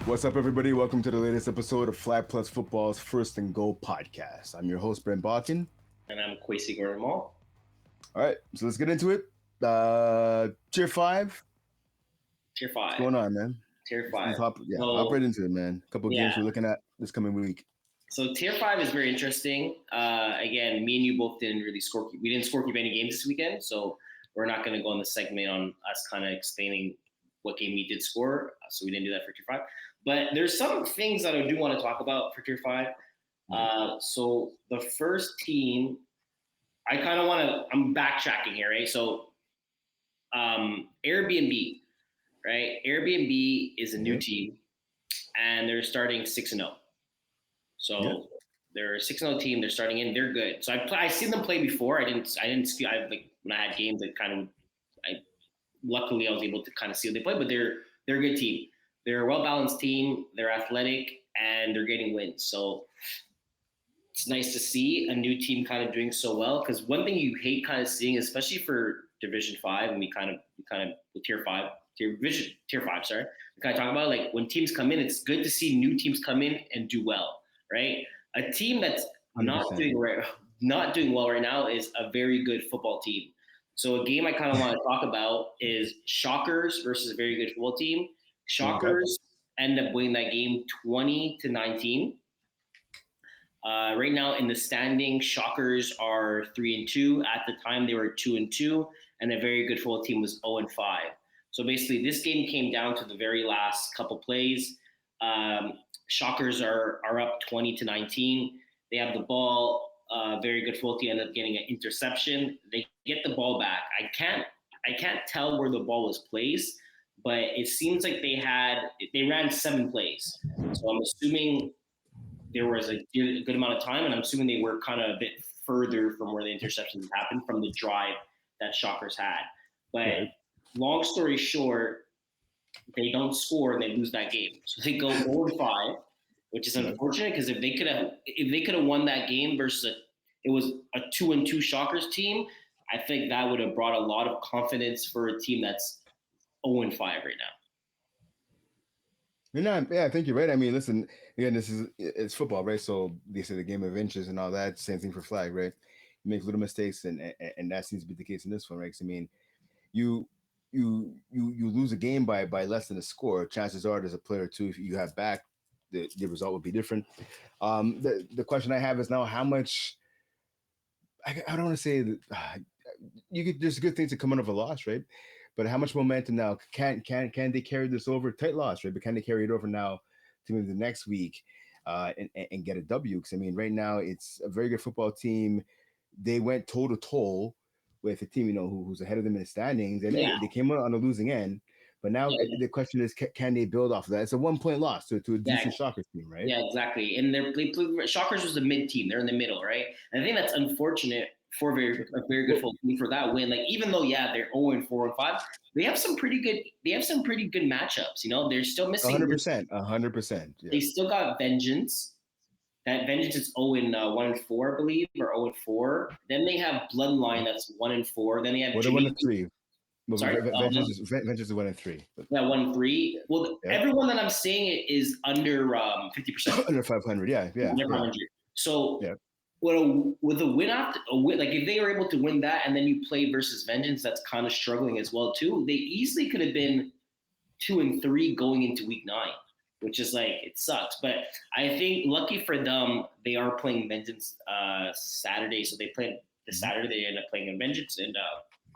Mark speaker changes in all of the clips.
Speaker 1: What's up, everybody? Welcome to the latest episode of FlagPlus Football's First and Goal podcast. I'm your host, Brent Bodkin.
Speaker 2: And I'm Quaysie Maule.
Speaker 1: All right, so let's get into it. Tier 5.
Speaker 2: Tier 5.
Speaker 1: What's going on, man?
Speaker 2: Tier 5.
Speaker 1: Hop right into it, man. A couple games we're looking at this coming week.
Speaker 2: So Tier 5 is very interesting. Again, me and you both didn't really scorekeep. We didn't scorekeep any games this weekend, so we're not going to go on the segment on us kind of explaining what game we did score. So we didn't do that for Tier 5. But there's some things that I do want to talk about for Tier 5. So the first team, I'm backtracking here, right? So Airbnb, right? Airbnb is a new team, and they're starting 6-0. So they're a 6-0 team. They're starting in. They're good. So I seen them play before. I didn't see. When I had games, luckily I was able to kind of see what they play. But they're a good team. They're a well-balanced team. They're athletic, and they're getting wins. So it's nice to see a new team kind of doing so well. Because one thing you hate kind of seeing, especially for Division 5, and we kind of with Tier 5, Tier 5, sorry, we kind of talk about like when teams come in, it's good to see new teams come in and do well, right? A team that's not doing well right now is a very good football team. So a game I kind of want to talk about is Shockers versus a very good football team. Shockers end up winning that game 20-19. Right now in the standing, Shockers are 3-2. At the time, they were 2-2, and a very good football team was 0-5. So basically, this game came down to the very last couple plays. Shockers are up 20-19. They have the ball. Very good football team ended up getting an interception. They get the ball back. I can't tell where the ball was placed, but it seems like they ran 7 plays. So I'm assuming there was a good amount of time, and I'm assuming they were kind of a bit further from where the interceptions happened from the drive that Shockers had. But long story short, they don't score and they lose that game. So they go 0-5, which is unfortunate because if they could have won that game versus it was a 2-2 Shockers team, I think that would have brought a lot of confidence for a team that's 0-5 right now.
Speaker 1: I think you're right. I mean, listen, again, it's football, right? So they say the game of inches and all that. Same thing for flag, right? You make little mistakes, and that seems to be the case in this one, right? Because I mean, you lose a game by less than a score. Chances are, there's a player or two, if you have back, the result would be different. The question I have is now how much. I don't want to say that there's good things that come out of a loss, right? But how much momentum now can they carry this over? Tight loss, right? But can they carry it over now to maybe the next week and get a W? Because I mean, right now it's a very good football team. They went toe to toe with a team, who's ahead of them in the standings, and they came out on the losing end. But now the question is, can they build off of that? It's a 1-point loss to a decent Shockers team, right?
Speaker 2: Yeah, exactly. And Shockers was the mid team; they're in the middle, right? And I think that's unfortunate for a very good football team for that win. Like even though they're 0-4-5, they have some pretty good matchups. They're still missing
Speaker 1: 100%. Yeah.
Speaker 2: They still got Vengeance. That Vengeance is 0-1-4, I believe, or 0-4. Then they have Bloodline that's 1-4. Then they have
Speaker 1: 1-3.
Speaker 2: Sorry,
Speaker 1: Vengeance is 1-3.
Speaker 2: Yeah, 1-3. Well, everyone that I'm saying is under 50%.
Speaker 1: Under 500, yeah.
Speaker 2: Under 500. So with a win like if they were able to win that and then you play versus Vengeance, that's kind of struggling as well too. They easily could have been 2-3 going into week 9, which is like it sucks. But I think lucky for them, they are playing Vengeance Saturday. So they played the Saturday. They end up playing Vengeance and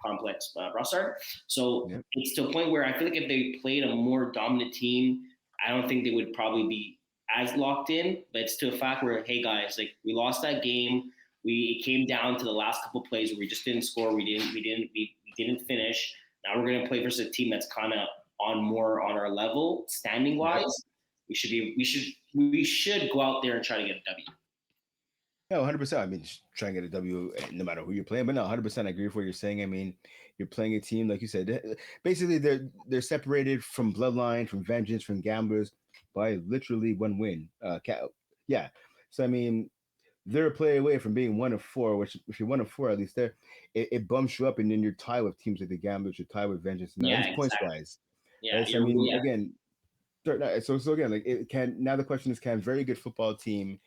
Speaker 2: Complex roster. So it's to a point where I feel like if they played a more dominant team, I don't think they would probably be as locked in. But it's to a fact where, hey guys, like we lost that game. It came down to the last couple of plays where we just didn't score. We didn't finish. Now we're gonna play versus a team that's kind of on our level, standing wise. We should go out there and try to get a W.
Speaker 1: No, 100%. I mean, try and get a W no matter who you're playing. But no, 100%. I agree with what you're saying. I mean, you're playing a team, like you said. Basically, they're separated from Bloodline, from Vengeance, from Gamblers by literally 1 win. So I mean, they're a play away from being 1-4. Which, if you're 1-4, at least it bumps you up, and then you're tied with teams like the Gamblers. You're tied with Vengeance. Now, it's points wise.
Speaker 2: Yeah.
Speaker 1: Right? So I mean, again. Sure, no, so again, like it can now the question is, can a very good football team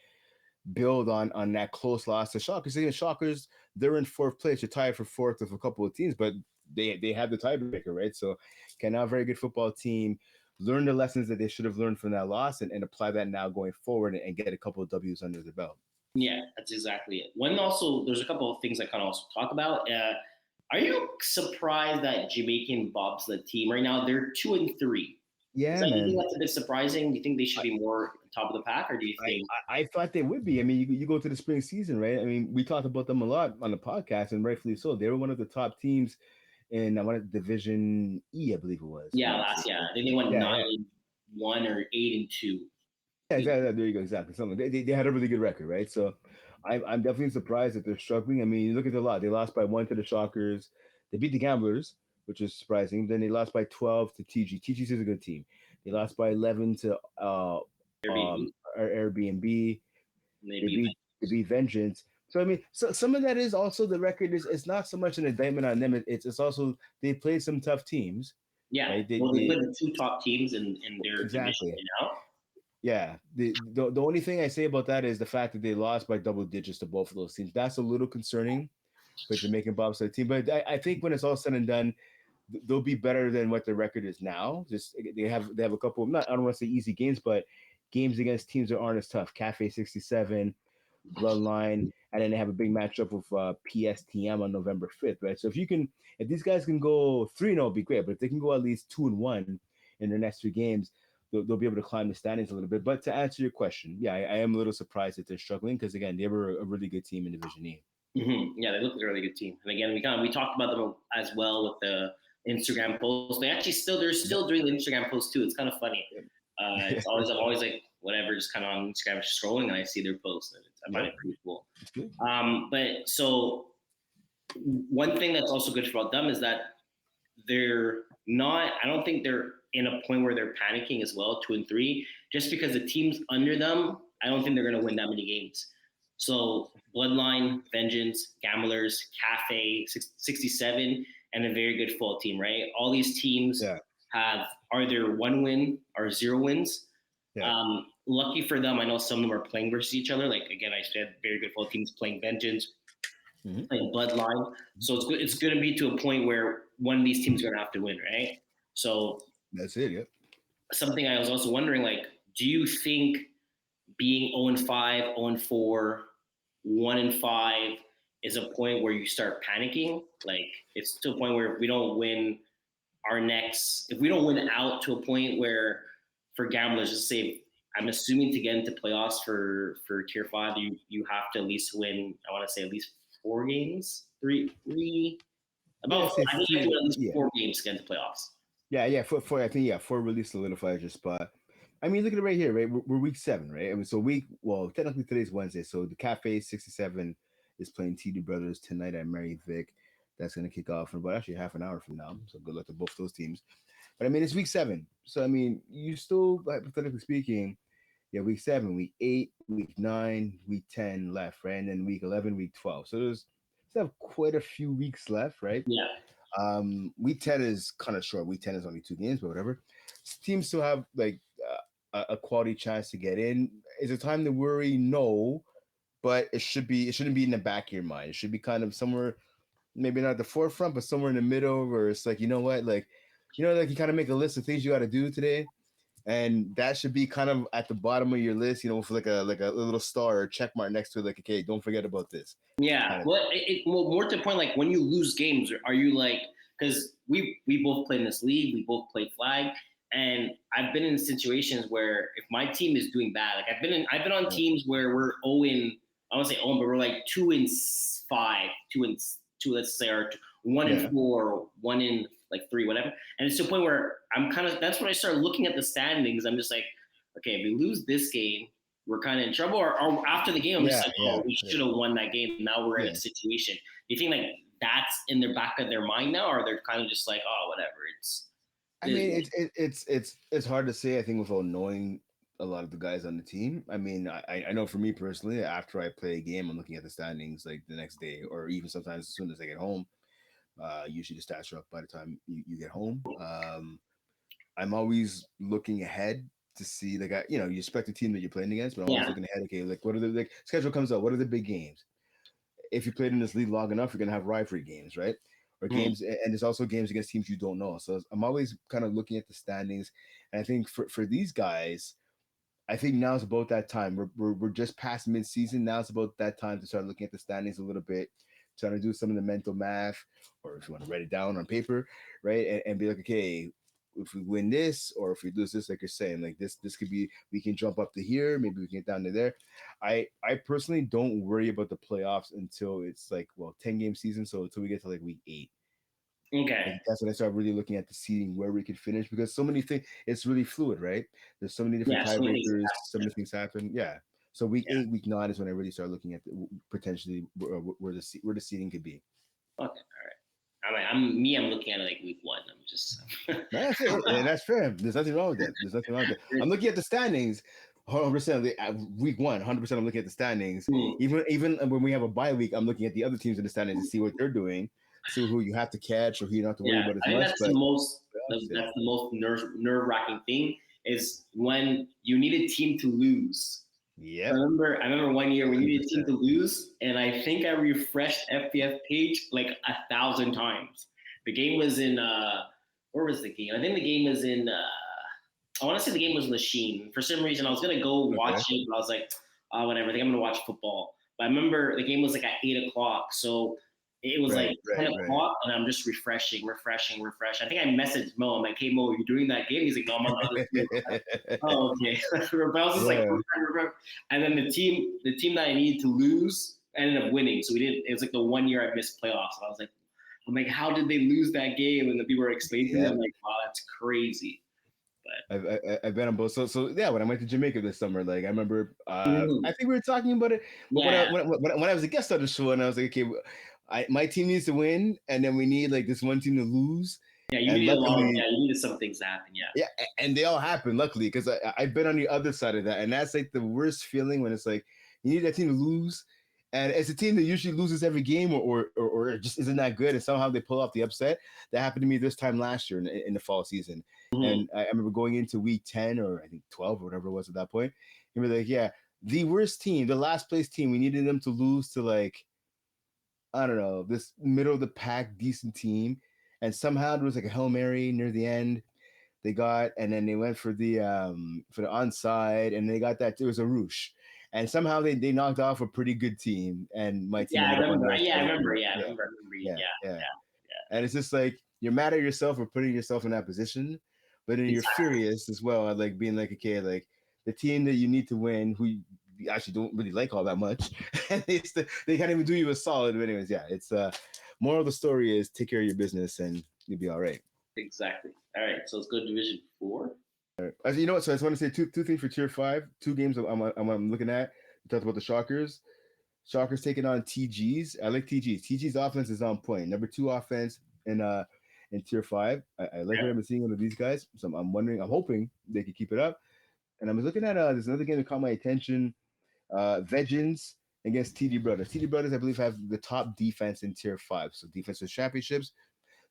Speaker 1: build on that close loss to Shockers? Again, Shockers, they're in fourth place, you're tied for fourth with a couple of teams, but they have the tiebreaker, right? So can now a very good football team learn the lessons that they should have learned from that loss and apply that now going forward and get a couple of W's under the belt?
Speaker 2: Yeah, that's exactly it. One also, there's a couple of things I kind of also talk about. Are you surprised that Jamaican bobsled team right now they're 2-3? Is
Speaker 1: Yeah,
Speaker 2: that, you think
Speaker 1: man.
Speaker 2: that's a bit surprising? Do you think they should
Speaker 1: I,
Speaker 2: be more top of the pack, or do you
Speaker 1: I
Speaker 2: think?
Speaker 1: I thought they would be. I mean, you go to the spring season, right? I mean, we talked about them a lot on the podcast, and rightfully so. They were one of the top teams in I wanted Division E, I believe it was, if I'm
Speaker 2: Yeah,
Speaker 1: not
Speaker 2: last year
Speaker 1: mistaken.
Speaker 2: I think they went
Speaker 1: Yeah, yeah.
Speaker 2: 9-1 or 8-2.
Speaker 1: Yeah, exactly. There you go. Exactly. Something they had a really good record, right? So I'm definitely surprised that they're struggling. I mean, you look at the lot. They lost by one to the Shockers. They beat the Gamblers, which is surprising. Then they lost by 12 to TG. TG's is a good team. They lost by 11 to
Speaker 2: Airbnb,
Speaker 1: Airbnb. They
Speaker 2: maybe.
Speaker 1: beat Vengeance. So I mean, so some of that is also the record is it's not so much an indictment on them. It's also they played some tough teams,
Speaker 2: Yeah,
Speaker 1: right?
Speaker 2: well, they
Speaker 1: They
Speaker 2: played the two top teams in their division
Speaker 1: exactly.
Speaker 2: right now.
Speaker 1: Yeah. The only thing I say about that is the fact that they lost by double digits to both of those teams. That's a little concerning for Jamaican bobsled team. But I think when it's all said and done, they'll be better than what their record is now. Just they have a couple of, not I don't want to say easy games, but games against teams that aren't as tough. Cafe 67, Bloodline, and then they have a big matchup with PSTM on November 5th, right? So if these guys can go 3-0, it'll be great. But if they can go at least 2-1 in their next three games, they'll be able to climb the standings a little bit. But to answer your question, yeah, I am a little surprised that they're struggling because again, they were a really good team in Division E.
Speaker 2: Yeah, they look like a really good team. And again, we talked about them as well with the Instagram post. They're still
Speaker 1: Yep.
Speaker 2: doing the Instagram post too. It's kind of funny.
Speaker 1: Yep.
Speaker 2: I'm always like whatever, just kind of on Instagram scrolling, and I see their posts, and I find
Speaker 1: Yep.
Speaker 2: it pretty cool.
Speaker 1: It's good.
Speaker 2: But so one thing that's also good about them is that they're not. I don't think they're in a point where they're panicking as well, 2-3, just because the teams under them. I don't think they're going to win that many games. So Bloodline, Vengeance, Gamblers, Cafe, 67, and a very good full team, right? All these teams
Speaker 1: Yeah.
Speaker 2: have either one win or zero wins.
Speaker 1: Yeah.
Speaker 2: Lucky for them, I know some of them are playing versus each other. Like again, I said, very good full teams playing Vengeance,
Speaker 1: Hmm.
Speaker 2: playing Bloodline. So it's good. It's going to be to a point where one of these teams is going to have to win, right? So
Speaker 1: That's it. Yep.
Speaker 2: something I was also wondering, like, do you think being 0-5, 0-4, 1-5 is a point where you start panicking? Like, it's to a point where if we don't win if we don't win out to a point where, for gamblers, just say, I'm assuming to get into playoffs for Tier 5, you have to at least win, I want to say at least 4 games, three,
Speaker 1: Yeah.
Speaker 2: about,
Speaker 1: Say
Speaker 2: I think you have to
Speaker 1: three.
Speaker 2: win at least
Speaker 1: Yeah.
Speaker 2: 4 games to get into playoffs.
Speaker 1: Yeah. For I think for really solidifies your spot. I mean, look at it right here, right? We're week 7, right? I mean, so technically today's Wednesday. So the Cafe 67 is playing TD Brothers tonight at Mary Vic. That's going to kick off in about actually half an hour from now. So good luck to both those teams. But I mean, it's week 7. So, I mean, you still, hypothetically speaking, yeah, week 7, week 8, week 9, week 10 left, right? And then week 11, week 12. So there's still have quite a few weeks left, right?
Speaker 2: Yeah.
Speaker 1: Week 10 is kind of short. Week 10 is only 2 games, but whatever. Teams still have like a quality chance to get in. Is it time to worry? No, but it shouldn't be in the back of your mind. It should be kind of somewhere, maybe not at the forefront, but somewhere in the middle where it's like, you know what, like, like you kind of make a list of things you got to do today, and that should be kind of at the bottom of your list, with like a little star or check mark next to it, like, okay, don't forget about this
Speaker 2: Yeah.
Speaker 1: kind of thing.
Speaker 2: Well, well, more to the point, like when you lose games, are you like, because we both play in this league, we both play flag, and I've been in situations where if my team is doing bad, like I've been on
Speaker 1: Yeah,
Speaker 2: teams where we're 0 I won't say 0, but we're like 2-5, 2-2, let's say, or one
Speaker 1: yeah,
Speaker 2: and four, 1-3, whatever. And it's to a point where I'm kind of, that's when I start looking at the standings. I'm just like, okay, if we lose this game, we're kind of in trouble. Or after the game, I'm just
Speaker 1: yeah,
Speaker 2: like,
Speaker 1: yeah,
Speaker 2: oh, we
Speaker 1: yeah,
Speaker 2: should have won that game. Now we're in a
Speaker 1: yeah.
Speaker 2: situation. Do you think like that's in their back of their mind now, or they're kind of just like, oh, whatever,
Speaker 1: I
Speaker 2: it is.
Speaker 1: mean, it's hard to say. I think without knowing a lot of the guys on the team. I mean, I know for me personally, after I play a game, I'm looking at the standings like the next day, or even sometimes as soon as I get home. Usually the stats are up by the time you get home. I'm always looking ahead to see like you expect the team that you're playing against, but I'm always
Speaker 2: Yeah.
Speaker 1: looking ahead. Okay, like what are the like schedule comes out? What are the big games? If you played in this league long enough, you're gonna have rivalry games, right? Or
Speaker 2: Mhm.
Speaker 1: games, and there's also games against teams you don't know. So I'm always kind of looking at the standings, and I think for these guys, I think now is about that time. We're just past mid-season. Now it's about that time to start looking at the standings a little bit, trying to do some of the mental math, or if you want to write it down on paper, right? And be like, okay, if we win this or if we lose this, like you're saying, like this could be we can jump up to here, maybe we can get down to there. I personally don't worry about the playoffs until it's like 10 game season, so until we get to like week 8.
Speaker 2: Okay.
Speaker 1: Like that's when I start really looking at the seeding where we could finish because so many things it's really fluid, right? There's so many different
Speaker 2: Yeah. So many things
Speaker 1: tiebreakers,
Speaker 2: have
Speaker 1: so many things happen. Yeah. So week
Speaker 2: happened.
Speaker 1: 8, week 9 is when I really start looking at potentially where the seeding could be.
Speaker 2: Yeah. Okay. All right. I'm me. I'm looking at it like week 1. I'm just.
Speaker 1: No, that's it, and that's fair. There's nothing wrong with that. There's nothing wrong with that. I'm looking at the standings. 100%. Week 1, 100%. I'm looking at the standings.
Speaker 2: Hmm.
Speaker 1: Even when we have a bye week, I'm looking at the other teams in the standings to see what they're doing, see who you have to catch or who you don't have to worry
Speaker 2: Yeah,
Speaker 1: about as
Speaker 2: I think
Speaker 1: much.
Speaker 2: that's the
Speaker 1: But
Speaker 2: most
Speaker 1: yeah,
Speaker 2: that's the most nerve wracking thing is when you need a team to lose.
Speaker 1: yep,
Speaker 2: I remember one year we needed a team
Speaker 1: 100%.
Speaker 2: to lose, and I think I refreshed FPF page like 1,000 times. The game was in where was the game? I think the game was in I want to say the game was Lachine. For some reason, I was gonna go watch
Speaker 1: Okay.
Speaker 2: it, but I was like, whatever. I think I'm gonna watch football. But I remember the game was like at 8 o'clock, so it was like
Speaker 1: Right,
Speaker 2: 10
Speaker 1: right, right.
Speaker 2: o'clock, and I'm just refreshing. I think I messaged Mo. I'm like, "Hey Mo, are you doing that game?" He's like, "No, I'm on the other team." Oh, okay. But I was just like,
Speaker 1: Yeah,
Speaker 2: and then the team that I needed to lose ended up winning. So we did. It was like the one year I missed playoffs. I was like, how did they lose that game? And the people were explaining to me,
Speaker 1: yeah.
Speaker 2: I'm like, wow, that's crazy.
Speaker 1: I've been on both. So yeah, when I went to Jamaica this summer, like I remember,
Speaker 2: But
Speaker 1: I think we were talking about it. But
Speaker 2: yeah,
Speaker 1: when I was a guest on the show, and I was like, okay, my team needs to win, and then we need like this one team to lose,
Speaker 2: yeah, you
Speaker 1: and
Speaker 2: needed a lot.
Speaker 1: luckily,
Speaker 2: Yeah, you needed some things to happen. Yeah,
Speaker 1: yeah, and they all happened luckily because I've been on the other side of that, and that's like the worst feeling when it's like you need that team to lose, and it's a team that usually loses every game or just isn't that good, and somehow they pull off the upset. That happened to me this time last year in the fall season,
Speaker 2: mm-hmm.
Speaker 1: and I remember going into week 10 or I think 12 or whatever it was at that point, and we're like, yeah, the worst team, the last place team, we needed them to lose to like I don't know this middle of the pack decent team, and somehow there was like a Hail Mary near the end they got, and then they went for the onside, and they got that it was a roosh, and somehow they knocked off a pretty good team, and my team
Speaker 2: Yeah, I
Speaker 1: ended up on
Speaker 2: remember.
Speaker 1: the other
Speaker 2: Yeah, I
Speaker 1: side.
Speaker 2: remember. Yeah, I
Speaker 1: Yeah,
Speaker 2: remember. I remember.
Speaker 1: yeah,
Speaker 2: Yeah,
Speaker 1: yeah,
Speaker 2: yeah,
Speaker 1: and it's just like you're mad at yourself for putting yourself in that position, but then you're
Speaker 2: exactly.
Speaker 1: furious as well at like being like okay, like the team that you need to win, who you actually don't really like all that much, and they can't even do you a solid. But anyways, yeah, it's moral of the story is take care of your business and you'll be all right.
Speaker 2: Exactly. All right, so let's go to Division 4.
Speaker 1: You know what? So I just want to say two things for tier 5. Two games I'm looking at. We talked about the Shockers. Shockers taking on TGs. I like TGs. TGs offense is on point. Number 2 offense in tier 5. I like what I've been seeing out of these guys. So I'm wondering, I'm hoping they can keep it up. And I was looking at there's another game that caught my attention. Vegans against TD Brothers. TD Brothers, I believe, have the top defense in tier 5. So defensive championships.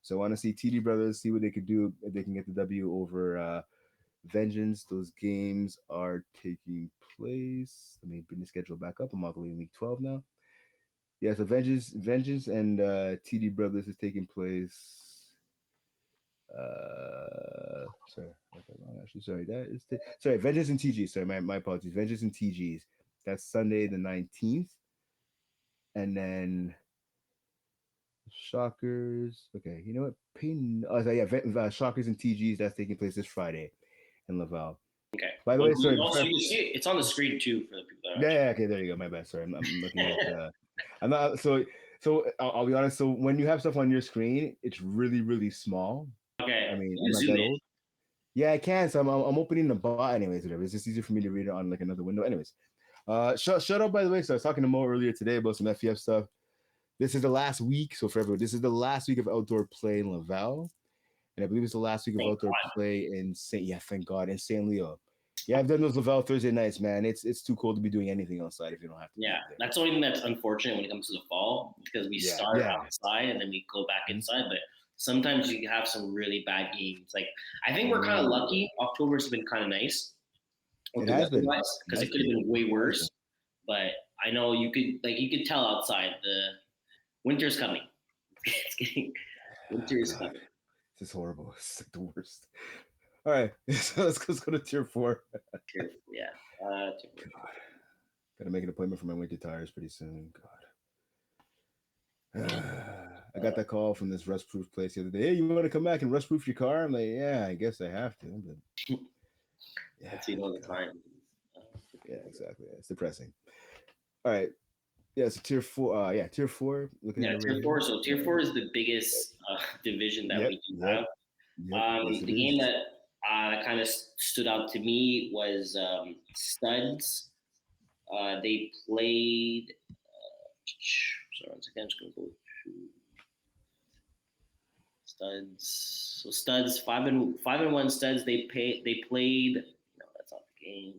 Speaker 1: So I want to see TD Brothers see what they could do if they can get the W over Vengeance. Those games are taking place. Let me bring the schedule back up. I'm all the way in week 12 now. Yeah, so Vengeance and TD Brothers is taking place. Sorry, I got that wrong. Actually, sorry, that is sorry. Vengeance and TG. Sorry, my apologies. Vengeance and TGs. That's Sunday the 19th, and then Shockers. Okay, you know what? Oh, so yeah, Shockers and TGs. That's taking place this Friday in Laval.
Speaker 2: Okay.
Speaker 1: By the
Speaker 2: Well,
Speaker 1: way, sorry.
Speaker 2: also you see it, it's on the screen too for the people that are
Speaker 1: Yeah,
Speaker 2: watching.
Speaker 1: yeah, okay, there you go. My bad. Sorry, I'm looking at. I'm not. So I'll be honest. So when you have stuff on your screen, it's really, really small.
Speaker 2: Okay,
Speaker 1: I mean,
Speaker 2: you
Speaker 1: I'm not
Speaker 2: zoom
Speaker 1: that
Speaker 2: in.
Speaker 1: old. Yeah, I can. So I'm opening the bot anyways. Whatever. It's just easier for me to read it on like another window. Anyways, shut up. By the way, so I was talking to Mo earlier today about some FPF stuff. This is the last week. So for everyone, this is the last week of outdoor play in Laval, and I believe it's the last week of
Speaker 2: Thank
Speaker 1: outdoor
Speaker 2: God.
Speaker 1: play in Saint. Yeah, thank God, in Saint Leo. Yeah, I've done those Laval Thursday nights, man. It's too cold to be doing anything outside if you don't have to be
Speaker 2: Yeah,
Speaker 1: out there.
Speaker 2: that's the only thing that's unfortunate when it comes to the fall because we
Speaker 1: Yeah,
Speaker 2: start
Speaker 1: yeah.
Speaker 2: outside and then we go back
Speaker 1: Mhm.
Speaker 2: inside. But sometimes you have some really bad games. Like I think we're kind of lucky. October's been kind of nice.
Speaker 1: It has been.
Speaker 2: Because it could have been way worse. But I know you could tell outside the winter's coming. It's getting winter is coming.
Speaker 1: This is horrible. It's like the worst. All right, so let's go to tier 4.
Speaker 2: Tier, yeah. Tier 4.
Speaker 1: Gotta make an appointment for my winter tires pretty soon. God. I got that call from this rust proof place the other day. Hey, you want to come back and rust proof your car? I'm like, yeah, I guess I have to. But
Speaker 2: yeah, that's all the time.
Speaker 1: Yeah, exactly. It's depressing. All right. Yeah, so tier 4. Tier 4.
Speaker 2: Tier 4. So tier 4 is the biggest division that we do have. The game that kind of stood out to me was Studs. They played. Sorry, once again, I'm just gonna go to Studs. So Studs 5-1 Studs. They played. No, that's not the game.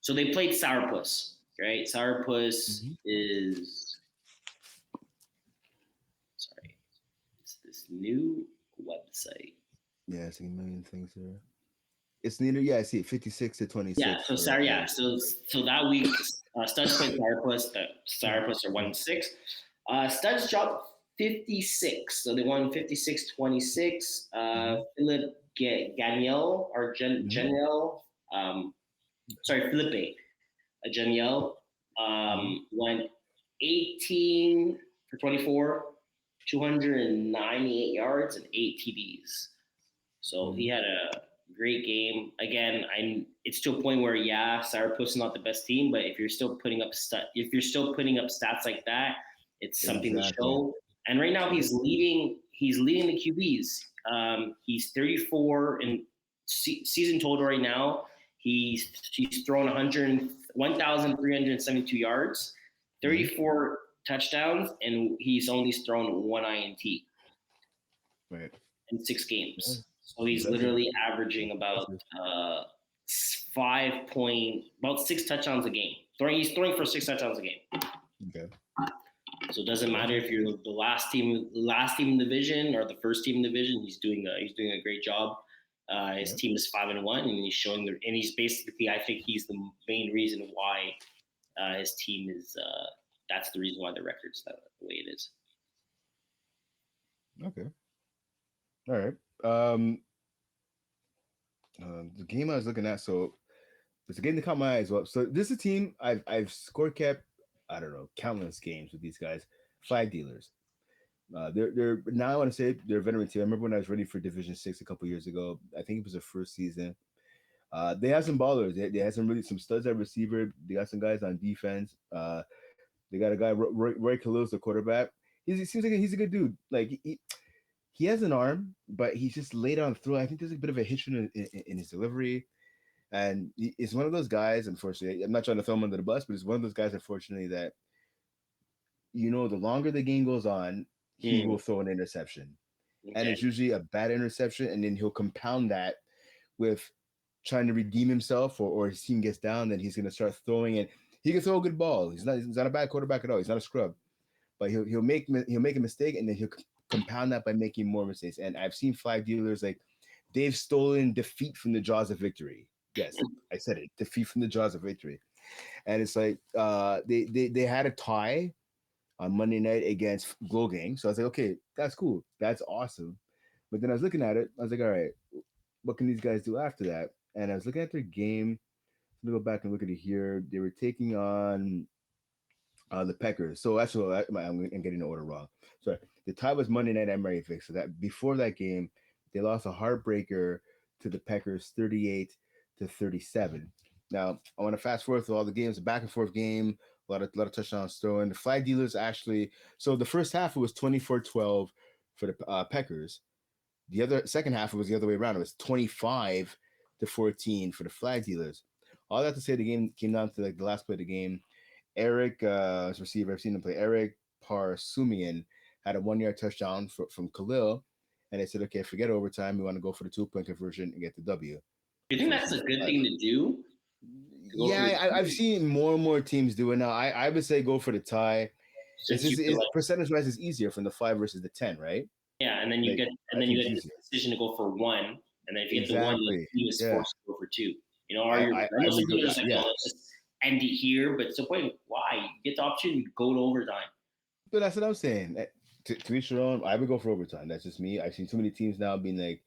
Speaker 2: So they played Sourpuss, right? Sourpuss is. Sorry, it's this new website.
Speaker 1: Yeah, I see a million things there. It's neither. Yeah, I see it. 56-26.
Speaker 2: Yeah. So sorry. Yeah. So that week, Studs played Sourpuss. Sourpuss are 1-6. Studs dropped 56, so they won 56-26. Philip Ganiel or Geniel. Felipe Geniel went 18 for 24, 298 yards and 8 TDs. So he had a great game. Again, it's to a point where Sourpuss is not the best team, but if you're still putting up stats like that, it's something to show. And right now he's leading the QBs. He's 34 in season total right now. He's thrown 1,372 yards, 34 touchdowns, and he's only thrown 1 INT.
Speaker 1: Right.
Speaker 2: In 6 games. So he's literally averaging about 6 touchdowns a game. He's throwing for 6 touchdowns a game.
Speaker 1: Okay.
Speaker 2: So it doesn't matter if you're the last team in the division or the first team in the division. He's doing a great job. His team is 5-1, and he's showing and he's basically, I think he's the main reason why his team is. That's the reason why the record's the way it is.
Speaker 1: Okay. All right. The game I was looking at, so it's a game that caught my eyes. Well, so this is a team I've score kept, I don't know, countless games with these guys. Flag dealers. They're now I want to say they're a veteran team. I remember when I was ready for Division 6 a couple years ago. I think it was their first season. They have some ballers. They had some studs at receiver. They got some guys on defense. They got a guy Roy Khalil's the quarterback. He seems like he's a good dude. Like he has an arm, but he's just laid on through. I think there's a bit of a hitch in his delivery. And he's one of those guys, unfortunately. I'm not trying to throw him under the bus, but he's one of those guys, unfortunately, that, the longer the game goes on, he will throw an interception. Okay. And it's usually a bad interception, and then he'll compound that with trying to redeem himself, or his team gets down, then he's going to start throwing it. He can throw a good ball. He's not a bad quarterback at all. He's not a scrub. But he'll make a mistake, and then he'll compound that by making more mistakes. And I've seen flag dealers, like, they've stolen defeat from the jaws of victory. Yes, I said it. Defeat from the jaws of victory. And it's like they had a tie on Monday night against Glow Gang. So I was like, okay, that's cool. That's awesome. But then I was looking at it. I was like, all right, what can these guys do after that? And I was looking at their game. Let me go back and look at it here. They were taking on the Packers. So actually, I'm getting the order wrong. Sorry. The tie was Monday night at Maryville. So that before that game, they lost a heartbreaker to the Packers 38-37. Now, I want to fast forward through all the games, a back and forth game, a lot of touchdowns thrown. The flag dealers actually, so the first half it was 24-12 for the Packers. The second half it was the other way around. It was 25-14 for the flag dealers. All that to say, the game came down to like the last play of the game. Eric, receiver, I've seen him play. Eric Parsumian had a 1-yard touchdown from Khalil, and they said, okay, forget overtime. We want to go for the 2-point conversion and get the W.
Speaker 2: You think that's a good thing to do?
Speaker 1: Yeah, I've seen more and more teams do it now. I would say go for the tie. Percentage-wise, it's easier from the 5 versus the 10, right?
Speaker 2: Yeah, and then you
Speaker 1: Like
Speaker 2: get
Speaker 1: I think it's
Speaker 2: this
Speaker 1: easier.
Speaker 2: decision to go for one, and then if you get the one, the
Speaker 1: Exactly.
Speaker 2: team is
Speaker 1: Yeah.
Speaker 2: forced to go for two. You know, or I
Speaker 1: I
Speaker 2: know
Speaker 1: would
Speaker 2: some
Speaker 1: go.
Speaker 2: people are just like,
Speaker 1: Yeah.
Speaker 2: oh, let's just end it here, but it's the point. Why you get the opportunity to go to overtime?
Speaker 1: But that's what I'm saying. To each their own. I would go for overtime. That's just me. I've seen too many teams now being like,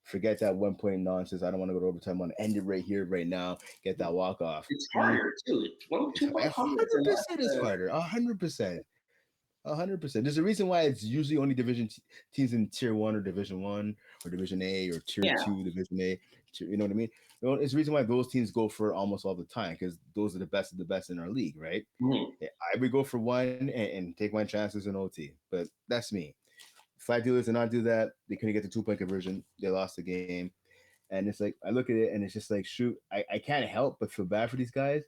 Speaker 1: forget that 1 point nonsense. I don't want to go to overtime. I want to end it right here, right now. Get that walk off.
Speaker 2: It's harder too. It's one,
Speaker 1: It's
Speaker 2: 2 point
Speaker 1: a
Speaker 2: conference
Speaker 1: hundred
Speaker 2: and less.
Speaker 1: percent is harder. 100%. 100%. There's a reason why it's usually only teams in tier one or division one or division A or tier
Speaker 2: Yeah.
Speaker 1: two, division A. You know what I mean? It's the reason why those teams go for almost all the time because those are the best of the best in our league, right?
Speaker 2: Mhm.
Speaker 1: Yeah, I would go for one and take my chances in OT, but that's me. Flag dealers did not do that. They couldn't get the 2 point conversion. They lost the game. And it's like, I look at it and it's just like, shoot, I can't help but feel bad for these guys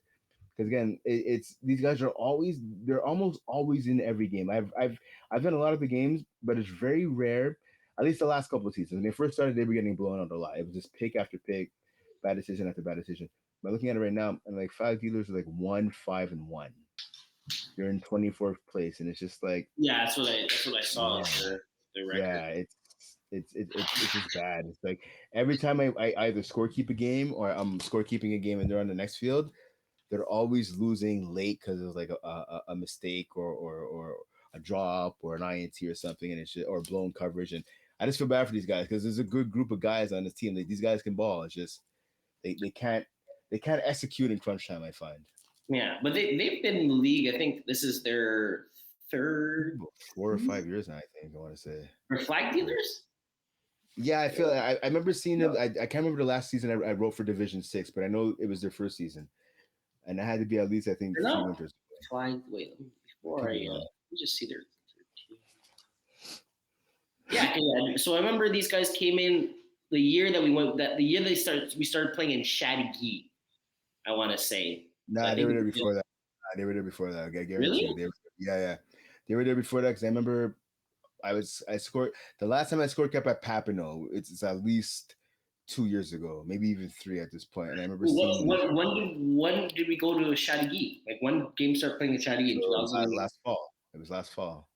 Speaker 1: because again, it's these guys are always they're almost always in every game. I've done a lot of the games, but it's very rare. At least the last couple of seasons when they first started, they were getting blown out a lot. It was just pick after pick, bad decision after bad decision. But looking at it right now, and like five dealers are like 1-5-1. They're in 24th place, and it's just like,
Speaker 2: Yeah, that's what I saw
Speaker 1: man,
Speaker 2: the record.
Speaker 1: yeah, it's just bad. It's like every time I either score keep a game or I'm score keeping a game and they're on the next field, they're always losing late because it was like a mistake or a drop or an INT or something, and it's just, or blown coverage. And I just feel bad for these guys because there's a good group of guys on this team. Like, these guys can ball. It's just they can't execute in crunch time. I find
Speaker 2: Yeah, but they've been in the league. I think this is their third
Speaker 1: about 4 or 5 years now. I think I want to say.
Speaker 2: for flag dealers.
Speaker 1: Yeah, I feel I remember seeing them. I can't remember the last season I wrote for Division Six, but I know it was their first season, and it had to be at least I think
Speaker 2: They're
Speaker 1: 3 winters.
Speaker 2: flag. Wait,
Speaker 1: I
Speaker 2: before
Speaker 1: could
Speaker 2: I
Speaker 1: be wrong.
Speaker 2: let me just see their team. Yeah, yeah. So I remember these guys came in the year that we went. That the year we started playing in Shadigi. I want to say. So
Speaker 1: Nah,
Speaker 2: I
Speaker 1: they were
Speaker 2: think
Speaker 1: there before that. Nah, they were there before that. I guarantee you.
Speaker 2: really.
Speaker 1: They were, yeah. They were there before that because I remember I scored the last time I scored kept at Papineau. It's at least 2 years ago, maybe even three at this point. And I remember seeing
Speaker 2: When did we go to Shadigi? Like when games started playing in Shadigi in
Speaker 1: so
Speaker 2: 2000?
Speaker 1: last fall. It was last fall.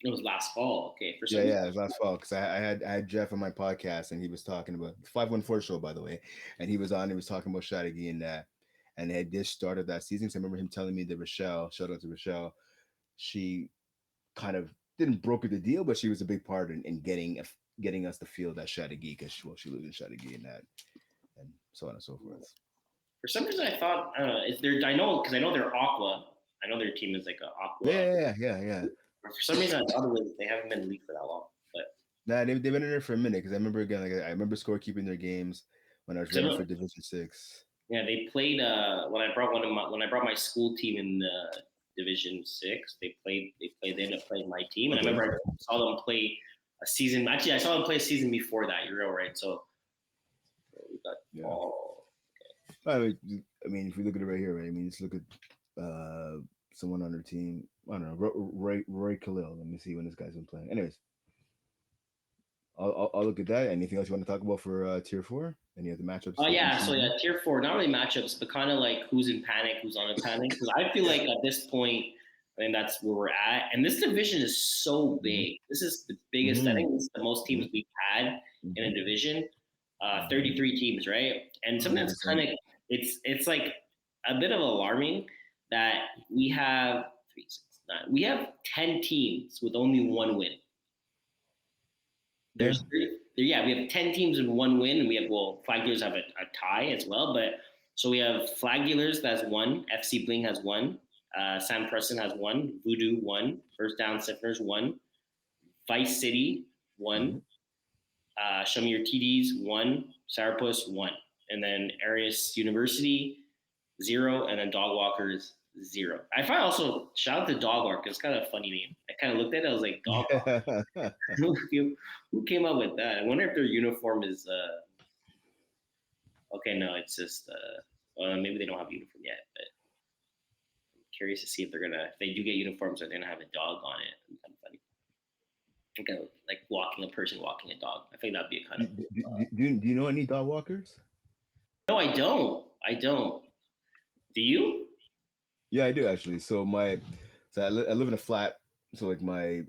Speaker 2: It was last fall. Okay, for some
Speaker 1: Yeah,
Speaker 2: reason.
Speaker 1: yeah, it was last fall because I had Jeff on my podcast and he was talking about 514 show by the way, and he was on. He was talking about Shadigi and they had just started that season. So I remember him telling me that Rochelle, shout out to Rochelle, she kind of didn't broker the deal, but she was a big part in getting us the field at Chateauguay because she lived in Chateauguay and so on and so forth.
Speaker 2: For some reason, I thought I don't know. It's their I know because I know they're Aqua. I know their team is like a Aqua.
Speaker 1: Yeah.
Speaker 2: But for some reason, I thought they haven't been in the league for that long. But
Speaker 1: Nah, they've been in there for a minute because I remember again, like I remember scorekeeping their games when I was writing
Speaker 2: so
Speaker 1: for Division Six.
Speaker 2: yeah, they played when I brought my school team in the Division Six. They ended up playing my team, and I
Speaker 1: Okay.
Speaker 2: remember I saw them play a season. Actually, I saw them play a season before that. You're all right. So we got
Speaker 1: Yeah.
Speaker 2: all.
Speaker 1: I mean, if we look at it right here, right? I mean, just look at someone on their team. I don't know, Roy Khalil. Let me see when this guy's been playing. Anyways, I'll look at that. Anything else you want to talk about for tier four? Any other matchups?
Speaker 2: Oh
Speaker 1: That you've
Speaker 2: yeah,
Speaker 1: seen
Speaker 2: so yeah, tier four, not really matchups, but kind of like who's in panic, who's on a panic. Because I feel like at this point, I think that's where we're at. And this division is so
Speaker 1: Mhm.
Speaker 2: big. This is the biggest. I
Speaker 1: Mhm.
Speaker 2: think this is the most teams we've had in a division. 33 teams, right? And something that's kind
Speaker 1: 100%.
Speaker 2: of it's like a bit of alarming that we have 3, 6, 9. We have 10 teams with only one win.
Speaker 1: Yeah.
Speaker 2: Yeah, we have 10 teams and one win, and we have Flag Dealers have a tie as well. But so we have Flag Dealers that's one, FC Bling has one, Sam Preston has one, Voodoo one, First Down Siffners one, Vice City one, Show Me Your TDs one, Sourpuss one, and then Arius University 0, and then Dog Walkers 0. I find also shout out to Dog Walker. It's kind of a funny name. I kind of looked at it. I was like, Dog Walker. Who came up with that? I wonder if their uniform is. Okay, no, it's just. Well, maybe they don't have a uniform yet, but I'm curious to see if they're gonna. If they do get uniforms, are they gonna have a dog on it? It's kind of funny. Like walking a person walking a dog. I think that'd be a kind of.
Speaker 1: Do you know any dog walkers?
Speaker 2: No, I don't. I don't. Do you?
Speaker 1: Yeah, I do actually. So I live in a flat. So like my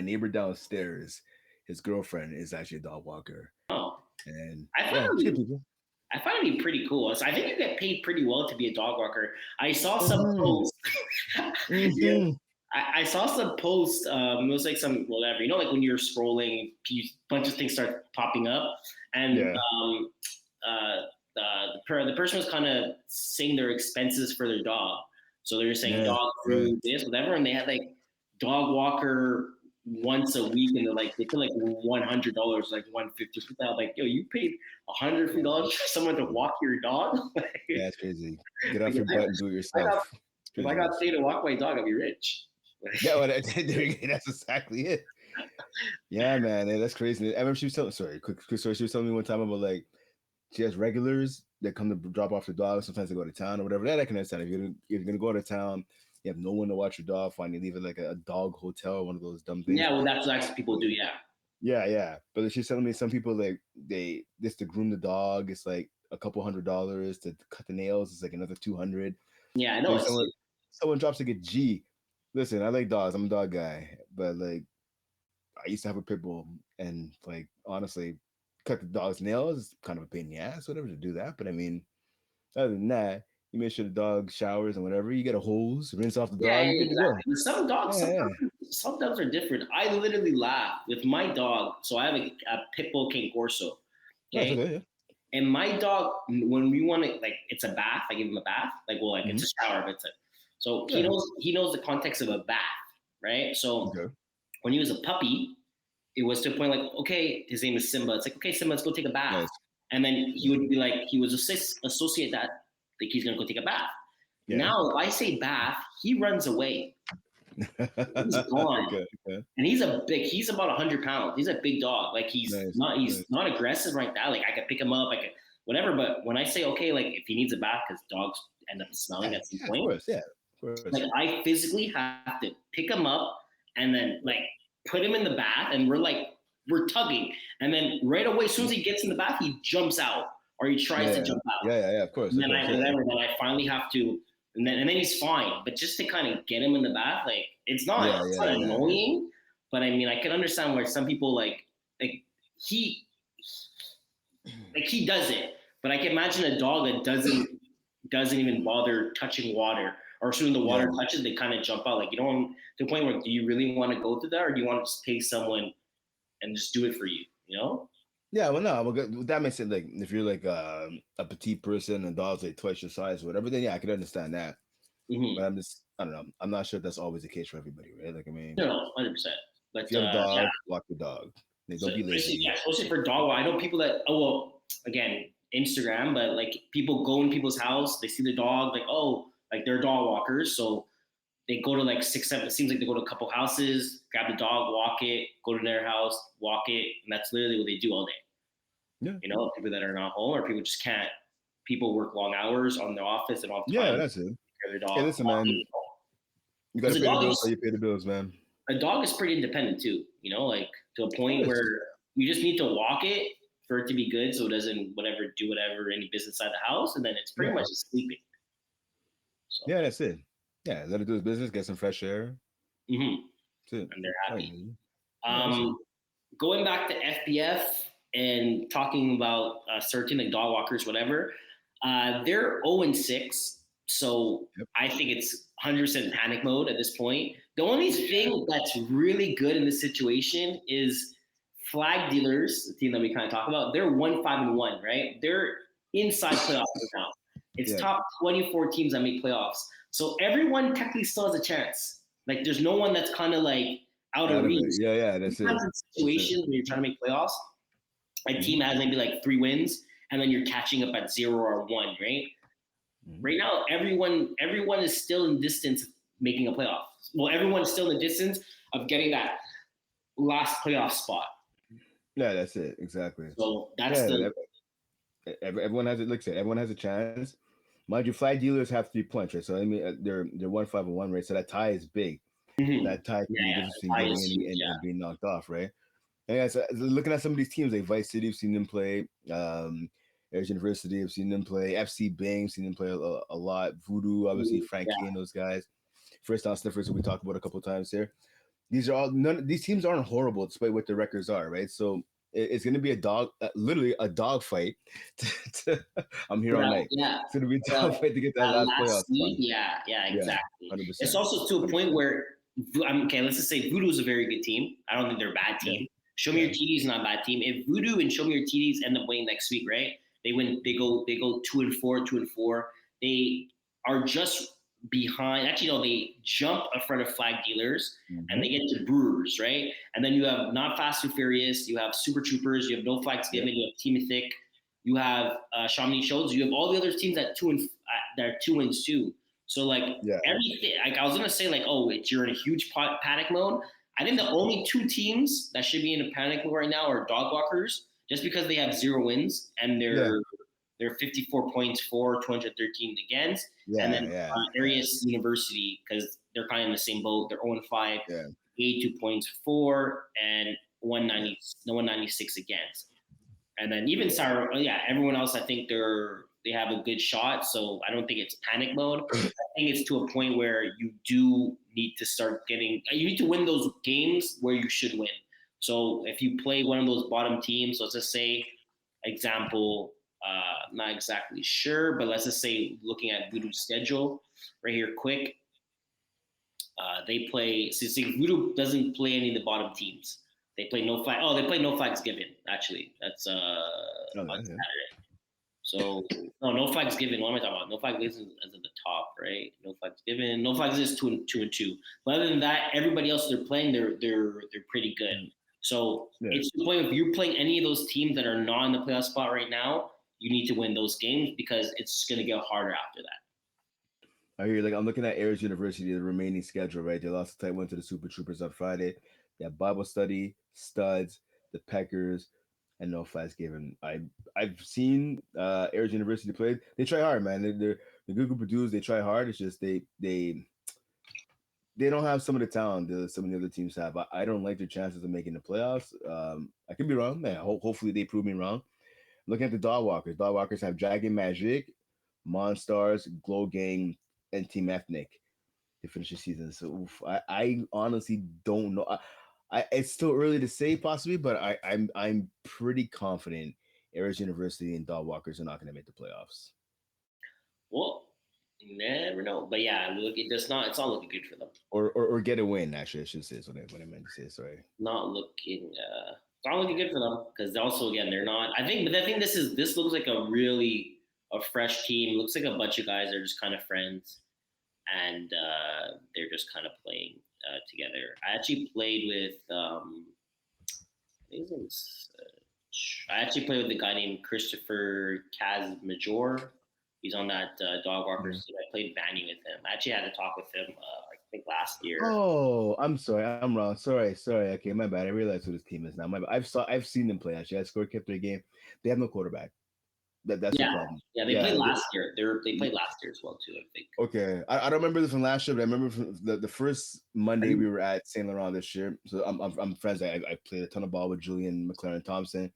Speaker 1: neighbor downstairs, his girlfriend is actually a dog walker,
Speaker 2: Oh,
Speaker 1: and
Speaker 2: I find
Speaker 1: yeah,
Speaker 2: it
Speaker 1: it's good
Speaker 2: be,
Speaker 1: people.
Speaker 2: I find it be pretty cool. So I think you get paid pretty well to be a dog walker. I saw some
Speaker 1: Mm-hmm.
Speaker 2: posts. Yeah,
Speaker 1: Mm-hmm.
Speaker 2: I saw some posts. It was like some whatever, like when you're scrolling, a bunch of things start popping up, and
Speaker 1: Yeah.
Speaker 2: the person was kind of saying their expenses for their dog. So they're saying
Speaker 1: Yeah.
Speaker 2: dog
Speaker 1: Yeah.
Speaker 2: food, this, whatever, and they had like dog walker once a week, and they put like $100, like 150. I was like, yo, you paid $150 for someone to walk your dog? Like,
Speaker 1: Yeah, it's crazy. Get off
Speaker 2: if
Speaker 1: your butt and do it
Speaker 2: I got
Speaker 1: yourself. It's
Speaker 2: if I got
Speaker 1: craziness.
Speaker 2: paid to walk my dog, I'd be rich.
Speaker 1: Yeah, well, that's exactly it. Yeah, man, that's crazy. I remember she was telling. Sorry, quick story. She was telling me one time about like she has regulars that come to drop off the dog. Sometimes they go to town or whatever. That I can understand. If you're gonna go to town, you have no one to watch your dog. Fine, you leave it like a dog hotel, one of those dumb things.
Speaker 2: Yeah, well, that's what actually people do. Yeah.
Speaker 1: Yeah, yeah. But she's telling me some people like this to groom the dog. It's like a couple $100 to cut the nails. It's like another 200.
Speaker 2: Yeah, I know.
Speaker 1: Like
Speaker 2: It's
Speaker 1: someone drops like a G. Listen, I like dogs. I'm a dog guy, but like I used to have a pit bull, and like honestly, cut the dog's nails is kind of a pain in the ass, whatever to do that. But I mean, other than that, you make sure the dog showers and whatever. You get a hose, rinse off the
Speaker 2: yeah,
Speaker 1: dog, you're good to go.
Speaker 2: exactly. But
Speaker 1: Yeah,
Speaker 2: some dogs are different. I literally laugh with my dog. So I have a pit bull King Corso.
Speaker 1: that's
Speaker 2: Okay.
Speaker 1: okay. Yeah.
Speaker 2: And my dog, when we want to, like, it's a bath. I give him a bath. Like, well, like
Speaker 1: Mm-hmm.
Speaker 2: it's a shower, but so
Speaker 1: Yeah.
Speaker 2: he knows the context of a bath, right? So
Speaker 1: Okay.
Speaker 2: when he was a puppy, it was to a point like, okay, his name is Simba. It's like, okay, Simba, let's go take a bath.
Speaker 1: Nice.
Speaker 2: And then he would be like, he would associate that like he's gonna go take a bath.
Speaker 1: Yeah.
Speaker 2: Now, if I say bath, he runs away. He's gone.
Speaker 1: Okay. Okay.
Speaker 2: And he's about 100 pounds. He's a big dog. Like
Speaker 1: Nice.
Speaker 2: he's
Speaker 1: Nice.
Speaker 2: not aggressive like that. Like I could pick him up, I could whatever. But when I say okay, like if he needs a bath, because dogs end up smelling
Speaker 1: Yeah.
Speaker 2: at some
Speaker 1: Yeah. Of
Speaker 2: point,
Speaker 1: course. Yeah. Of course.
Speaker 2: like I physically have to pick him up and then like put him in the bath, and we're tugging, and then right away, as soon as he gets in the bath, he jumps out or he tries to
Speaker 1: Yeah.
Speaker 2: jump out.
Speaker 1: Yeah. Yeah. Yeah. Of course.
Speaker 2: And
Speaker 1: Of
Speaker 2: then
Speaker 1: course.
Speaker 2: I
Speaker 1: Yeah.
Speaker 2: whatever, then I finally have to, and then he's fine. But just to kind of get him in the bath, like
Speaker 1: Yeah.
Speaker 2: it's
Speaker 1: Yeah.
Speaker 2: not
Speaker 1: Yeah. Yeah.
Speaker 2: annoying, but I mean I can understand where some people like he he does it, but I can imagine a dog that doesn't even bother touching water, or as soon as the
Speaker 1: Yeah.
Speaker 2: water touches, they kind of jump out. Like you don't to the point where do you really want to go through that, or do you want to just pay someone and just do it for you? You know?
Speaker 1: Yeah, well, no, that makes it like if you're like a petite person and dog's like twice your size or whatever, then yeah, I can understand that.
Speaker 2: Mm-hmm.
Speaker 1: But I don't know. I'm not sure if that's always the case for everybody, right? Like, I mean,
Speaker 2: No, 100%.
Speaker 1: if
Speaker 2: But
Speaker 1: you have a
Speaker 2: yeah,
Speaker 1: dog, walk the dog. Like,
Speaker 2: so
Speaker 1: don't be lazy.
Speaker 2: especially for dog. I know people that again Instagram, but like people go in people's house, they see the dog, like like they're dog walkers, so they go to like 6, 7. It seems like they go to a couple houses, grab the dog, walk it, go to their house, walk it, and that's literally what they do all day.
Speaker 1: Yeah,
Speaker 2: People that are not home, or people just can't. People work long hours on their office and off
Speaker 1: yeah,
Speaker 2: time.
Speaker 1: that's it.
Speaker 2: Their
Speaker 1: Hey,
Speaker 2: dog,
Speaker 1: listen, man, you gotta
Speaker 2: because
Speaker 1: pay the bills, so you pay the bills, man.
Speaker 2: a dog is pretty independent too. Like to a
Speaker 1: Of
Speaker 2: point
Speaker 1: course.
Speaker 2: where you just need to walk it for it to be good, so it doesn't do whatever any business inside the house, and then it's pretty
Speaker 1: Yeah,
Speaker 2: much just sleeping. So,
Speaker 1: yeah, that's it. Yeah, let it do his business, get some fresh air. That's it.
Speaker 2: and they're
Speaker 1: Oh,
Speaker 2: happy.
Speaker 1: yeah, that's it.
Speaker 2: Going back to FPF and talking about certain like dog walkers, whatever, they're 0-6. So
Speaker 1: Yep.
Speaker 2: I think it's 100% panic mode at this point. The only thing that's really good in this situation is Flag Dealers, the team that we kind of talk about. They're 1-5-1, right? They're inside playoffs right now. It's
Speaker 1: Yeah.
Speaker 2: top 24 teams that make playoffs. So everyone technically still has a chance. Like there's no one that's kind of like out of reach.
Speaker 1: Yeah, yeah, that's it.
Speaker 2: Sometimes in situations when you're trying to make playoffs, a team has maybe like 3 wins, and then you're catching up at 0 or 1, right?
Speaker 1: Mm-hmm.
Speaker 2: Right now, everyone is still in distance of making a playoff. Well, everyone's still in the distance of getting that last playoff spot.
Speaker 1: Yeah, that's it. Exactly.
Speaker 2: So that's
Speaker 1: Everyone has it. Like I said, everyone has a chance. Mind you, flag dealers have 3 points, right? So I mean, they're 1-5-1, right? So that tie is big. That tie can be the difference between getting in and being knocked off, right? And yeah, so looking at some of these teams like Vice City, I've seen them play. Air University, I've seen them play. FC Bang, seen them play a lot. Voodoo, obviously Frankie and those guys. First down sniffers, who we talked about a couple of times here. these teams aren't horrible despite what their records are, right? So it's going to be literally a dog fight. I'm here all night.
Speaker 2: Yeah.
Speaker 1: It's going to be a
Speaker 2: That,
Speaker 1: dog fight to get that
Speaker 2: that
Speaker 1: last
Speaker 2: last
Speaker 1: playoff spot.
Speaker 2: seed, yeah,
Speaker 1: Yeah,
Speaker 2: exactly.
Speaker 1: hundred
Speaker 2: It's
Speaker 1: percent,
Speaker 2: also to a point
Speaker 1: 100%.
Speaker 2: where okay, let's just say Voodoo is a very good team. I don't think they're a bad
Speaker 1: Yeah,
Speaker 2: team. Show me
Speaker 1: yeah,
Speaker 2: your TDs is not a bad team. If Voodoo and Show me your TDs end up winning next week, right? They win. They go 2-4, 2-4. They are just behind. Actually, no, they jump in front of Flag Dealers and
Speaker 1: hmm
Speaker 2: they get to Brewers, right? And then you have Not Fast and Furious. You have Super Troopers. You have No Flags
Speaker 1: yeah,
Speaker 2: Given. You have Team Mythic. You have Chamonix Shows. You have all the other teams at that are 2 wins too. So like
Speaker 1: yeah,
Speaker 2: everything, like I was gonna say like, oh, you're in a huge panic mode. I think the only two teams that should be in a panic mode right now are Dog Walkers, just because they have 0 wins and
Speaker 1: yeah,
Speaker 2: they're 54 points for 213 against, and then
Speaker 1: yeah, yeah,
Speaker 2: Arias University because they're kind of in the same boat. They're 0-5,
Speaker 1: yeah,
Speaker 2: 82 points for, and
Speaker 1: yeah,
Speaker 2: 196 against. And then even
Speaker 1: yeah.
Speaker 2: Sarah, yeah, everyone else, I think they have a good shot. So I don't think it's panic mode. I think it's to a point where you do need to start getting. You need to win those games where you should win. So if you play one of those bottom teams, let's just say, example, not exactly sure, but let's just say looking at Voodoo's schedule right here, quick. They play. See, Voodoo doesn't play any of the bottom teams. They play no flag. Oh, they play no flags given. Actually, that's
Speaker 1: Oh,
Speaker 2: on
Speaker 1: yeah,
Speaker 2: Saturday. So no flags given. What am I talking about? No flags given is at the top, right? No flags given. No flags is 2-2. But other than that, everybody else they're playing, they're pretty good.
Speaker 1: yeah.
Speaker 2: So
Speaker 1: Yeah.
Speaker 2: it's the point if you're playing any of those teams that are not in the playoff spot right now, you need to win those games because it's going to get harder after that.
Speaker 1: I hear like I'm looking at Aries University, the remaining schedule, right? They lost the tight one to the Super Troopers on Friday. They have Bible study, studs, the Peckers, and no flags given. I've seen Aries University play. They try hard, man. They're the good group of dudes. They try hard. It's just they don't have some of the talent that some of the other teams have. I don't like their chances of making the playoffs. I could be wrong, man. Hopefully they prove me wrong. Looking at the Dog Walkers. Dog Walkers have Dragon Magic, Monstars, Glow Gang, and Team Ethnic to finish the season. So I honestly don't know. It's still early to say possibly, but I'm pretty confident Arizona University and Dog Walkers are not going to make the playoffs
Speaker 2: Well, you never know. But yeah, look, it does not. It's not looking good for them.
Speaker 1: or get a win. Actually, I should say is what I meant to say. Sorry.
Speaker 2: Not looking. It's not looking good for them because also again they're not. I think this looks like a fresh team. Looks like a bunch of guys are just kind of friends and they're just kind of playing together. I actually played with I think his name's, I actually played with a guy named Christopher Kaz Major. He's on that Dog
Speaker 1: Yeah.
Speaker 2: Walkers team. I played Vanny with him. I actually had to talk with him. I think last year.
Speaker 1: Oh, I'm sorry. I'm wrong. Sorry. Okay, my bad. I realize who this team is now. My bad. I've seen them play actually. I score kept their game. They have no quarterback. That's the
Speaker 2: Yeah,
Speaker 1: problem.
Speaker 2: yeah. They played
Speaker 1: Yeah.
Speaker 2: last year. They played last year as well too. I think.
Speaker 1: Okay. I don't remember this from last year, but I remember from the first Monday we were at Saint Laurent this year. So I'm friends. I played a ton of ball with Julian McLaren Thompson.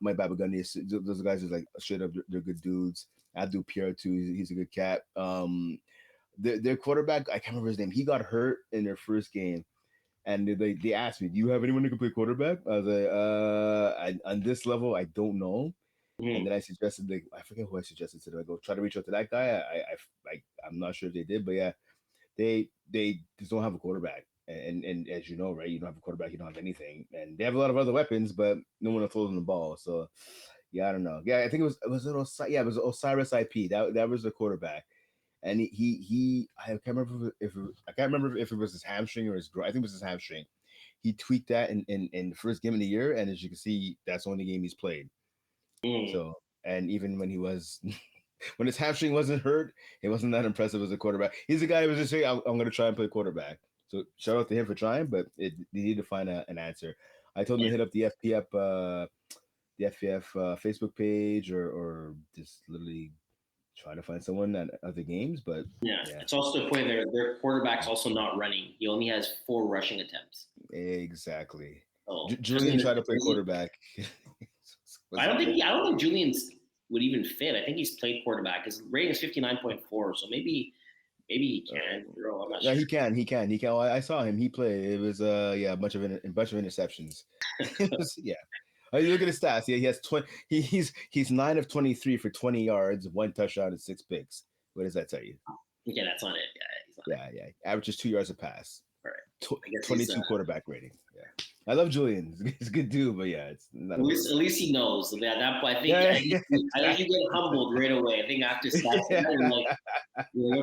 Speaker 1: My Baba Gundy. Those guys are like straight up. They're good dudes. Abdul Pierre too. He's a good cat. Their quarterback. I can't remember his name. He got hurt in their first game, and they asked me, "Do you have anyone who can play quarterback?" I was like, on this level, I don't know." And
Speaker 2: Mhm.
Speaker 1: then I suggested, like, I forget who I suggested to them. I go try to reach out to that guy. I'm not sure if they did, but yeah, they just don't have a quarterback. And as you know, right, you don't have a quarterback, you don't have anything, and they have a lot of other weapons, but no one throws them the ball. So yeah, I don't know. Yeah, I think it was Osiris IP. That was the quarterback, and I can't remember I can't remember if it was his hamstring or his I think it was his hamstring. He tweaked that in the first game of the year, and as you can see, that's the only game he's played.
Speaker 2: Mm.
Speaker 1: So, and even when he was, when his hamstring wasn't hurt, he wasn't that impressive as a quarterback. He's a guy who was just saying, I'm going to try and play quarterback. So shout out to him for trying, but they need to find an answer. I told him
Speaker 2: Yeah,
Speaker 1: to hit up the FPF Facebook page or just literally try to find someone at other games. But
Speaker 2: yeah.
Speaker 1: yeah,
Speaker 2: It's also the point their quarterback's also not running. He only has 4 rushing attempts.
Speaker 1: exactly.
Speaker 2: So
Speaker 1: Julian tried to play quarterback. Wasn't good.
Speaker 2: I don't think Julian's would even fit. I think he's played quarterback. His rating is 59.4, so maybe Maybe he can throw. I'm not
Speaker 1: Yeah,
Speaker 2: sure.
Speaker 1: he can. I saw him. He played. It was yeah, a bunch of interceptions. It was, yeah. You look at his stats. Yeah, he has 20. He's 9 of 23 for 20 yards, 1 touchdown, and 6 picks. What does that tell you?
Speaker 2: Yeah, that's on it. Yeah, he's on it.
Speaker 1: Yeah. Averages 2 yards a pass.
Speaker 2: All right. I guess he's
Speaker 1: 22 quarterback rating. Yeah, I love Julian. He's a good dude, but yeah, it's not.
Speaker 2: at least he knows. At that point,
Speaker 1: Yeah,
Speaker 2: I think you get humbled right away. I think after stats,
Speaker 1: yeah.
Speaker 2: you're like,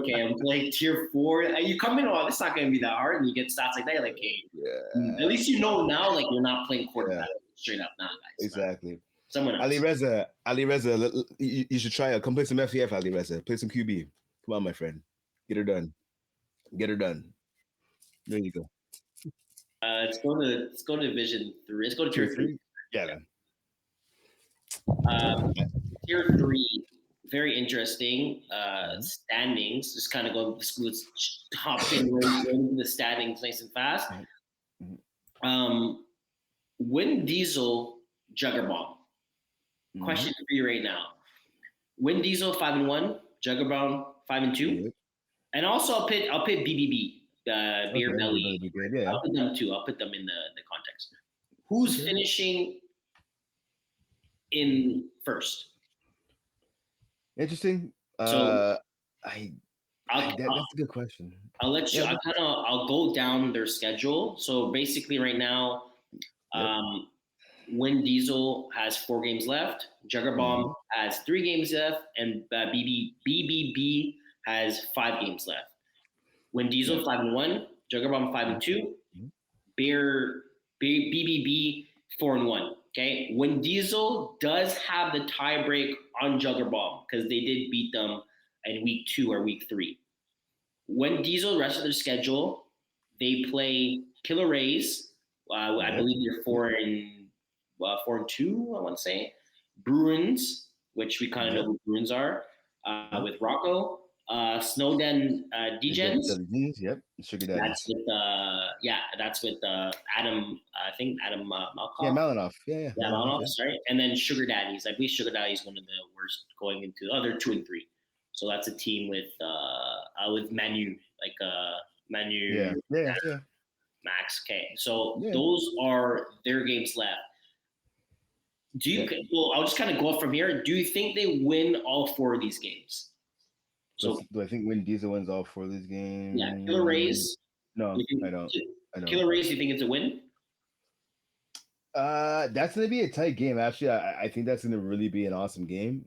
Speaker 2: okay, I'm playing tier 4. You come in, oh, it's not going to be that hard, and you get stats like that. You're like, hey, at least you know now, like you're not playing quarterback straight up now, guys.
Speaker 1: Exactly.
Speaker 2: Someone else.
Speaker 1: Ali Reza, you should try it. Come play some FPF, Ali Reza. Play some QB. Come on, my friend. Get her done. Get her done. There you go.
Speaker 2: Let's go to Division 3. Let's go to Tier 3.
Speaker 1: Yeah.
Speaker 2: Tier 3, very interesting. Standings. Just kind of go. Let's hop into the standings nice and fast. Win Diesel Jugger Bomb. Question for you right now. Win Diesel 5-1, Jugger Bomb 5-2, and also I'll put BBB. Beer Belly.
Speaker 1: Yeah.
Speaker 2: I'll put them too. I'll put them in the context. Who's finishing in first?
Speaker 1: Interesting.
Speaker 2: So
Speaker 1: that's a good question.
Speaker 2: I'll let you. I'll go down their schedule. So basically, right now, Win Diesel has 4 games left. Jugger Bomb has 3 games left, and BBB has 5 games left. Win Diesel 5-1, Jugger Bomb 5-2, BBB 4-1. Okay, Win Diesel does have the tie break on Jugger Bomb because they did beat them in week 2 or week 3. Win Diesel, rest of their schedule, they play Killer Rays. I believe they're 4-2. I want to say Bruins, which we kind of know who Bruins are, with Rocco. Snowden Degens.
Speaker 1: Yep. Sugar Daddy.
Speaker 2: That's with Adam. I think Adam Malkoff.
Speaker 1: Yeah, Malinoff. Yeah,
Speaker 2: Malinoff. Sorry, and then Sugar Daddies. I believe Sugar Daddies one of the worst going into. Oh, they're 2 and 3. So that's a team with Manu, Manu.
Speaker 1: Yeah.
Speaker 2: Max. Okay, so those are their games left. I'll just kind of go up from here. Do you think they win all 4 of these games?
Speaker 1: So do I think Win Diesel wins all 4 of these games?
Speaker 2: Yeah, Killer Rays.
Speaker 1: No, I don't.
Speaker 2: Killer Rays, you think it's a win?
Speaker 1: That's gonna be a tight game. Actually, I think that's gonna really be an awesome game.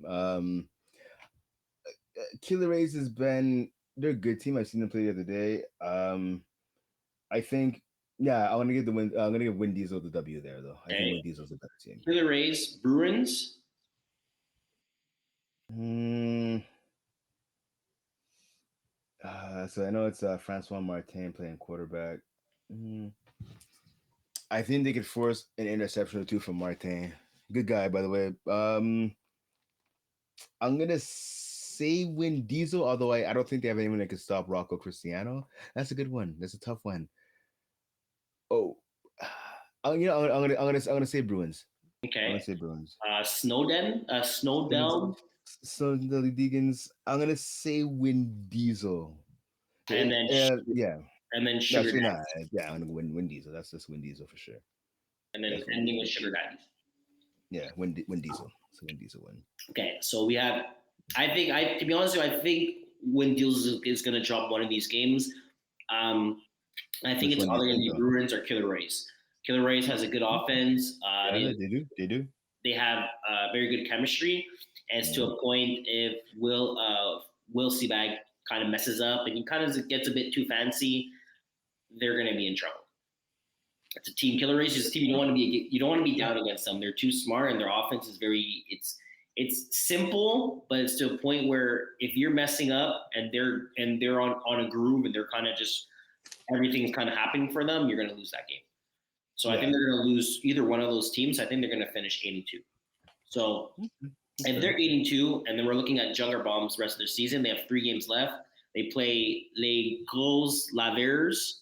Speaker 1: Killer Rays they're a good team. I've seen them play the other day. I think I'm gonna give Win Diesel the W there though. I think Win Diesel's a better team.
Speaker 2: Killer Rays, Bruins.
Speaker 1: So I know it's Francois Martin playing quarterback. I think they could force an interception or 2 from Martin. Good guy, by the way. I'm gonna say Win Diesel, although I don't think they have anyone that can stop Rocco Cristiano. That's a good one. That's a tough one. I'm gonna say Bruins.
Speaker 2: Okay.
Speaker 1: I'm gonna say Bruins.
Speaker 2: Snowden.
Speaker 1: So the Deegans, I'm gonna say Win Diesel.
Speaker 2: And then And then Sugar Daddies.
Speaker 1: I'm gonna Win Diesel. That's just Win Diesel for sure.
Speaker 2: And then ending with Sugar Daddies.
Speaker 1: Yeah, Win Diesel. So Win Diesel win.
Speaker 2: Okay, so we have. To be honest with you, I think Win Diesel is gonna drop one of these games. I think it's either gonna be Bruins or Killer Rays. Killer Rays has a good offense.
Speaker 1: They do.
Speaker 2: They have very good chemistry. As to a point, if Will Seabag kind of messes up and he kind of gets a bit too fancy, they're going to be in trouble. It's a team. Killer Rays is a team you don't want to be down against them. They're too smart and their offense is it's simple, but it's to a point where if you're messing up and they're on a groove and they're kind of just everything's kind of happening for them, you're going to lose that game. So I think they're going to lose either one of those teams. I think they're going to finish 82. So if they're 82, and then we're looking at Jugger Bombs the rest of their season, they have 3 games left. They play Les Gros Lavers,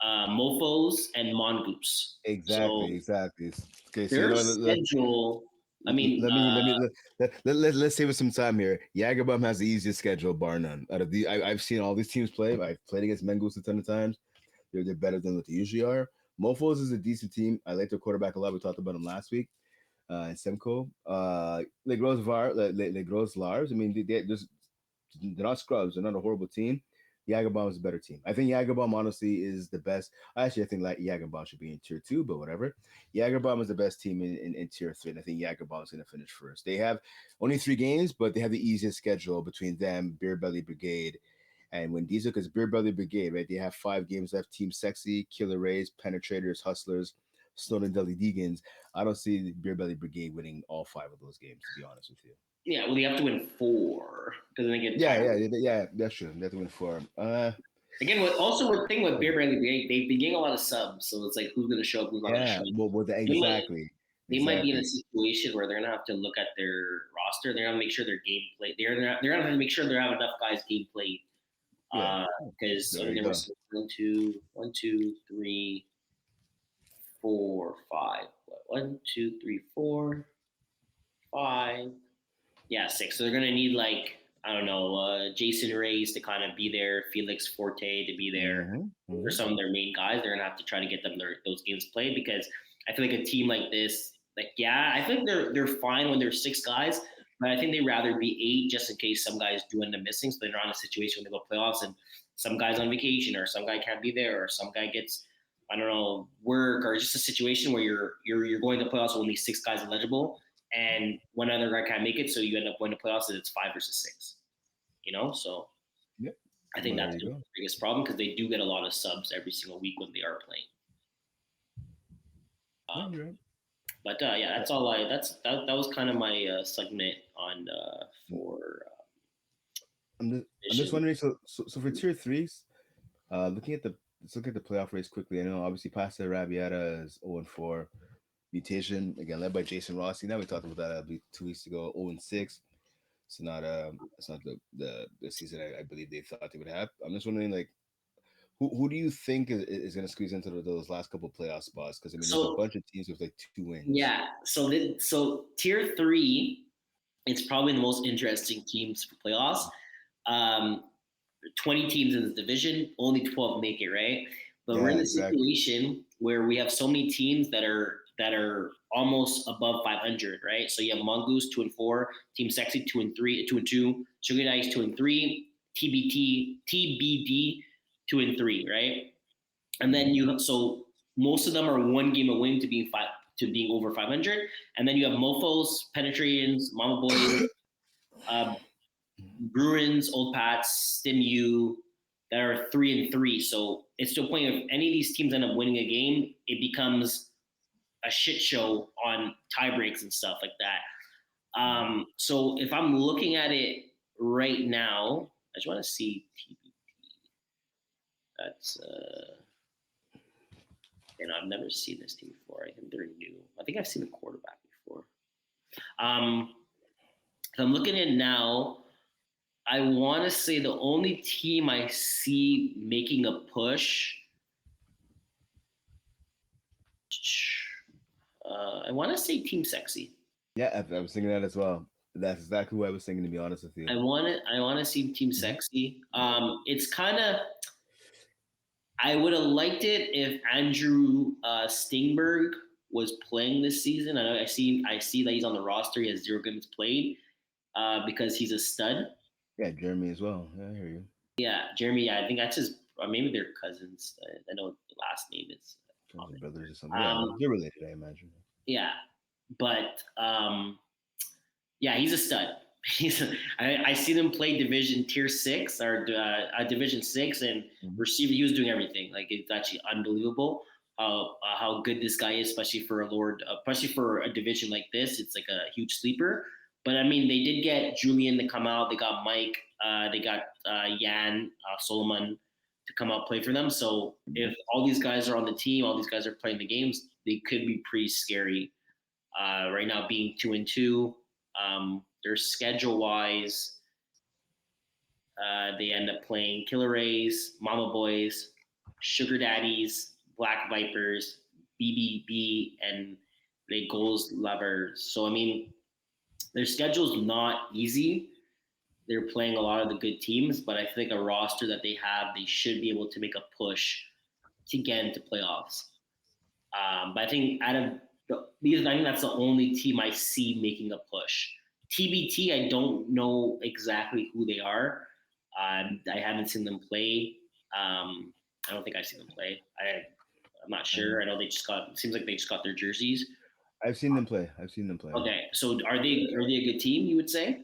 Speaker 2: Mofos, and Mongoose.
Speaker 1: Exactly. Okay,
Speaker 2: their schedule I mean,
Speaker 1: let's save us some time here. Jagerbomb has the easiest schedule, bar none. Out of the, I've seen all these teams play. I've played against Mengus a ton of times. They're better than what they usually are. Mofos is a decent team. I like their quarterback a lot. We talked about him last week. And Semco, Le Gros Lars. I mean, they're not scrubs. They're not a horrible team. Jagerbomb is a better team. I think Jagerbomb honestly is the best. Actually, I think like Jagerbomb should be in tier 2, but whatever. Jagerbomb is the best team in tier 3, and I think Jagerbomb is going to finish first. They have only 3 games, but they have the easiest schedule between them, Beer Belly Brigade, and when Diesel, because Beer Belly Brigade, right? They have 5 games left. Team Sexy, Killer Rays, Penetrators, Hustlers, Snowden Deli Deegans. I don't see the Beer Belly Brigade winning all 5 of those games, to be honest with you.
Speaker 2: yeah, well, you have to win 4 because then they get
Speaker 1: Yeah,
Speaker 2: tired.
Speaker 1: yeah, that's true. They have to win 4.
Speaker 2: Again, what thing with Beer Brand, they've been getting a lot of subs, so it's like who's going to show up, who's not going to
Speaker 1: Yeah,
Speaker 2: show up.
Speaker 1: exactly.
Speaker 2: They might be in a situation where they're going to have to look at their roster. They're going to make sure their gameplay. They're going to have to make sure they have enough guys gameplay. Because there was 1, 2, 3, 4, 5. 1, 2, 3, 4, 5. Yeah, 6. So they're going to need like I don't know, Jason Reyes to kind of be there, Felix Forte to be there. For some of their main guys, they're gonna have to try to get them those games played because I feel like a team like this, like I think they're fine when there's 6 guys, but I think they'd rather be 8 just in case some guys do end up missing, so they're not in a situation when they go playoffs and some guy's on vacation or some guy can't be there or some guy gets I don't know work or just a situation where you're going to playoffs with only 6 guys eligible and one other guy can't make it, so you end up going to playoffs and it's 5 versus 6. So
Speaker 1: yep.
Speaker 2: I think that's the biggest problem because they do get a lot of subs every single week when they are playing.
Speaker 1: Right.
Speaker 2: But yeah, that's all that was kind of my segment on for.
Speaker 1: I'm just wondering. So for tier 3s, let's look at the playoff race quickly. I know obviously Pasta Rabiata is 0-4. Mutation again led by Jason Rossi. Now we talked about that I believe 2 weeks ago. 0-6. It's not the season I believe they thought they would have. I'm just wondering like who do you think is going to squeeze into those last couple playoff spots? Because I mean, there's a bunch of teams with like 2 wins.
Speaker 2: Yeah. So tier 3, it's probably the most interesting teams for playoffs. 20 teams in this division, only 12 make it, right? But we're in a situation where we have so many teams that are almost above 500, right? So you have Mongoose 2-4, Team Sexy 2-2, Sugar Dice 2-3, TBD 2-3, right? And then so most of them are 1 game away to being over 500, and then you have Mofos, Penetrations, Mama Boys, Bruins, Old Pats, Stim U that are 3-3. So it's to a point if any of these teams end up winning a game, it becomes a shit show on tie breaks and stuff like that. So if I'm looking at it right now, I just want to see TBT. That's I've never seen this team before. I think they're new. I think I've seen the quarterback before. If I'm looking at it now, I want to say the only team I see making a push. I want to say Team Sexy.
Speaker 1: Yeah, I was thinking that as well. That's exactly who I was thinking, to be honest with you.
Speaker 2: I want to see Team Sexy. It's kind of. I would have liked it if Andrew Stingberg was playing this season. I see that he's on the roster. He has 0 games played because he's a stud.
Speaker 1: Yeah, Jeremy as well. Yeah, I hear you.
Speaker 2: Yeah, Jeremy. Yeah, I think that's his. Or maybe they're cousins. I know the last name is.
Speaker 1: Brothers or something. Yeah, they're related, I imagine.
Speaker 2: Yeah, but yeah, he's a stud. I see them play Division Tier 6 or Division 6, and receiver. He was doing everything. Like it's actually unbelievable how good this guy is, especially for a division like this. It's like a huge sleeper. But I mean, they did get Julian to come out. They got Mike. They got Jan Solomon to come out play for them. So if all these guys are on the team, all these guys are playing the games, they could be pretty scary. Right now, being 2-2, their schedule wise, they end up playing Killer Rays, Mama Boys, Sugar Daddies, Black Vipers, BBB, and like goals lovers. So I mean, their schedule's not easy. They're playing a lot of the good teams, but I think a roster that they have, they should be able to make a push to get into playoffs. But I think out of because I think that's the only team I see making a push. TBT, I don't know exactly who they are. I haven't seen them play. I don't think I've seen them play. I'm not sure. I know they just got. It seems like they just got their jerseys.
Speaker 1: I've seen them play.
Speaker 2: Okay, so are they a good team? You would say?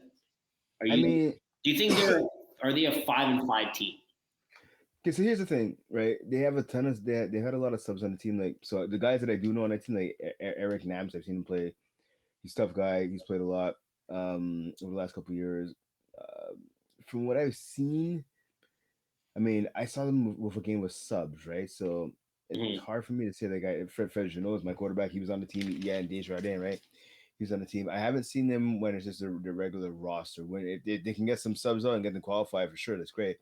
Speaker 2: Are
Speaker 1: I
Speaker 2: you?
Speaker 1: mean,
Speaker 2: Do you think are they a 5-5 team?
Speaker 1: okay, so here's the thing, right? They have a ton of they had a lot of subs on the team. Like, so the guys that I do know on that team, like Eric Nams, I've seen him play. He's a tough guy. He's played a lot over the last couple of years. Uh, from what I've seen, I mean, I saw them with a game with subs, right? So it's
Speaker 2: Mm-hmm.
Speaker 1: hard for me to say that guy. Fred Janot is my quarterback. He was on the team. Yeah, and Desjardins, right? He was on the team. I haven't seen them when it's just the regular roster. When they can get some subs on and get them qualified for sure, that's great.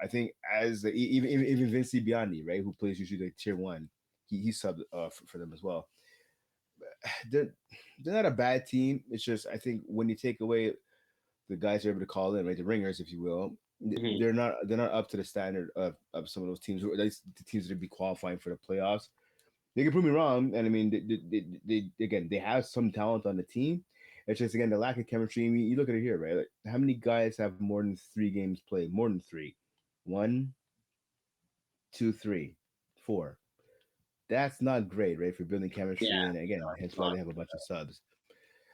Speaker 1: I think as even Vince Biondi, right, who plays usually like tier one, he subbed for them as well. They're they're not a bad team. It's just I think when you take away the guys are able to call in, right, the ringers, if you will,
Speaker 2: Mm-hmm.
Speaker 1: they're not up to the standard of some of those teams, or at least the teams that would be qualifying for the playoffs. They can prove me wrong, and I mean, they again they have some talent on the team. It's just again the lack of chemistry. I mean, you look at it here, right? Like how many guys have more than 3 games played? More than three. One, two, three, four. That's not great, right? For building chemistry,
Speaker 2: Yeah.
Speaker 1: and again,
Speaker 2: No,
Speaker 1: hence
Speaker 2: it's
Speaker 1: why
Speaker 2: not.
Speaker 1: they have a bunch of subs.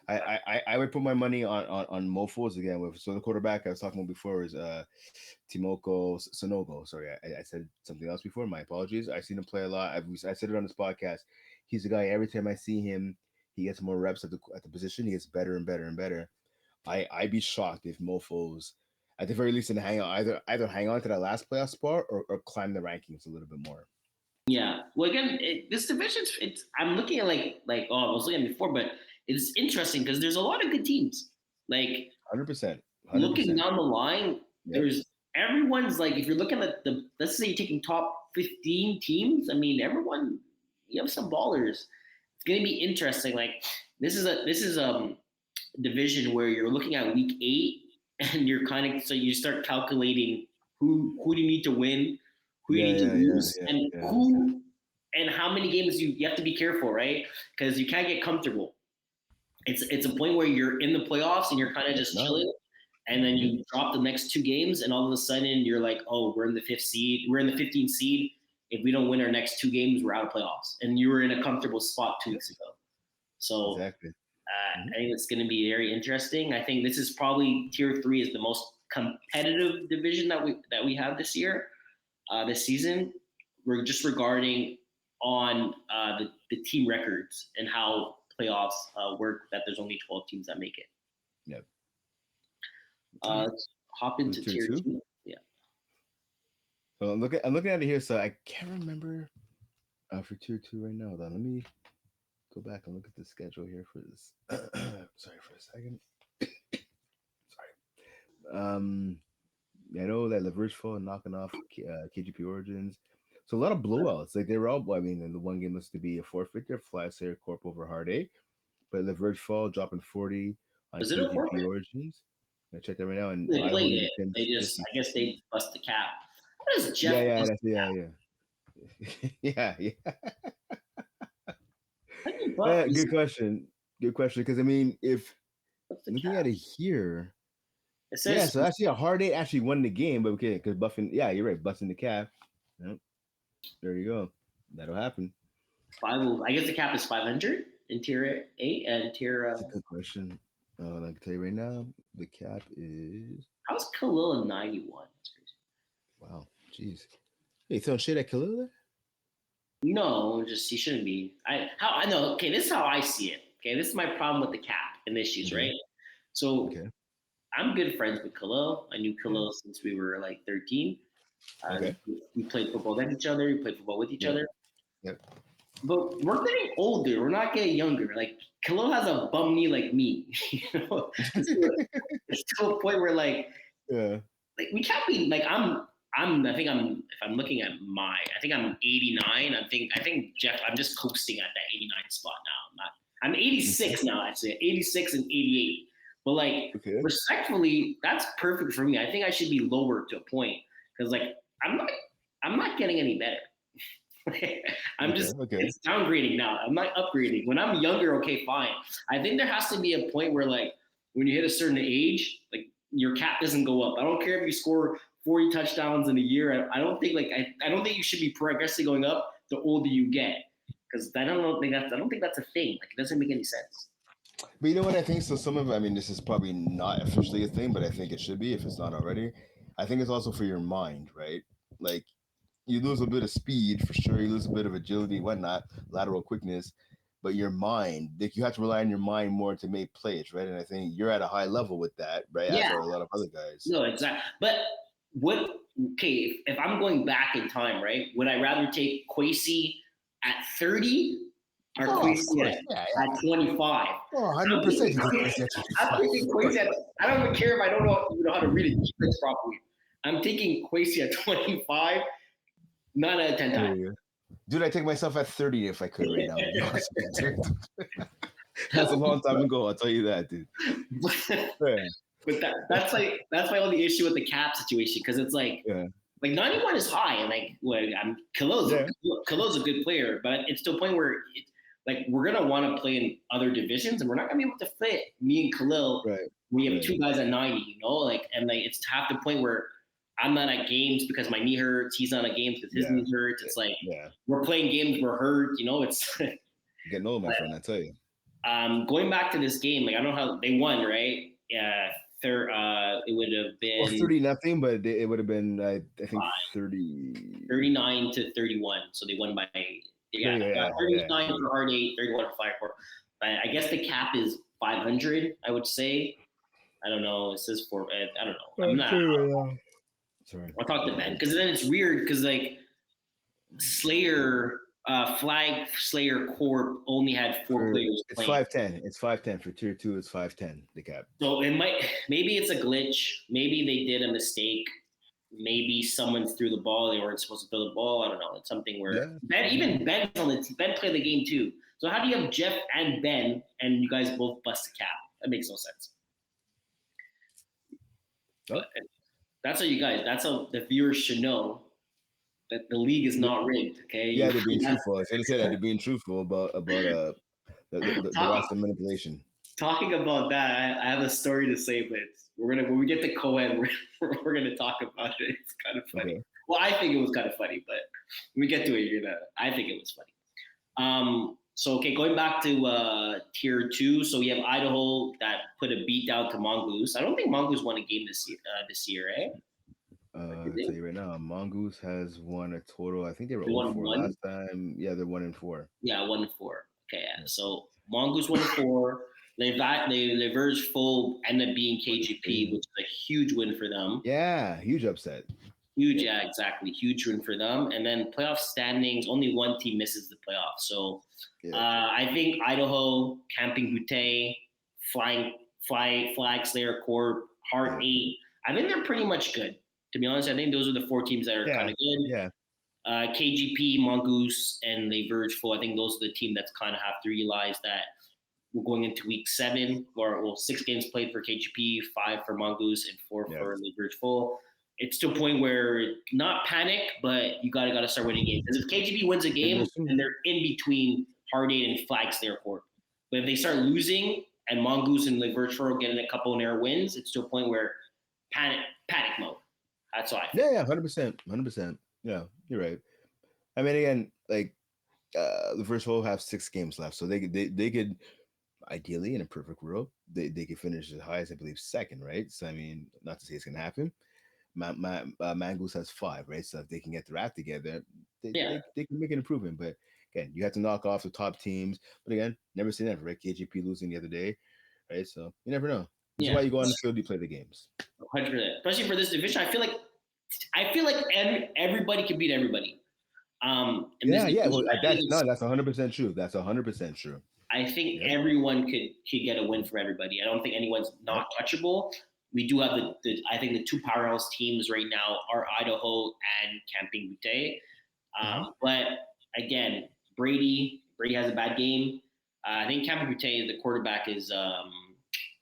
Speaker 1: I would put my money on Mofos again. With so the quarterback I was talking about before is Timoko Sonogo. Sorry, I said something else before. My apologies. I've seen him play a lot. I said it on this podcast. He's a guy. Every time I see him, he gets more reps at the position. He gets better and better and better. I'd be shocked if Mofos, at the very least, in hang on either hang on to that last playoff spot or climb the rankings a little bit more.
Speaker 2: Yeah. Well, again, this division's. It's. I'm looking at oh, I was looking at it before, but it's interesting because there's a lot of good teams. Like
Speaker 1: 100%, hundred
Speaker 2: looking
Speaker 1: percent.
Speaker 2: down the line,
Speaker 1: Yep.
Speaker 2: there's everyone's like if you're looking at the let's say you're taking top 15 teams. I mean, everyone you have some ballers. It's gonna be interesting. Like this is division where you're looking at week 8 and you're kind of so you start calculating who do you need to win, who you
Speaker 1: Yeah,
Speaker 2: need to
Speaker 1: yeah, yeah,
Speaker 2: lose,
Speaker 1: yeah,
Speaker 2: and
Speaker 1: yeah.
Speaker 2: who and how many games you have to be careful, right? Because you can't get comfortable. It's a point where you're in the playoffs and you're kind of just
Speaker 1: No.
Speaker 2: chilling, and then
Speaker 1: Hmm.
Speaker 2: you drop the next 2 games, and all of a sudden you're like, oh, we're in the fifth seed, we're in the 15th seed. If we don't win our next 2 games, we're out of playoffs, and you were in a comfortable spot 2 weeks ago. So
Speaker 1: Exactly. Hmm.
Speaker 2: I think it's going to be very interesting. I think this is probably tier 3 is the most competitive division that we have this season. We're just regarding on the team records and how playoffs work. That there's only 12 teams that make it.
Speaker 1: Yep.
Speaker 2: Let's hop
Speaker 1: Was
Speaker 2: into
Speaker 1: it tier
Speaker 2: tier
Speaker 1: two?
Speaker 2: 2. Yeah.
Speaker 1: So I'm looking at it here. So I can't remember for tier two right now. Though. Let me go back and look at the schedule here for this. Sorry for a second. Sorry. I know that Lavergeful knocking off KGP Origins. So a lot of blowouts. Like they were all. I mean, the one game looks to be a forfeit there. Flysair Corp over Hard A, but Lavergeful dropping 40 on
Speaker 2: Was it a
Speaker 1: KGP
Speaker 2: forfeit?
Speaker 1: Origins. I checked that right now, and
Speaker 2: They
Speaker 1: I
Speaker 2: played
Speaker 1: holding
Speaker 2: it. They
Speaker 1: defense
Speaker 2: just, I guess
Speaker 1: 50.
Speaker 2: they bust the cap. What does
Speaker 1: Yeah,
Speaker 2: Jeff
Speaker 1: yeah,
Speaker 2: bust
Speaker 1: that's
Speaker 2: the
Speaker 1: yeah,
Speaker 2: cap?
Speaker 1: yeah. Yeah, yeah.
Speaker 2: How do you bust
Speaker 1: Good question. Good question. Because I mean, if
Speaker 2: the
Speaker 1: looking
Speaker 2: cap?
Speaker 1: at it here,
Speaker 2: It
Speaker 1: yeah.
Speaker 2: says
Speaker 1: So actually, a hard eight actually won the game, but okay, because buffing. Yeah, you're right. Busting the cap. Yep, there you go. That'll happen.
Speaker 2: five. I guess the cap is 500 in tier 8 and tier.
Speaker 1: That's a good question. I can tell you right now, the cap is
Speaker 2: How's Khalil 91? That's crazy.
Speaker 1: wow. Jeez. Hey, throwing shit at Khalil there?
Speaker 2: No, just he shouldn't be. I know. Okay, this is how I see it. Okay, this is my problem with the cap and issues,
Speaker 1: Okay.
Speaker 2: right? So
Speaker 1: Okay.
Speaker 2: I'm good friends with Khalil. I knew
Speaker 1: Yeah.
Speaker 2: Khalil since we were like 13.
Speaker 1: Okay.
Speaker 2: We played football against each other. We played football with each
Speaker 1: Yep.
Speaker 2: other.
Speaker 1: Yep.
Speaker 2: But we're getting older. We're not getting younger. Like Khalil has a bum knee like me. It's to a point where like
Speaker 1: Yeah.
Speaker 2: we can't be like if I'm looking at I think I'm 89. I think Jeff, I'm just coasting at that 89 spot now. I'm 86 now, actually, 86 and 88. But like,
Speaker 1: Okay.
Speaker 2: respectfully, that's perfect for me. I think I should be lower to a point because like I'm not getting any better. It's downgrading now. I'm not upgrading. When I'm younger, okay, fine. I think there has to be a point where like when you hit a certain age, like your cap doesn't go up. I don't care if you score 40 touchdowns in a year. I don't think I don't think you should be progressively going up the older you get. Because I don't think that's a thing. Like it doesn't make any sense.
Speaker 1: But you know what I think? So some of I mean, this is probably not officially a thing, but I think it should be if it's not already. I think it's also for your mind, right? Like you lose a bit of speed for sure, you lose a bit of agility, whatnot, lateral quickness, but your mind, like you have to rely on your mind more to make plays, right? And I think you're at a high level with that, right?
Speaker 2: Yeah.
Speaker 1: As are a lot of other guys.
Speaker 2: No, exactly. But if I'm going back in time, right? Would I rather take Quaysie at 30 or Quaysie at 25?
Speaker 1: Oh, 100%.
Speaker 2: I'm taking Quaysie I don't even care if I don't know how to read a defense properly. I'm taking Quaysie at 25, 9 out of 10 times.
Speaker 1: Dude, I take myself at 30 if I could right now. That's a long time ago, I'll tell you that, dude.
Speaker 2: But that's my only issue with the cap situation, because it's like 91 is high, and Khalil's a good player, but it's to a point where we're gonna want to play in other divisions, and we're not gonna be able to fit me and Khalil.
Speaker 1: Right.
Speaker 2: We have two guys at 90, it's to have the point where I'm not at games because my knee hurts. He's not at games because his knee hurts. It's we're playing games, we're hurt. It's
Speaker 1: getting old, my friend. I tell you.
Speaker 2: Going back to this game, I don't know how they won, right? Yeah. It would have been
Speaker 1: 30-0, but it would have been I think
Speaker 2: 39 to 31. So they won by 39 for hard 8, 31 for 5-4. But I guess the cap is 500. I would say. I don't know. It says I don't know. I'm not.
Speaker 1: Sorry.
Speaker 2: I'll talk to Ben, because then it's weird because Slayer. Flag Slayer Corp only had 4 players.
Speaker 1: It's 5'10". It's 5'10" for tier 2. It's 5'10", the cap.
Speaker 2: So maybe it's a glitch. Maybe they did a mistake. Maybe someone threw the ball. They weren't supposed to throw the ball. I don't know. It's something where Ben's on the team. Ben played the game too. So how do you have Jeff and Ben and you guys both bust the cap? That makes no sense. But that's how the viewers should know that the league is not rigged, okay?
Speaker 1: Yeah, they're being truthful. I was going to say that they're being truthful about the roster manipulation.
Speaker 2: Talking about that, I have a story to say, but when we get to Cohen, we're gonna talk about it. It's kind of funny. Okay. Well, I think it was kind of funny, but when we get to it, I think it was funny. So going back to tier 2, so we have Idaho that put a beat down to Mongoose. I don't think Mongoose won a game this year, right?
Speaker 1: I'll tell you right now, Mongoose has won a total. I think they were 0-4 last time. Yeah, they're 1-4.
Speaker 2: Yeah, 1-4. Okay, yeah. So Mongoose 1-4. They verged full, ended up being KGP, which is a huge win for them.
Speaker 1: Yeah, huge upset.
Speaker 2: Huge, yeah, exactly. Huge win for them. And then playoff standings, only one team misses the playoffs. So I think Idaho, Camping Butte, Flag Slayer Corp, Heart 8. I think they're pretty much good. To be honest, I think those are the 4 teams that are kind of good.
Speaker 1: Yeah.
Speaker 2: KGP, Mongoose, and they verge full. I think those are the team that's kind of have to realize that we're going into week 7, 6 games played for KGP, 5 for Mongoose, and 4 for the verge full. It's to a point where not panic, but you gotta start winning games. Because if KGP wins a game, then they're in between Hard 8 and Flag Slayer Corp. But if they start losing and Mongoose and the verge full getting a couple narrow wins, it's to a point where panic mode. That's why.
Speaker 1: Yeah, 100%. Yeah, you're right. I mean, again, the first will have 6 games left, so they could ideally, in a perfect world, they could finish as high as I believe 2nd, right? So I mean, not to say it's gonna happen. Mongoose has 5, right? So if they can get their act together, they can make an improvement. But again, you have to knock off the top teams. But again, never say never, right? KGP losing the other day, right? So you never know. That's why you go on the field, you play the games.
Speaker 2: 100%. Especially for this division, I feel like everybody can beat everybody.
Speaker 1: That's 100% true. That's 100% true.
Speaker 2: I think everyone could get a win from everybody. I don't think anyone's not touchable. we do have I think the two powerhouse teams right now are Idaho and Camping Butte. But again, Brady has a bad game. I think Camping Butte, the quarterback is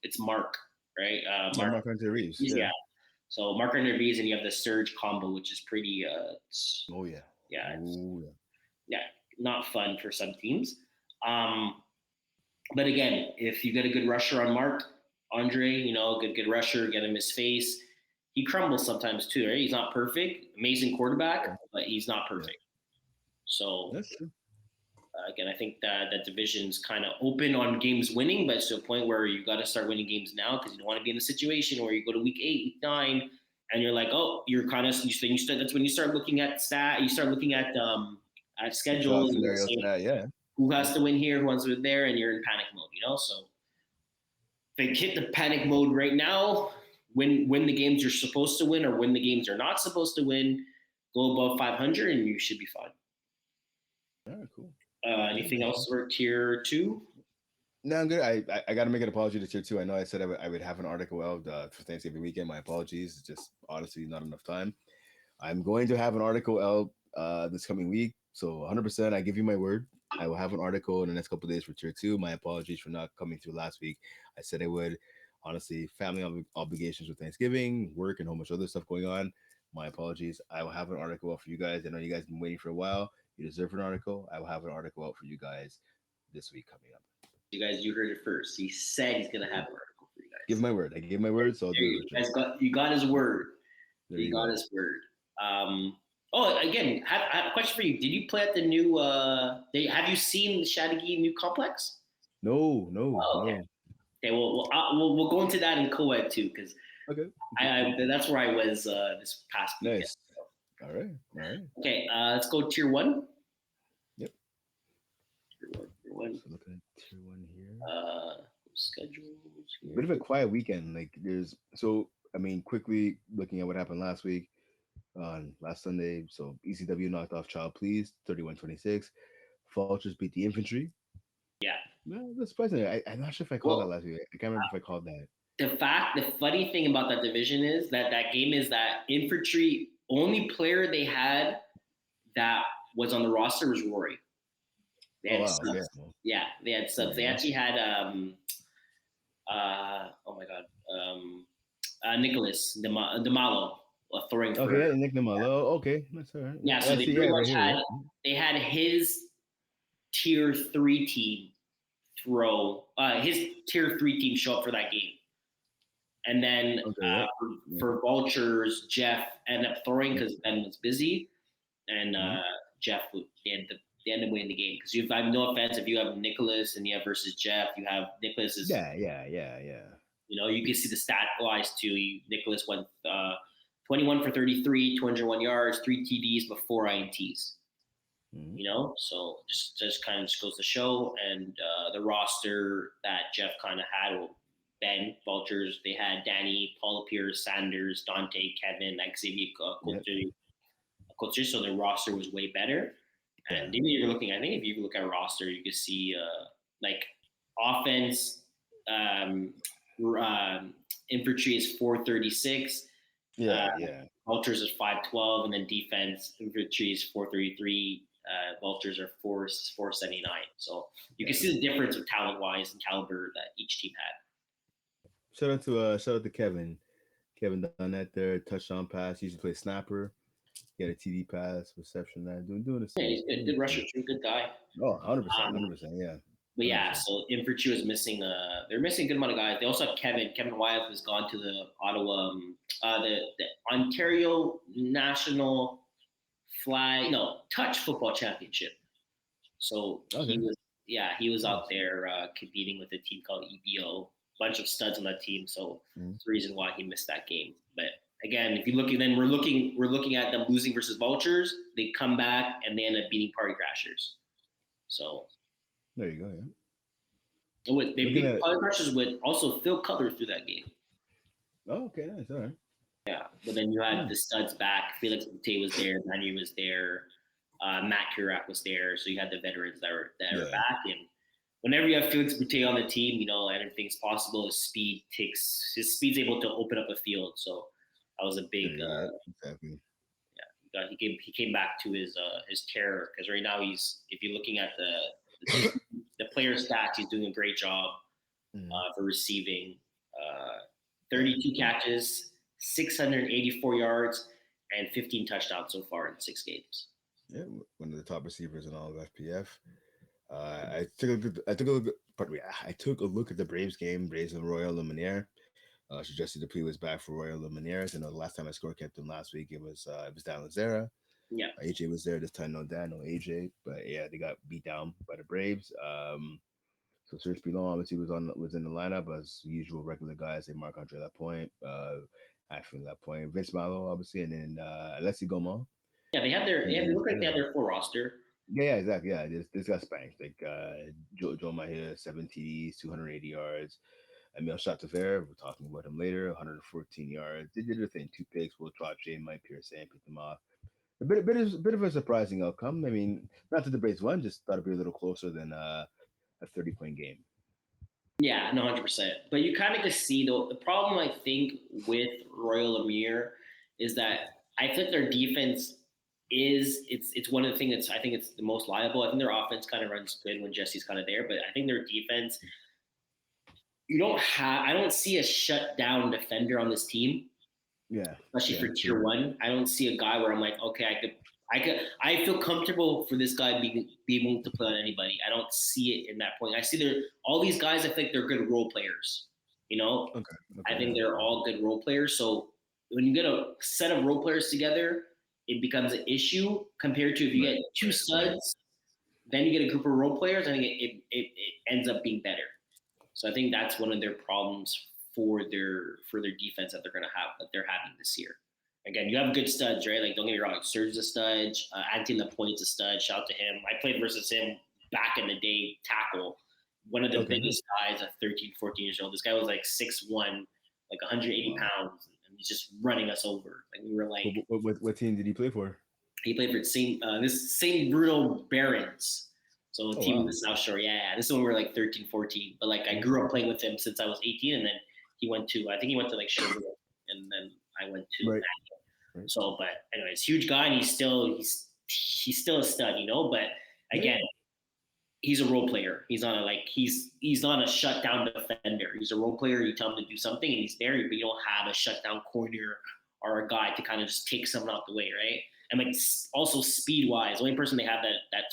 Speaker 2: it's Mark, right?
Speaker 1: Mark Reeves.
Speaker 2: Yeah. So Mark Reeves, and you have the Surge combo, which is pretty.
Speaker 1: Oh yeah.
Speaker 2: Yeah, not fun for some teams. But again, if you get a good rusher on Mark Andre, good rusher, get him his face. He crumbles sometimes too, right? He's not perfect. Amazing quarterback, but he's not perfect. So
Speaker 1: that's true.
Speaker 2: Again, I think that division's kind of open on games winning, but it's to a point where you got to start winning games now because you don't want to be in a situation where you go to week 8, week 9, and you're like, oh, you're kind of that's when you start looking at you start looking at schedule, who has to win here, who wants to win there, and you're in panic mode, So if they hit the panic mode right now, win the games you're supposed to win or win the games you're not supposed to win, go above 500, and you should be fine.
Speaker 1: All right, cool.
Speaker 2: Anything else for tier 2?
Speaker 1: No, I'm good. I got to make an apology to tier 2. I know I said I would have an article out for Thanksgiving weekend. My apologies. It's just honestly not enough time. I'm going to have an article out this coming week. So 100%, I give you my word. I will have an article in the next couple of days for tier 2. My apologies for not coming through last week. I said I would. Honestly, family obligations with Thanksgiving, work, and a whole bunch of other stuff going on. My apologies. I will have an article out for you guys. I know you guys have been waiting for a while. You deserve an article. I will have an article out for you guys this week coming up.
Speaker 2: You heard it first. He said he's gonna have an article for you guys.
Speaker 1: Give my word. I gave my word, so I'll do
Speaker 2: it. You got his word. He got his word. Again, I have a question for you. Did you play at the new? Have you seen the Chateauguay new complex?
Speaker 1: No.
Speaker 2: Okay. Okay. We'll go into that in co-ed too, because that's where I was this past weekend.
Speaker 1: Nice. All right.
Speaker 2: Okay, let's go tier 1.
Speaker 1: Yep.
Speaker 2: Tier 1.
Speaker 1: So look at tier 1 here.
Speaker 2: Schedules.
Speaker 1: A bit of a quiet weekend. Quickly looking at what happened last week on last Sunday. So ECW knocked off Child Please 31-26. Vultures beat the Infantry.
Speaker 2: Yeah.
Speaker 1: No, that's surprising. I'm not sure if I called that last week. I can't remember if I called that.
Speaker 2: The funny thing about that division is that game is that Infantry only player they had that was on the roster was Rory. They had subs. Yeah, they had subs. They actually had Nicholas DeMalo throwing for.
Speaker 1: Okay, Nick DeMalo. Okay, that's all right.
Speaker 2: Yeah, so they pretty much they had his tier 3 team throw his tier 3 team show up for that game. And then for Vultures, Jeff ended up throwing because Ben was busy, and Jeff they ended up winning the game. Because I have no offense, if you have Nicholas and you have versus Jeff, you have Nicholas is
Speaker 1: yeah.
Speaker 2: You can see the stat wise too. Nicholas went 21 for 33, 201 yards, 3 TDs, but 4 INTs. So just kind of goes to show, and the roster that Jeff kind of had. Ben, Vultures, they had Danny, Paul Pierce, Sanders, Dante, Kevin, Xavier, Coach. So the roster was way better. And even if you look at a roster, you can see offense, Infantry is 436. Vultures is 512, and then defense, Infantry is 433. Vultures are 479. So you can see the difference of talent wise and caliber that each team had.
Speaker 1: Shout out to Kevin. Kevin done that there. Touchdown pass. He used to play snapper. He had a TD pass, reception. That doing the same.
Speaker 2: Yeah, he's good rusher. He's a good guy.
Speaker 1: Oh, 100%. Yeah.
Speaker 2: But yeah, so Infantry was missing. They're missing a good amount of guys. They also have Kevin. Kevin Wyeth has gone to the Ottawa, the Ontario National Touch Football Championship. So he was out there competing with a team called EBO. Bunch of studs on that team, so that's the reason why he missed that game. But again, if you look, then we're looking at them losing versus Vultures. They come back and they end up beating Party Crashers. So
Speaker 1: there you go. Yeah.
Speaker 2: They beat Party Crashers with also Phil Cutler through that game.
Speaker 1: Oh, okay, nice. All right.
Speaker 2: Yeah, but then you had the studs back. Felix Boutte was there. Manu was there. Matt Kurak was there. So you had the veterans that were back, and whenever you have Felix Boutte on the team, anything's possible. His speed's able to open up a field. So that was a big.
Speaker 1: Yeah, exactly.
Speaker 2: He came back to his terror because right now if you're looking at the player stats, he's doing a great job
Speaker 1: Mhm.
Speaker 2: for receiving. Uh,
Speaker 1: Yeah,
Speaker 2: 32 catches, 684 yards, and 15 touchdowns so far in 6 games.
Speaker 1: yeah, one of the top receivers in all of FPF. I took a look. I took a look. Pardon me. I took a look at the Braves game. Braves and Royal Luminaire. So Jesse Dupuis was back for Royal Luminaires. I know the last time I score kept him last week. It was down with Zara.
Speaker 2: Yeah,
Speaker 1: AJ was there this time. No Dan, no AJ. But yeah, they got beat down by the Braves. So Serge Pilon obviously was in the lineup as usual, regular guys. They Marc Andre Lapointe, actually Lapointe, Vince Malo obviously, and then Alexi Gomon.
Speaker 2: yeah. They look like they have their full roster.
Speaker 1: Yeah, exactly. Yeah, this got spanked. Like Joe Mahia, 7 TDs, 280 yards. Emil Chateauver, we're talking about him later, 114 yards. They did their thing, 2 picks. Will Trache, Mike Pearson picked them off. A bit of a surprising outcome. I mean, not that the Braves won, just thought it'd be a little closer than a 30-point game.
Speaker 2: Yeah, no, 100%. But you kind of just see though the problem I think with Royal Amir is that I think their defense it's one of the things that's I think it's the most liable. I think their offense kind of runs good when Jesse's kind of there, but I think their defense I don't see a shutdown defender on this team,
Speaker 1: Yeah,
Speaker 2: especially
Speaker 1: yeah,
Speaker 2: for
Speaker 1: true.
Speaker 2: tier one. I don't see a guy where I'm like, okay, I feel comfortable for this guy being able to play on anybody. I don't see it in that point. I see all these guys. I think they're good role players. You know,
Speaker 1: Okay,
Speaker 2: I
Speaker 1: okay,
Speaker 2: think
Speaker 1: yeah.
Speaker 2: they're all good role players. So when you get a set of role players together, it becomes an issue compared to if you
Speaker 1: Right,
Speaker 2: get two
Speaker 1: right.
Speaker 2: studs, then you get a group of role players. I think it ends up being better. So I think that's one of their problems for their defense that they're having this year. Again, you have good studs, right? Like don't get me wrong, Serge a stud, Anthony Lapointe's a stud. Shout out to him. I played versus him back in the day, tackle. One of the
Speaker 1: Okay,
Speaker 2: biggest guys at 13, 14 years old. This guy was like 6'1", like 180
Speaker 1: wow.
Speaker 2: pounds, and he's just running us over. Like we were like,
Speaker 1: What team did he play for?
Speaker 2: he played for this St. Bruno Barons. So a
Speaker 1: Oh
Speaker 2: team in
Speaker 1: wow.
Speaker 2: the South Shore. Yeah. This is when we were like 13, 14. But like I
Speaker 1: Mhm.
Speaker 2: grew up playing with him since I was 18. And then I think he went to like Sherwood. And then I went to
Speaker 1: Right,
Speaker 2: Manual.
Speaker 1: right.
Speaker 2: So, but anyways, huge guy. And he's still a stud, But
Speaker 1: Yeah,
Speaker 2: again, he's a role player. He's not a shutdown defender. He's a role player. You tell him to do something and he's there, but you don't have a shutdown corner or a guy to kind of just take someone out the way, right? And like also speed wise, the only person they have that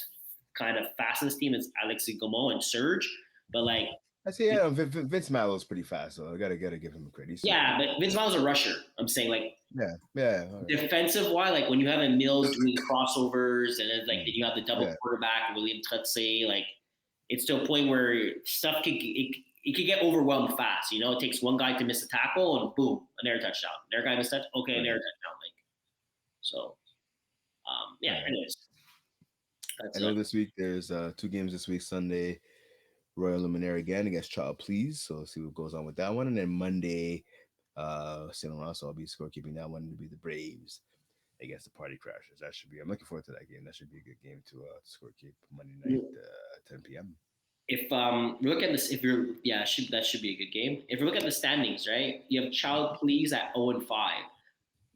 Speaker 2: kind of fast in this team is Alexi Gomo and Serge. But like,
Speaker 1: I see. Yeah, Vince Mallow's pretty fast, so I gotta give him credit. He's super
Speaker 2: yeah,
Speaker 1: quick.
Speaker 2: but Vince Vaughn's a rusher. I'm saying like
Speaker 1: Yeah, yeah, all right.
Speaker 2: defensive wise, like when you have a Mill doing crossovers and then like
Speaker 1: Mm.
Speaker 2: you have the double
Speaker 1: Yeah,
Speaker 2: quarterback, William Tutsi, like it's to a point where it could get overwhelmed fast. It takes one guy to miss a tackle and boom, another touchdown. Another guy missed that, okay,
Speaker 1: right,
Speaker 2: another touchdown. Like so, yeah.
Speaker 1: right.
Speaker 2: Anyways,
Speaker 1: I
Speaker 2: that's
Speaker 1: know this week there's 2 games this week. Sunday, Royal Luminaire again against Child Please. So let's see what goes on with that one. And then Monday, St. Laurent, so I'll be scorekeeping that one to be the Braves against the Party Crashers. That should be. I'm looking forward to that game. That should be a good game to scorekeep Monday night, 10 p.m.
Speaker 2: if we look at this, if you're that should be a good game. If we look at the standings, right, you have Child Please at 0-5.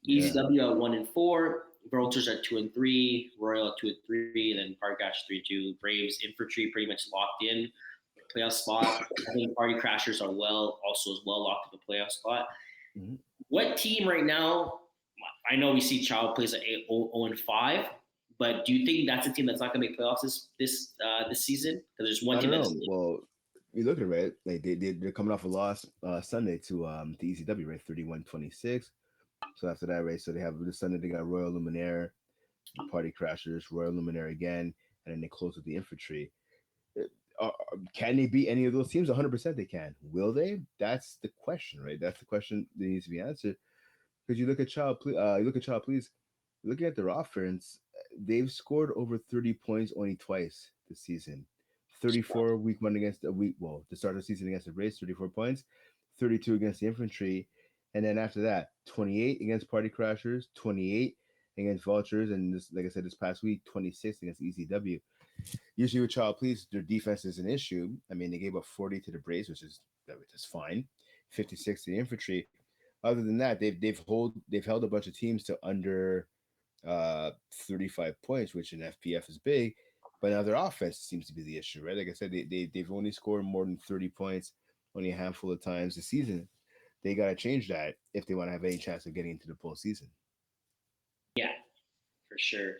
Speaker 1: Yeah.
Speaker 2: ECW at 1-4, Vultures at 2-3, Royal at 2-3, and then Park Ash 3-2. Braves Infantry pretty much locked in playoff spot. I think Party Crashers are also as well locked in the playoff spot.
Speaker 1: Mhm.
Speaker 2: What team right now? I know we see Child plays at 0-5, but do you think that's a team that's not going to make playoffs this season? Because there's one
Speaker 1: I
Speaker 2: team
Speaker 1: don't
Speaker 2: that's
Speaker 1: know. Well, you look at it, right? Like they're coming off a loss Sunday to ECW, right? 31-26. So after that, right? So they have this Sunday they got Royal Luminaire, the Party Crashers, Royal Luminaire again, and then they close with the Infantry. Can they beat any of those teams? 100% they can. Will they? That's the question, right? That's the question that needs to be answered. Because you look at Child Please, looking at their offense, they've scored over 30 points only twice this season. 34 week one against the week, well, the start of the season against the Braves, 34 points, 32 against the Infantry, and then after that, 28 against Party Crashers, 28 against Vultures, and this, like I said, this past week, 26 against ECW. Usually with Child Police, their defense is an issue. I mean, they gave up 40 to the Braves, which is fine. 56 to the Infantry. Other than that, they've held a bunch of teams to under 35 points, which in FPF is big. But now their offense seems to be the issue, right? Like I said, they've only scored more than 30 points only a handful of times this season. They got to change that if they want to have any chance of getting into the postseason.
Speaker 2: Yeah, for sure.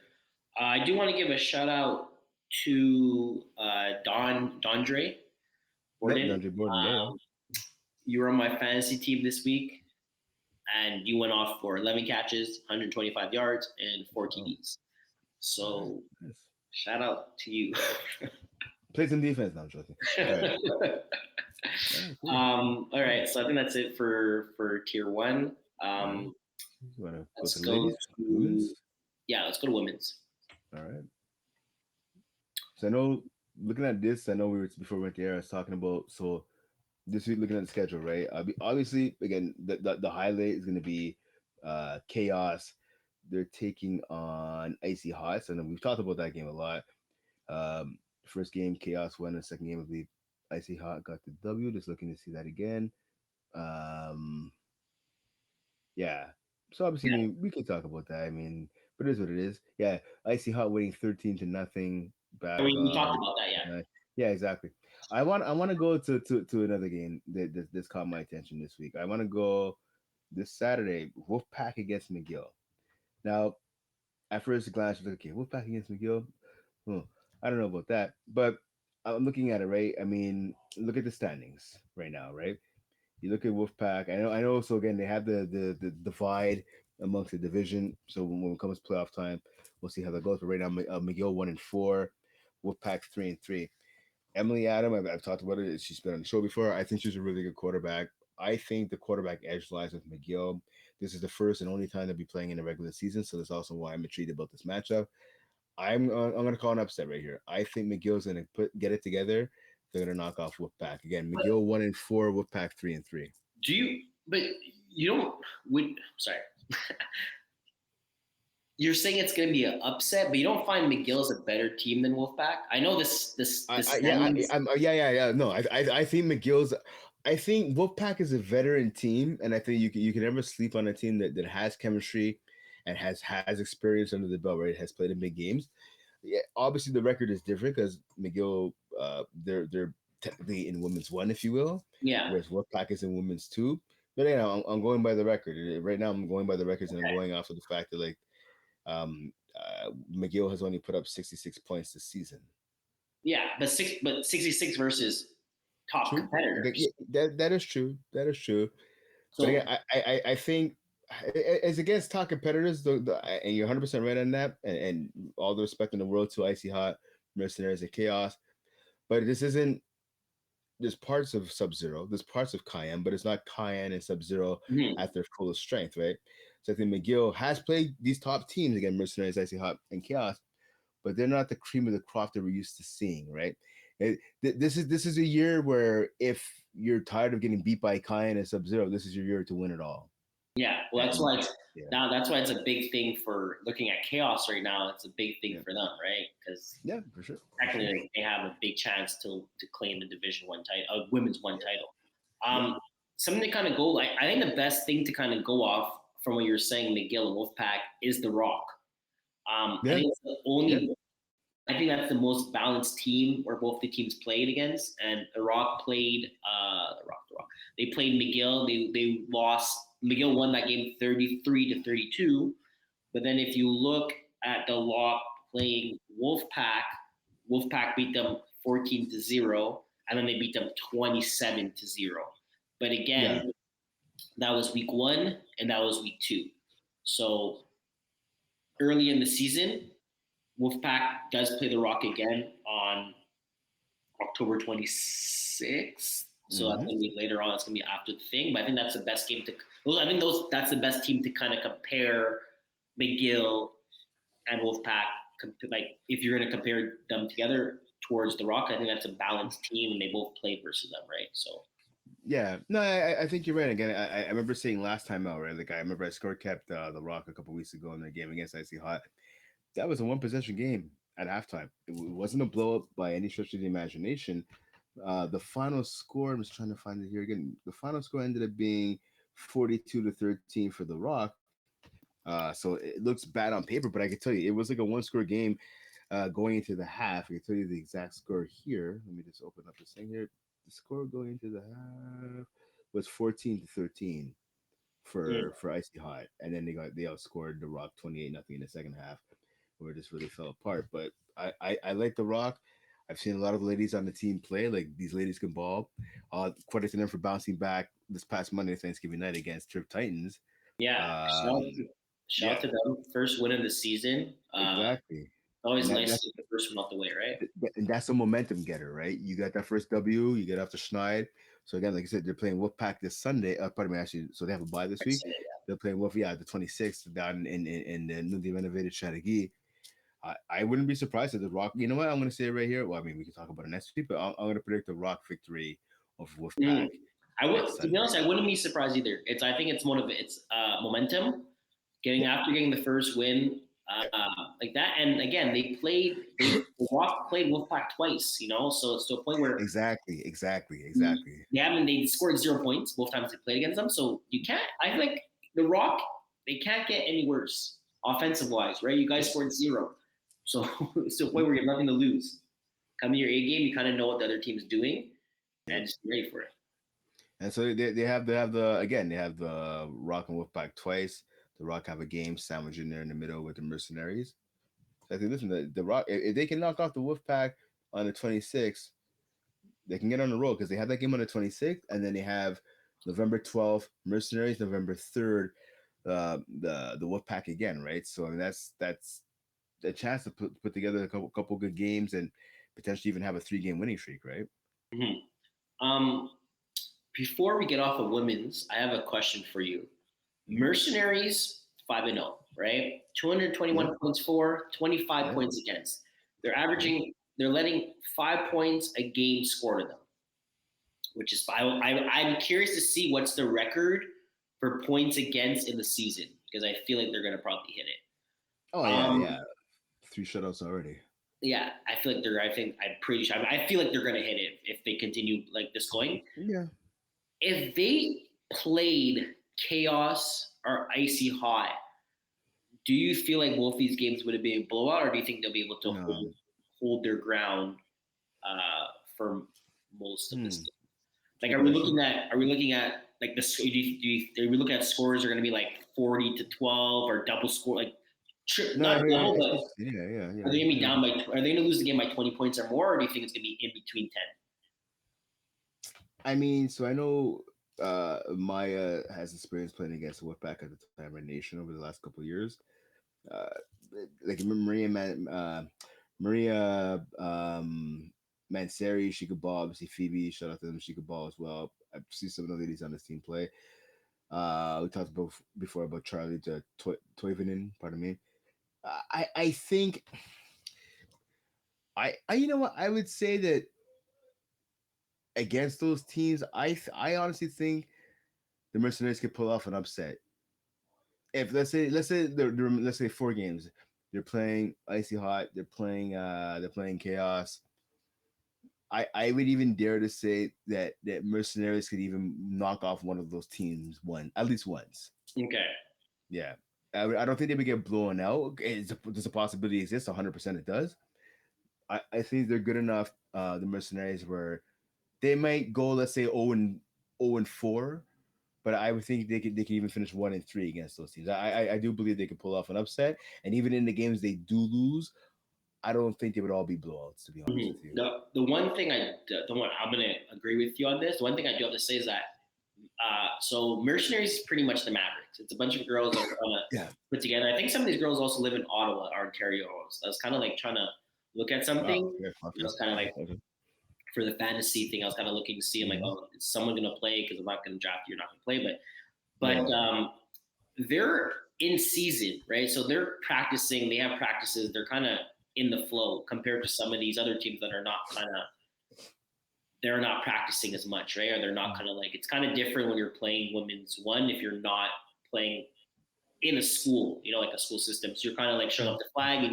Speaker 2: I do want to give a shout out to Dondre
Speaker 1: Yep,
Speaker 2: Borden.
Speaker 1: Andre Borden, yeah.
Speaker 2: You were on my fantasy team this week, and you went off for 11 catches, 125 yards, and 4
Speaker 1: Oh,
Speaker 2: TDs. So
Speaker 1: nice.
Speaker 2: shout out to you.
Speaker 1: Play some defense now, I'm joking. All right. Cool.
Speaker 2: All right, so I think that's it for tier one.
Speaker 1: All right. You want to go
Speaker 2: Let's
Speaker 1: to the
Speaker 2: go
Speaker 1: ladies?
Speaker 2: to
Speaker 1: Women's?
Speaker 2: let's go to women's.
Speaker 1: All right. So I know, looking at this, I know we were, before we went to air, I was talking about, so this week looking at the schedule, right? Obviously, again, the highlight is going to be Chaos. They're taking on Icy Hot. So we've talked about that game a lot. First game, Chaos won. The second game, I believe, Icy Hot got the W. Just looking to see that again. Um, yeah. So obviously, I
Speaker 2: Yeah.
Speaker 1: mean, we can talk about that. I mean, but it is what it is. Yeah, Icy Hot winning 13-0
Speaker 2: And
Speaker 1: back
Speaker 2: we talked
Speaker 1: on.
Speaker 2: about that, yeah.
Speaker 1: Yeah, exactly. I want to go to another game that caught my attention this week. I want to go this Saturday, Wolfpack against McGill. Now, at first glance, you look, okay, Wolfpack against McGill. Hmm, I don't know about that, but I'm looking at it, right? I mean, look at the standings right now, right? You look at Wolfpack. I know. So again, they have the divide amongst the division. So when it comes to playoff time, we'll see how that goes. But right now, McGill 1-4, Wolfpack 3-3. Emily Adam, I've talked about it. She's been on the show before. I think she's a really good quarterback. I think the quarterback edge lies with McGill. This is the first and only time they'll be playing in the regular season, so that's also why I'm intrigued about this matchup. I'm going to call an upset right here. I think McGill's going to get it together. They're going to knock off Wolfpack again. McGill 1-4, Wolfpack 3-3.
Speaker 2: Do you? But you don't. Sorry. You're saying it's going to be an upset, but you don't find McGill's a better team than Wolfpack. I know this.
Speaker 1: Yeah. No, I think McGill's. I think Wolfpack is a veteran team, and I think you can never sleep on a team that has chemistry and has experience under the belt. Right, has played in big games. Yeah, obviously the record is different because McGill, they're technically in women's one, if you will,
Speaker 2: Yeah.
Speaker 1: whereas Wolfpack is in women's two. But I'm going by the record right now. I'm going by the records, and I'm going off of the fact that McGill has only put up 66 points this season.
Speaker 2: Yeah, but 66 versus top
Speaker 1: True.
Speaker 2: competitors.
Speaker 1: That is true. That is true.
Speaker 2: So
Speaker 1: But again, I think as against top competitors, and you're 100% right on that, and all the respect in the world to Icy Hot, Mercenaries, and Chaos. But this isn't. There's parts of Sub Zero, there's parts of Cayenne, but it's not Cayenne and Sub Zero at their fullest strength, right? So I think McGill has played these top teams again, Mercenaries, Icy Hot, and Chaos, but they're not the cream of the crop that we're used to seeing, right? This is a year where if you're tired of getting beat by Cayenne and Sub Zero, this is your year to win it all.
Speaker 2: yeah, well, that's why that's why it's a big thing for looking at Chaos right now. It's a big thing for them, right? Because
Speaker 1: for sure,
Speaker 2: technically they have a big chance to claim the Division One title, women's one title. Something to kind of go like I think the best thing to kind of go off from what you're saying, McGill and Wolfpack, is the Rock. I think it's the only. I think that's the most balanced team where both the teams played against, and the Rock played the Rock. They played McGill. They lost. McGill won that game 33-32. But then if you look at the Rock playing Wolfpack beat them 14-0, and then they beat them 27-0. But again, that was week 1 and that was week 2. So early in the season, Wolfpack does play the Rock again on October 26th. So that's going to be later on. It's going to be after the thing. But I think that's the best game to. I think that's the best team to kind of compare McGill and Wolfpack. Like if you're going to compare them together towards the Rock, I think that's a balanced team, and they both played versus them, right? So.
Speaker 1: Yeah, no, I think you're right. Again, I remember saying last time out, right? Like I remember I score kept the Rock a couple weeks ago in the game against Icy Hot. That was a one possession game. at halftime. It wasn't a blow up by any stretch of the imagination. The final score, I'm just trying to find it here again. The final score ended up being 42-13 for the Rock. So it looks bad on paper, but I can tell you it was like a one-score game going into the half. I can tell you the exact score here. Let me just open up this thing here. The score going into the half was 14-13
Speaker 2: Mm.
Speaker 1: for Icy Hot, and then they outscored the Rock 28-0 in the second half, where it just really fell apart. But I like the Rock. I've seen a lot of ladies on the team play. Like these ladies can ball. Credit to them for bouncing back this past Monday, Thanksgiving night against Trip Titans.
Speaker 2: Yeah,
Speaker 1: Um,
Speaker 2: shout
Speaker 1: yeah,
Speaker 2: out to them. First win of the season.
Speaker 1: exactly.
Speaker 2: Always
Speaker 1: And
Speaker 2: nice to get the first one out the way, right?
Speaker 1: and that's a momentum getter, right? You got that first W, you get off the Schneid. So again, like I said, they're playing Wolfpack this Sunday. Pardon me, actually, so they have a bye this week. They're playing Wolf, yeah, the 26th down in the newly renovated Chateauguay. I wouldn't be surprised if the Rock. You know what? I'm going to say it right here. Well, I mean, we can talk about it next week, but I'm going to predict the Rock victory over Wolfpack
Speaker 2: Mm. I
Speaker 1: next
Speaker 2: would, to be honest,
Speaker 1: Sunday.
Speaker 2: I wouldn't be surprised either. I think it's one of it's momentum, getting
Speaker 1: Yeah,
Speaker 2: after getting the first win, like that. And again, the Rock played Wolfpack twice, so it's to a point where
Speaker 1: exactly.
Speaker 2: they scored 0 points both times they played against them. So you can't. I feel like the Rock, they can't get any worse offensive wise, right? You guys scored zero, so it's to a point where you have nothing to lose. Come to your A game, you kind of know what the other team's doing,
Speaker 1: Yep.
Speaker 2: and just be ready for it.
Speaker 1: And so they have the Rock and Wolfpack twice. The Rock have a game sandwiched in there in the middle with the Mercenaries. So I think listen, the Rock if they can knock off the Wolfpack on the 26th, they can get on the road because they have that game on the 26th, and then they have November 12th Mercenaries, November 3rd the Wolfpack again, right? So I mean that's a chance to put together a couple good games and potentially even have a 3 game winning streak, right?
Speaker 2: Mm-hmm. Before we get off of women's, I have a question for you. Mercenaries 5-0, right?
Speaker 1: Yep.
Speaker 2: 221 points for, 25
Speaker 1: Yep.
Speaker 2: points against. They're
Speaker 1: Yep.
Speaker 2: averaging, they're letting 5 points a game score to them, which is I'm curious to see what's the record for points against in the season because I feel like they're gonna probably hit
Speaker 1: Oh
Speaker 2: it.
Speaker 1: yeah. 3 shutouts already.
Speaker 2: Yeah, I feel like I'm pretty sure. I feel like they're gonna hit it if they continue like this going.
Speaker 1: Yeah.
Speaker 2: If they played Chaos or Icy Hot, do you feel like both these games would have been a blowout, or do you think they'll be able to
Speaker 1: No.
Speaker 2: hold their ground for most of this
Speaker 1: Hmm.
Speaker 2: game? Like,
Speaker 1: Good question.
Speaker 2: are we looking at like the are we looking at scores are going to be like 40-12 or double score like
Speaker 1: No,
Speaker 2: not double, but
Speaker 1: yeah.
Speaker 2: are they going to
Speaker 1: I
Speaker 2: be
Speaker 1: heard
Speaker 2: down
Speaker 1: you.
Speaker 2: by? Are they going to lose the game by 20 points or more, or do you think it's going to be in between 10?
Speaker 1: I mean, so I know Maya has experience playing against the Wolfpack at the time of Nation over the last couple of years. Uh, like Maria Manseri, she could ball. Obviously, Phoebe, shout out to them, she could ball as well. I see some of the ladies on this team play. We talked about before about Charlie Toivonen, pardon me. I think I you know what I would say that against those teams, I honestly think the Mercenaries could pull off an upset. If let's say 4 games, they're playing Icy Hot, they're playing Chaos. I would even dare to say that Mercenaries could even knock off one of those teams one at least once.
Speaker 2: Okay.
Speaker 1: Yeah. I don't think they would get blown out. Does a possibility exist? 100% it does. I think they're good enough, the Mercenaries, where they might go, let's say, 0-4, but I would think they could even finish 1-3 against those teams. I do believe they could pull off an upset, and even in the games they do lose, I don't think they would all be blowouts. To be honest with you.
Speaker 2: The one thing I'm going to agree with you on this. The one thing I do have to say is that so Mercenaries is pretty much the Mavericks. It's a bunch of girls that are trying to
Speaker 1: Yeah.
Speaker 2: put together. I think some of these girls also live in Ottawa or Ontario. So I was kind of like trying to look at
Speaker 1: Wow.
Speaker 2: something.
Speaker 1: Yeah.
Speaker 2: I was kind of like
Speaker 1: Okay.
Speaker 2: for the fantasy thing. I was kind of looking to see. I'm like,
Speaker 1: Mhm.
Speaker 2: oh, is someone going to play? Because I'm not going to draft you. You're not going to play. But
Speaker 1: Yeah.
Speaker 2: they're in season, right? So they're practicing. They have practices. They're kind of in the flow compared to some of these other teams that are not kind of they're not practicing as much, right? Or they're not kind of like it's kind of different when you're playing women's one if you're not playing in a school, like a school system. So you're kind of like showing up the flag and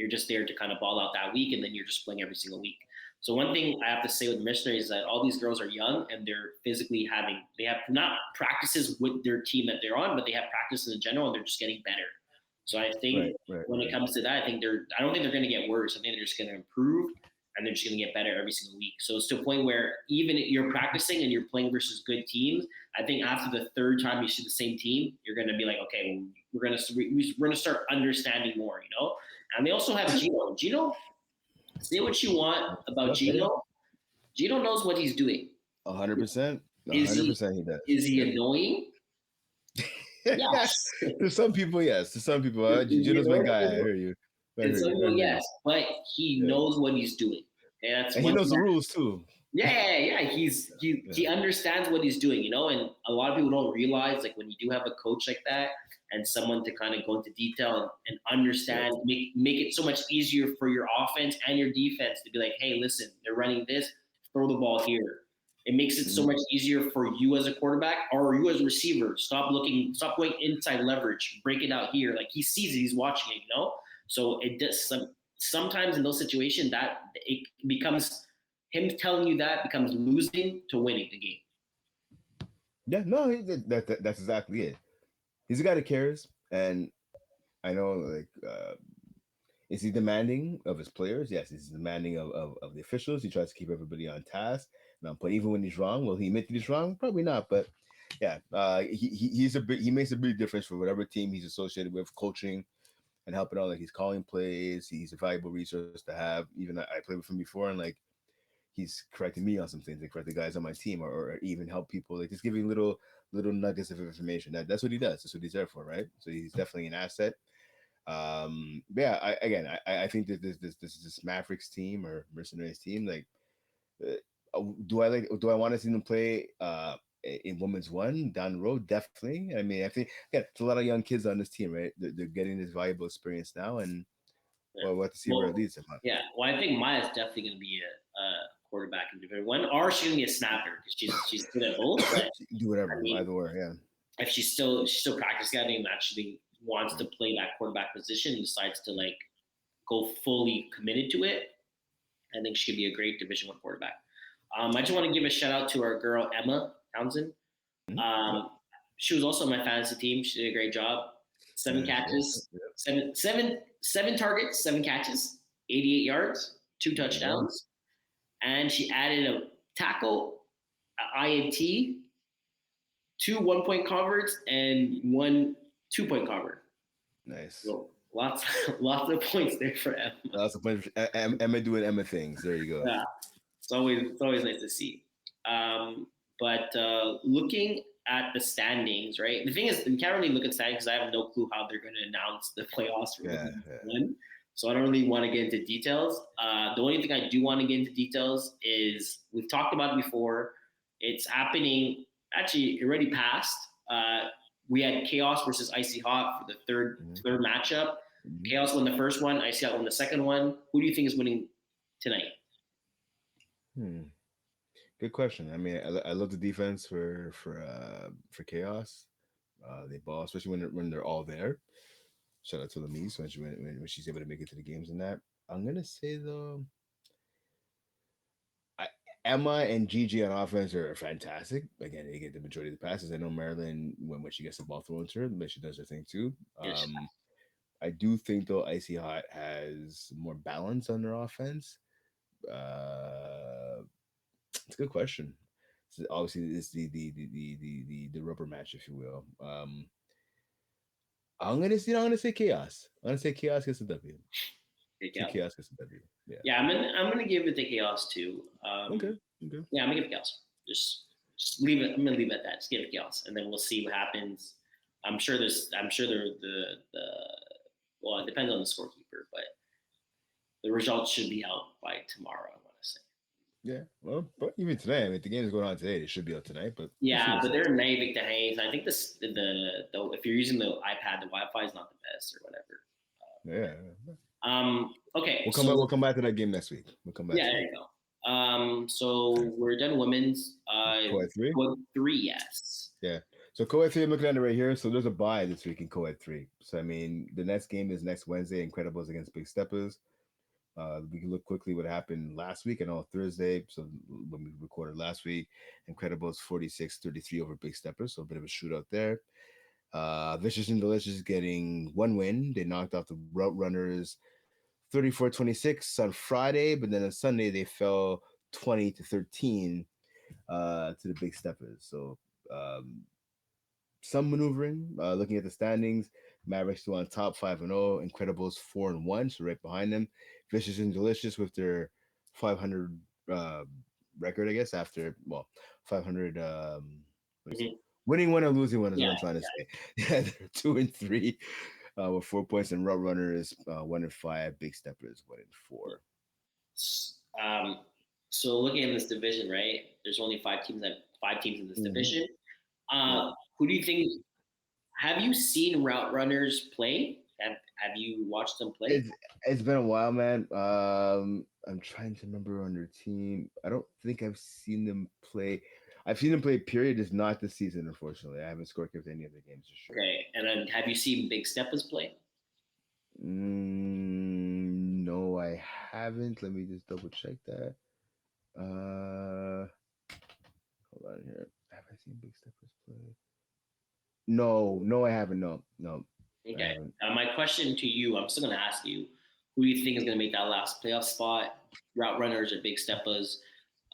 Speaker 2: You're just there to kind of ball out that week, and then you're just playing every single week. So one thing I have to say with missionaries is that all these girls are young and they're physically they have not practices with their team that they're on, but they have practices in general and they're just getting better. So I think when it comes to that, I don't think they're going to get worse. I think they're just going to improve and they're just going to get better every single week. So it's to a point where even if you're practicing and you're playing versus good teams, I think after the third time you see the same team, you're going to be like, okay, well, we're going to start understanding more, And they also have Gino. Gino, say what you want about Gino. Gino knows what he's doing.
Speaker 1: 100%.
Speaker 2: 100% he does. Is he annoying?
Speaker 1: Yes. To some people, yes. To some people, Gino's my guy. I hear you.
Speaker 2: Yes, but he knows what he's doing.
Speaker 1: And he knows the rules too.
Speaker 2: Yeah. He understands what he's doing, And a lot of people don't realize, like, when you do have a coach like that and someone to kind of go into detail and understand, make it so much easier for your offense and your defense to be like, hey, listen, they're running this, throw the ball here. It makes it so much easier for you as a quarterback or you as a receiver. Stop going inside leverage, break it out here. Like, he sees it, he's watching it, So it does sometimes in those situations that it becomes him telling you that becomes losing to winning the game.
Speaker 1: Yeah, no, that's exactly it. He's a guy that cares, and I know, like, is he demanding of his players? Yes, he's demanding of the officials. He tries to keep everybody on task. But even when he's wrong, will he admit that he's wrong? Probably not. But yeah, he makes a big difference for whatever team he's associated with, coaching and helping out. Like, he's calling plays. He's a valuable resource to have. Even I played with him before, and like, he's correcting me on some things, like correct the guys on my team, or even help people, like just giving little nuggets of information. That's what he does. That's what he's there for, right? So he's definitely an asset. Yeah, I think that this Mavericks team or Mercenaries team, like, do I want to see them play in women's one down the road? Definitely. I mean, I think it's a lot of young kids on this team, right? They're getting this valuable experience now, and we'll have to see where it leads them.
Speaker 2: Yeah, well, I think Maya's definitely going to be a quarterback in Division One, or she's going to be a snapper because she's good at both. But
Speaker 1: do whatever, either way, yeah.
Speaker 2: If she's still practicing and actually wants to play that quarterback position and decides to like go fully committed to it, I think she could be a great Division One quarterback. I just want to give a shout out to our girl Emma Townsend. She was also on my fantasy team. She did a great job. 7 catches, seven targets, 7 catches, 88 yards, 2 touchdowns, and she added a tackle, INT, 2 1-point converts, and 1 2-point convert.
Speaker 1: Nice.
Speaker 2: So lots of points there for Emma.
Speaker 1: Lots of points. Emma doing Emma things. There you go.
Speaker 2: Yeah, it's always nice to see. But looking at the standings, right? The thing is, we can't really look at standings because I have no clue how they're going to announce the playoffs for one. So I don't really want to get into details. The only thing I do want to get into details is we've talked about it before. It's happening. Actually, it already passed. We had Chaos versus Icy Hot for the third matchup. Chaos won the first one. Icy Hot won the second one. Who do you think is winning tonight?
Speaker 1: Good question. I mean, I love the defense for Chaos. They ball, especially when they're all there. Shout out to Lamise when she's able to make it to the games and that. I'm gonna say though, Emma and Gigi on offense are fantastic. Again, they get the majority of the passes. I know Marilyn, when she gets the ball thrown to her, but she does her thing too.
Speaker 2: Yes.
Speaker 1: I do think though Icy Hot has more balance on their offense. It's a good question. So obviously, it's the rubber match, if you will. I'm gonna say Chaos. I'm gonna say Chaos gets a W. Chaos gets a W.
Speaker 2: Yeah, I'm gonna give it to Chaos too.
Speaker 1: Okay.
Speaker 2: Yeah, I'm gonna give it Chaos. Just leave it. I'm gonna leave it at that. Just give it Chaos, and then we'll see what happens. I'm sure the well, it depends on the scorekeeper, but the results should be out by tomorrow. I want to say.
Speaker 1: Yeah, well, but even today, I mean, the game is going on today. It should be out tonight, but
Speaker 2: yeah, but they're naivik to hang. I think the if you're using the iPad, the Wi-Fi is not the best or whatever. Okay.
Speaker 1: We'll come back to that game next week. We'll come back.
Speaker 2: Yeah, there you go. So we're done women's.
Speaker 1: Quad 3?
Speaker 2: Quad 3, yes.
Speaker 1: Yeah. So co-ed 3, I'm looking at it right here. So there's a bye this week in co-ed 3. So I mean, the next game is next Wednesday. Incredibles against Big Steppers. We can look quickly what happened last week. I know Thursday. So when we recorded last week, Incredibles 46-33 over Big Steppers. So a bit of a shootout there. Vicious and Delicious getting one win. They knocked off the Route Runners 34-26 on Friday, but then on Sunday they fell 20-13 to the Big Steppers. So um, some maneuvering. Looking at the standings, Mavericks still on top 5-0. Incredibles 4-1, so right behind them. Vicious and Delicious with their 500 uh, record, I guess. After 500. What is it?
Speaker 2: Mhm.
Speaker 1: Winning one or losing one is what
Speaker 2: Yeah,
Speaker 1: I'm trying to say. Yeah, they're 2-3 with 4 points, and Route Runner is 1-5. Big Stepper is 1-4.
Speaker 2: Um, so looking at this division, right? There's only five teams in this
Speaker 1: Mm-hmm.
Speaker 2: division.
Speaker 1: Yep.
Speaker 2: Who do you think? Have you seen Route Runners play? Have you watched them play?
Speaker 1: It's been a while, man. I'm trying to remember on their team. I don't think I've seen them play. I've seen them play. Period. Is not this season, unfortunately. I haven't scored with any of the games for sure.
Speaker 2: Okay, and then have you seen Big Steppers play?
Speaker 1: No, I haven't. Let me just double check that. Hold on here. Have I seen Big Steppers play? No, no, I haven't. No, no, I
Speaker 2: Okay.
Speaker 1: haven't.
Speaker 2: My question to you, I'm still going to ask you, who do you think is going to make that last playoff spot? Route Runners or Big Steppers?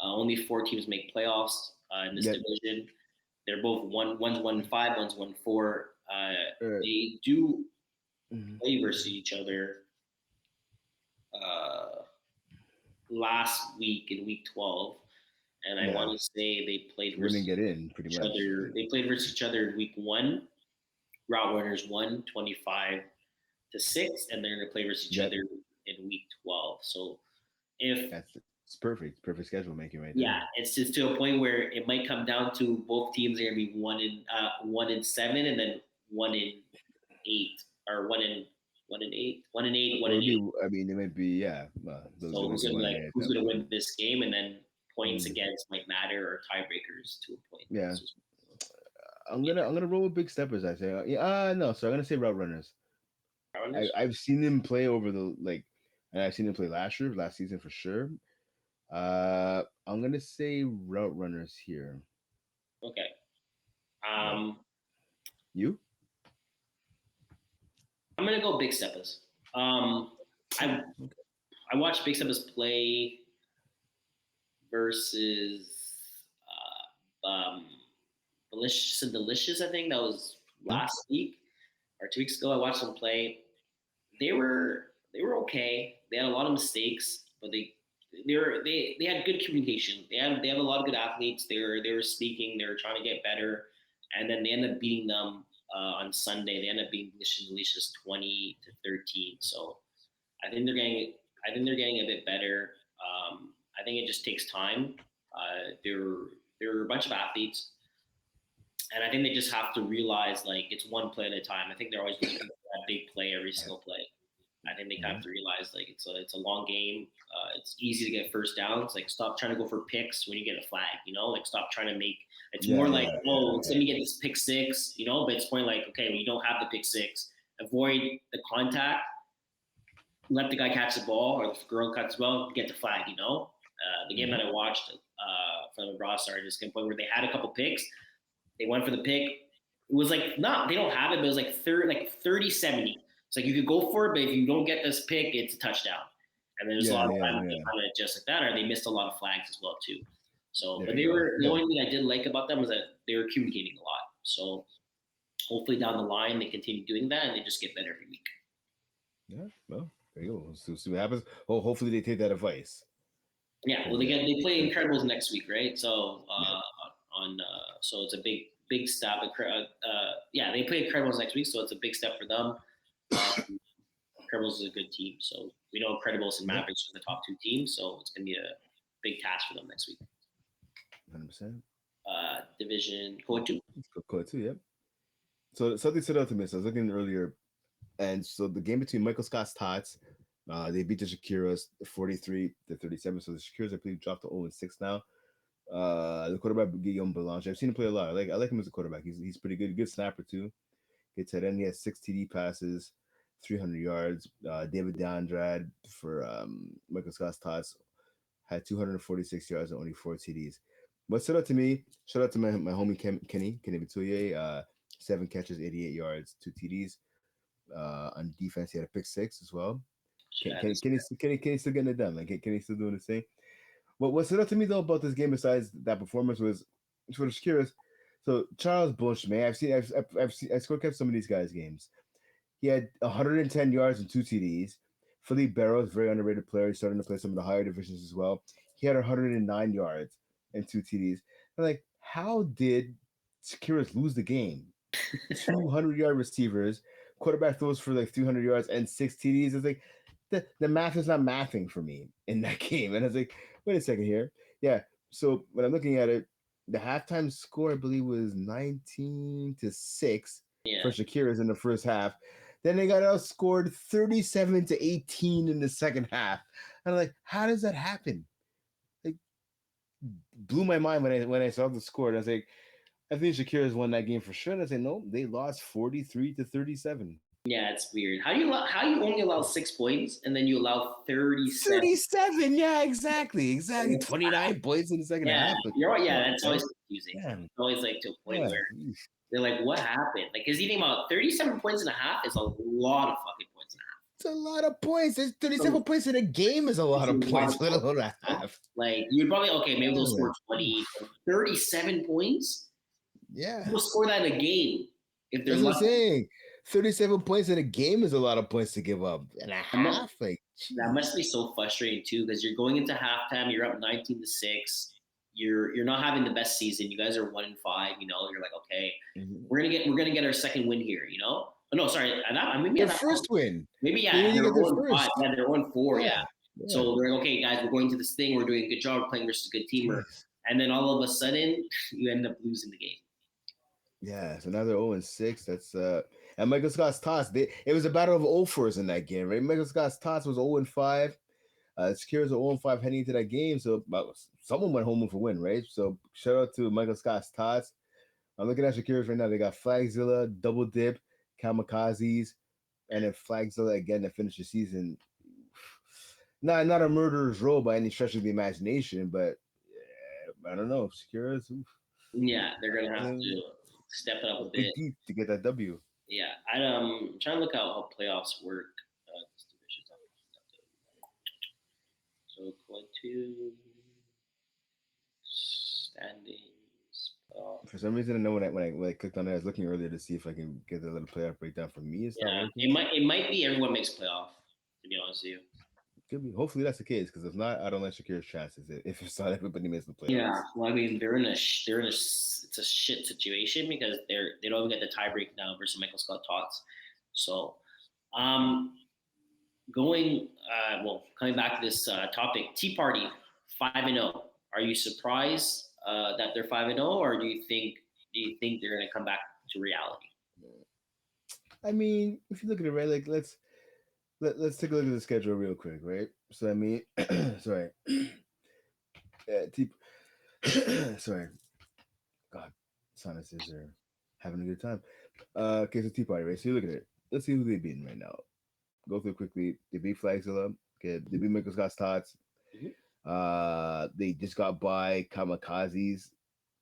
Speaker 2: Only four teams make playoffs in this
Speaker 1: Yep.
Speaker 2: division. They're both one's 1-5, one's 1-4.
Speaker 1: Uh,
Speaker 2: They do
Speaker 1: mhm.
Speaker 2: play versus each other uh, last week in week 12, and I
Speaker 1: Yeah,
Speaker 2: want to say they played
Speaker 1: we didn't
Speaker 2: versus
Speaker 1: get in pretty
Speaker 2: each
Speaker 1: much.
Speaker 2: other. They played versus each other in week 1. Route Runners won 25-6, and they're going to play versus each
Speaker 1: Yep.
Speaker 2: other in week 12. So if
Speaker 1: It's perfect. Perfect schedule making right
Speaker 2: yeah,
Speaker 1: there.
Speaker 2: it's just to a point where it might come down to both teams are going to be 1-7, and then 1-8, or 1-8, 1-8, one
Speaker 1: Or
Speaker 2: and
Speaker 1: maybe
Speaker 2: eight.
Speaker 1: I mean it might be yeah. Those
Speaker 2: So
Speaker 1: might
Speaker 2: who's
Speaker 1: be
Speaker 2: going to
Speaker 1: one
Speaker 2: like
Speaker 1: and eight.
Speaker 2: who's going to win this game, and then points
Speaker 1: Mm.
Speaker 2: against might matter or tiebreakers to a point.
Speaker 1: Yeah,
Speaker 2: So,
Speaker 1: I'm gonna roll with Big Steppers. I say yeah. No, so I'm gonna say Route Runners.
Speaker 2: Runners.
Speaker 1: I've seen them play over the and I've seen them play last season for sure. I'm gonna say Route Runners here.
Speaker 2: Okay.
Speaker 1: Yep.
Speaker 2: Um,
Speaker 1: You?
Speaker 2: I'm gonna go Big Steppers. Um, I
Speaker 1: Okay.
Speaker 2: I watched Big Steppers play versus Delicious and Delicious. I think that was
Speaker 1: Mhm.
Speaker 2: last week or 2 weeks ago. I watched them play. They were okay. They had a lot of mistakes, but they had good communication. They have a lot of good athletes. They were speaking. They were trying to get better, and then they ended up beating them on Sunday. They ended up beating Delicious and Delicious 20-13. So I think they're getting I think they're getting a bit better. I think it just takes time. They're a bunch of athletes, and I think they just have to realize like it's one play at a time. I think they're always looking for that big play every single play. I think they have
Speaker 1: Mhm.
Speaker 2: to realize like it's a long game. It's easy to get first downs. Like stop trying to go for picks when you get a flag. Like stop trying to make. It's
Speaker 1: Yeah,
Speaker 2: more like
Speaker 1: yeah,
Speaker 2: oh,
Speaker 1: yeah,
Speaker 2: let's let me get this pick six. But it's more like okay, when you don't have the pick six, avoid the contact, let the guy catch the ball or the girl catch the ball, get the flag. The game
Speaker 1: yeah.
Speaker 2: that I watched from the Ross started just a point where they had a couple picks. They went for the pick. It was like not they don't have it, but it was like 30-70. It's like you could go for it, but if you don't get this pick, it's a touchdown. And there's a lot
Speaker 1: Yeah,
Speaker 2: of
Speaker 1: yeah,
Speaker 2: times they
Speaker 1: yeah.
Speaker 2: kind of adjust like that, or they missed a lot of flags as well too. So,
Speaker 1: There
Speaker 2: but
Speaker 1: you
Speaker 2: they
Speaker 1: go.
Speaker 2: were the
Speaker 1: No.
Speaker 2: only thing I did like about them was that they were communicating a lot. So hopefully down the line they continue doing that and they just get better every week.
Speaker 1: Yeah. Well, there you go. See what happens. Oh, hopefully they take that advice
Speaker 2: Yeah, well
Speaker 1: because
Speaker 2: they play Incredibles next week, right? So
Speaker 1: yeah.
Speaker 2: so it's a big step. Yeah, they play Incredibles next week, so it's a big step for them. Um, Incredibles is a good team, so we know Incredibles and
Speaker 1: Yep.
Speaker 2: Mavericks are the top two teams, so it's gonna be a big task for them next week.
Speaker 1: 100%.
Speaker 2: Division Code two.
Speaker 1: Let's go code too. Yep. So something stood out to me. So I was looking earlier, and so the game between Michael Scott's Tots, they beat the Shakiras 43-37. So the Shakiras, I believe, dropped to 0-6 now. The quarterback Guillaume Belange. I've seen him play a lot. I like him as a quarterback. He's pretty good. Good snapper too. Good tight end. He has 6 TD passes, 300 yards. David DeAndrade for Michael Scott's Tots had 246 yards and only 4 TDs. What stood out to me? Shout out to my homie Kenny Batuye. 7 catches, 88 yards, 2 TDs. On defense, he had a pick six as well.
Speaker 2: Yeah,
Speaker 1: Kenny still getting it done? Like Kenny still doing his thing? What stood out to me though about this game, besides that performance, was I was curious. So Charles Bush, man, I've seen I score kept some of these guys' games. He had 110 yards and 2 TDs. Philippe Barrows, very underrated player, he's starting to play some of the higher divisions as well. He had 109 yards and 2 TDs. I'm like, how did Securis lose the game? 200-yard receivers, quarterback throws for like 300 yards and 6 TDs. It's like the math is not mathing for me in that game. And I was like, wait a second here. Yeah. So when I'm looking at it, the halftime score I believe was 19-6
Speaker 2: yeah,
Speaker 1: for Shakira's in the first half. Then they got outscored 37-18 in the second half. And I'm like, how does that happen? Like, blew my mind when I saw the score. And I was like, I think Shakira's won that game for sure. And I said, no, they lost 43-37.
Speaker 2: yeah. It's weird. How you only allow 6 points and then you allow 37?
Speaker 1: 37, yeah, exactly. 29 points in the second
Speaker 2: Yeah,
Speaker 1: half. But
Speaker 2: you're right. Yeah,
Speaker 1: no,
Speaker 2: that's
Speaker 1: right?
Speaker 2: always confusing.
Speaker 1: Yeah,
Speaker 2: It's always like to a point
Speaker 1: yeah.
Speaker 2: where they're like, "What happened?" Like, because you think about 37 points and a half is a lot of fucking points and a half.
Speaker 1: It's a lot of points. There's 37
Speaker 2: So
Speaker 1: points in a game is a lot
Speaker 2: it's a
Speaker 1: of
Speaker 2: lot
Speaker 1: points,
Speaker 2: of
Speaker 1: let
Speaker 2: points.
Speaker 1: alone a
Speaker 2: You know?
Speaker 1: half.
Speaker 2: Like you'd probably maybe they'll
Speaker 1: Yeah,
Speaker 2: score
Speaker 1: like,
Speaker 2: 20, 37 points.
Speaker 1: yeah.
Speaker 2: They'll score that in a game if they're
Speaker 1: That's what I'm
Speaker 2: lucky.
Speaker 1: saying. 37 points in a game is a lot of points to give up. And a
Speaker 2: That must,
Speaker 1: half, like,
Speaker 2: that must
Speaker 1: jeez.
Speaker 2: be so frustrating too because you're going into halftime, you're up 19-6. You're not having the best season. You guys are 1-5. You're like, okay,
Speaker 1: Mhm.
Speaker 2: we're gonna get our second win here. Oh, no, sorry, maybe
Speaker 1: Their
Speaker 2: at that point,
Speaker 1: first win.
Speaker 2: maybe
Speaker 1: They
Speaker 2: yeah,
Speaker 1: need to
Speaker 2: they're
Speaker 1: get their
Speaker 2: 0-5.
Speaker 1: first.
Speaker 2: Yeah, they're 1-4.
Speaker 1: Yeah,
Speaker 2: Yeah,
Speaker 1: yeah.
Speaker 2: so they're like, okay, guys, we're going to this thing. We're doing a good job. We're playing versus a good team.
Speaker 1: Jeez.
Speaker 2: And then all of a sudden, you end up losing the game.
Speaker 1: Yeah, so now they're 0-6. That's and Michael Scott's Tots. It was a battle of 0-4s in that game, right? Michael Scott's Tots was 0-5. Secures are 0-5 heading into that game. So someone went home with a win, right? So shout out to Michael Scott's Tots. I'm looking at Shakira's right now. They got Flagzilla, Double Dip, Kamikazes, and then Flagzilla again to finish the season. Not a murderer's row by any stretch of the imagination, but I don't know. Shakira's
Speaker 2: Yeah, they're gonna have
Speaker 1: uh,
Speaker 2: to step it up a
Speaker 1: dig
Speaker 2: bit.
Speaker 1: deep to get that W.
Speaker 2: Yeah, I'm trying to look at how playoffs work. This division's not so quad two standings.
Speaker 1: For some reason, I know when I clicked on it, I was looking earlier to see if I can get a little playoff breakdown for me. It's not
Speaker 2: Yeah,
Speaker 1: working.
Speaker 2: it might be everyone makes playoff. To be honest with you.
Speaker 1: Could be. Hopefully that's the case, because if not, I don't like Shakira's chances. If it's not everybody makes the
Speaker 2: Yeah,
Speaker 1: playoffs.
Speaker 2: well, I mean, it's a shit situation because they don't even get the tiebreak now versus Michael Scott Tots. So, um, coming back to this topic, Tea Party 5-0. Are you surprised that they're 5-0, or do you think they're gonna come back to reality?
Speaker 1: I mean, if you look at it right, like let's take a look at the schedule real quick, right? So I mean, sorry, T- sorry, God, sinuses are having a good time. Okay, so Tea Party, right? So you look at it. Let's see who they beating right now. Go through quickly. They beat Flagzilla. Okay, they beat Michael Scott's Tots.
Speaker 2: Mm-hmm.
Speaker 1: They just got by Kamikazes.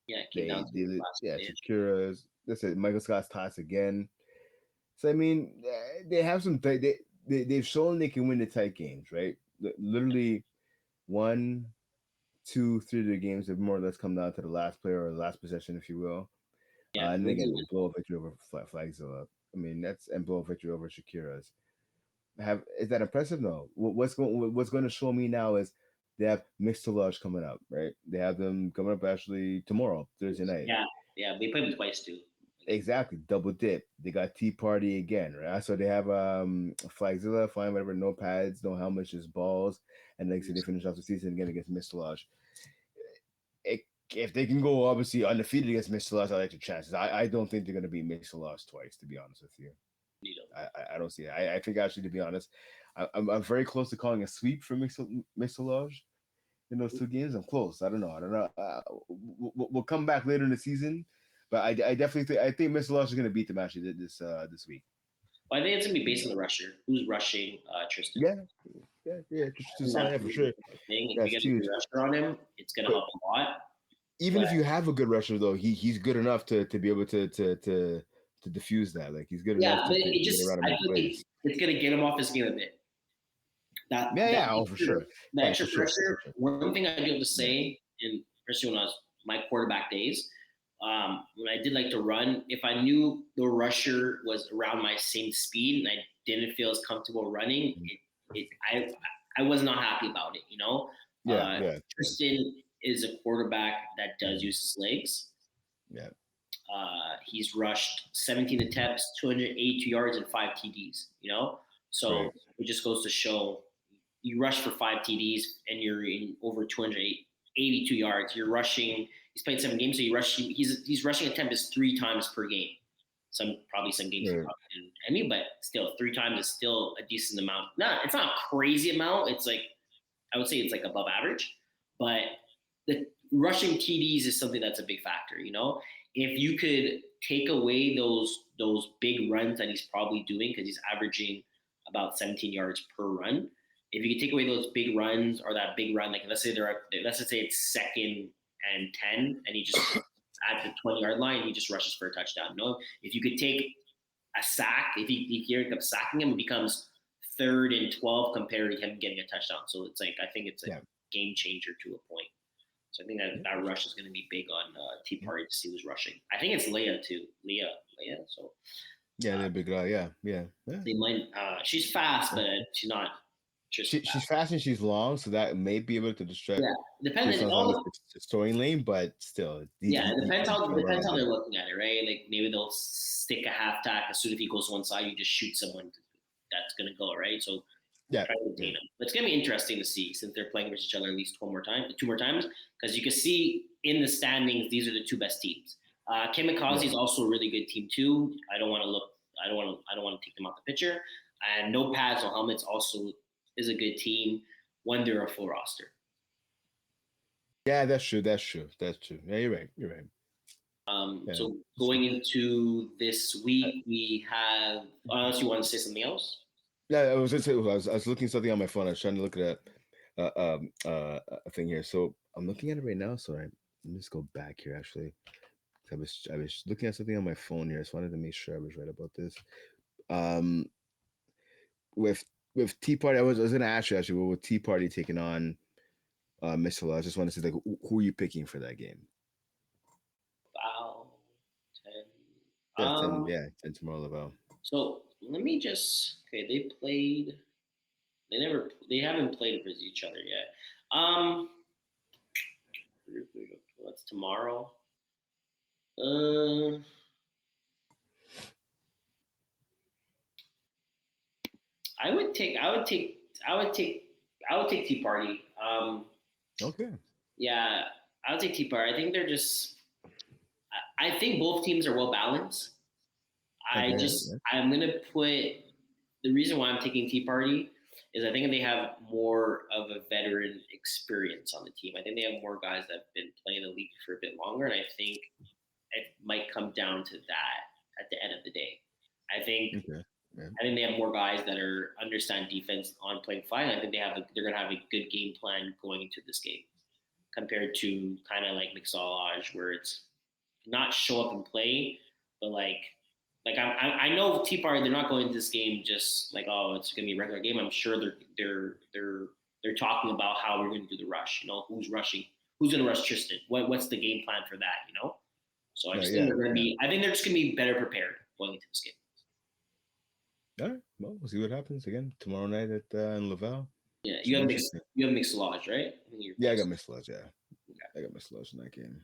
Speaker 2: Yeah, it came down
Speaker 1: They
Speaker 2: to the
Speaker 1: did it.
Speaker 2: last
Speaker 1: Yeah,
Speaker 2: play.
Speaker 1: Sakura's. That's it. Michael Scott's Tots again. So I mean, they have some. They've shown they can win the tight games, right? Literally, one, two, three of the games have more or less come down to the last player or the last possession, if you will.
Speaker 2: Yeah,
Speaker 1: And then
Speaker 2: those are
Speaker 1: again, blow a victory over Flagzilla. I mean, that's and blow a victory over Shakira's. Is that impressive? No. What's going to show me now is they have mixed Lodge coming up, right? They have them coming up actually tomorrow, Thursday night.
Speaker 2: yeah, yeah. We played them twice too.
Speaker 1: Exactly, double dip. They got Tea Party again, right? So they have Flagzilla, fine, whatever, no pads, no helmets, just balls, and like I said, they finish off the season again against Mr. Lodge. It, if they can go obviously undefeated against Mr. Lodge, I like their chances. I don't think they're gonna be Mr. Lodge twice, to be honest with you. I don't see it. I think actually, to be honest, I'm very close to calling a sweep for Mr. Lodge. in those two games. I'm close. I don't know. We'll come back later in the season, but I definitely think Mr. Lush is going to beat them actually this week.
Speaker 2: Well, I think it's gonna be based on the rusher. Who's rushing Tristan?
Speaker 1: Yeah, yeah.
Speaker 2: And
Speaker 1: Yeah,
Speaker 2: that's
Speaker 1: for
Speaker 2: the
Speaker 1: sure.
Speaker 2: thing. If you
Speaker 1: That's
Speaker 2: get a good
Speaker 1: huge.
Speaker 2: rusher on him, it's gonna
Speaker 1: But
Speaker 2: help a lot.
Speaker 1: even
Speaker 2: But
Speaker 1: if you have a good rusher, though, he's good enough to be able to diffuse that. Like he's good enough
Speaker 2: yeah, but
Speaker 1: to
Speaker 2: it
Speaker 1: get
Speaker 2: just
Speaker 1: around and
Speaker 2: I
Speaker 1: make
Speaker 2: feel like
Speaker 1: plays.
Speaker 2: it's gonna get him off his game a bit.
Speaker 1: Yeah,
Speaker 2: That
Speaker 1: yeah. Oh, for sure.
Speaker 2: the
Speaker 1: Yeah,
Speaker 2: extra
Speaker 1: for sure. For
Speaker 2: pressure.
Speaker 1: sure.
Speaker 2: One thing I do have to
Speaker 1: Yeah.
Speaker 2: say, in especially when I was my quarterback days, when I did like to run, if I knew the rusher was around my same speed and I didn't feel as comfortable running, it I was not happy about it.
Speaker 1: Yeah, yeah,
Speaker 2: Tristan is a quarterback that does use his legs.
Speaker 1: yeah.
Speaker 2: He's rushed 17 attempts, 282 yards, and 5 TDs.
Speaker 1: Right.
Speaker 2: So it just goes to show you rush for 5 TDs and you're in over 282 yards. You're rushing. He's played 7 games, so he's rushing attempt is 3 times per game. Some games he
Speaker 1: Right.
Speaker 2: probably didn't any, but still 3 times is still a decent amount. It's not a crazy amount. It's like I would say it's like above average, but the rushing TDs is something that's a big factor. If you could take away those big runs that he's probably doing because he's averaging about 17 yards per run. If you could take away those big runs or that big run, like let's just say it's 2nd and 10, and he just at the 20-yard line, he just rushes for a touchdown. If you could take a sack, if you end up sacking him, it becomes 3rd and 12 compared to him getting a touchdown. So it's like I think it's a
Speaker 1: Yeah.
Speaker 2: game changer to a point. So I think that rush is going to be big on Tea Party to see who's rushing. I think it's Leia too. Leia. So
Speaker 1: Yeah, they're a big guy. Yeah, yeah, yeah.
Speaker 2: they might. She's fast, but she's not just
Speaker 1: She's
Speaker 2: fast.
Speaker 1: fast and she's long, so that may be able to
Speaker 2: Yeah,
Speaker 1: distract
Speaker 2: depends.
Speaker 1: Tristan's on the throwing lane, but still,
Speaker 2: Yeah, it depends
Speaker 1: he's
Speaker 2: how
Speaker 1: gonna run
Speaker 2: depends
Speaker 1: all
Speaker 2: how they're
Speaker 1: day.
Speaker 2: looking at it, right? Like maybe they'll stick a half tack as soon as he goes to one side, you just shoot someone that's gonna go right. So
Speaker 1: Yeah,
Speaker 2: try to
Speaker 1: yeah,
Speaker 2: contain them. But it's gonna be interesting to see since they're playing versus each other at least two more times, because you can see in the standings these are the two best teams. Kamikaze
Speaker 1: yeah.
Speaker 2: is also a really good team too. I don't want to look. I don't want to take them out the picture. And no pads, no helmets also is a good team when they're a full roster.
Speaker 1: Yeah, that's true. That's true. That's true. Yeah, you're right. You're right. Yeah.
Speaker 2: So going into this week, we have. Unless you want to say something else.
Speaker 1: Yeah, I was just I was looking something on my phone. I was trying to look at a thing here. So I'm looking at it right now. So let me just go back here. Actually, I was looking at something on my phone here. So I wanted to make sure I was right about this. Um, with Tea Party, I was gonna ask you actually. With Tea Party taking on Mr. I just want to say like who are you picking for that game?
Speaker 2: About 10.
Speaker 1: Yeah, 10. Yeah, 10 tomorrow, Laval.
Speaker 2: So let me just. Okay, they played. They haven't played versus each other yet. What's tomorrow? Uh, I would take. I would take. I would take. I would take Tea Party.
Speaker 1: Okay.
Speaker 2: Yeah, I would take Tea Party. I think they're just. I think both teams are well balanced.
Speaker 1: Okay. Yeah.
Speaker 2: I'm gonna put the reason why I'm taking Tea Party is I think they have more of a veteran experience on the team. I think they have more guys that have been playing the league for a bit longer, and I think it might come down to that at the end of the day. I think
Speaker 1: Okay. Yeah.
Speaker 2: I think they have more guys that are understand defense on playing fine. I think they're gonna have a good game plan going into this game compared to kind of like Mixolage where it's not show up and play, but I know Tea Party they're not going into this game just like oh it's gonna be a regular game. I'm sure they're talking about how we're gonna do the rush. Who's rushing, who's gonna rush Tristan, what's the game plan for that. So I
Speaker 1: Right.
Speaker 2: just think
Speaker 1: Yeah.
Speaker 2: they're gonna
Speaker 1: Yeah.
Speaker 2: be. I think they're just gonna be better prepared going into this game.
Speaker 1: All right. Well, we'll see what happens again tomorrow night at in Laval.
Speaker 2: Yeah,
Speaker 1: Should be interesting.
Speaker 2: you have mixed lodge, right? I think
Speaker 1: Yeah, I got Miss Lodge. Yeah,
Speaker 2: Okay.
Speaker 1: I got Miss Lodge in that game.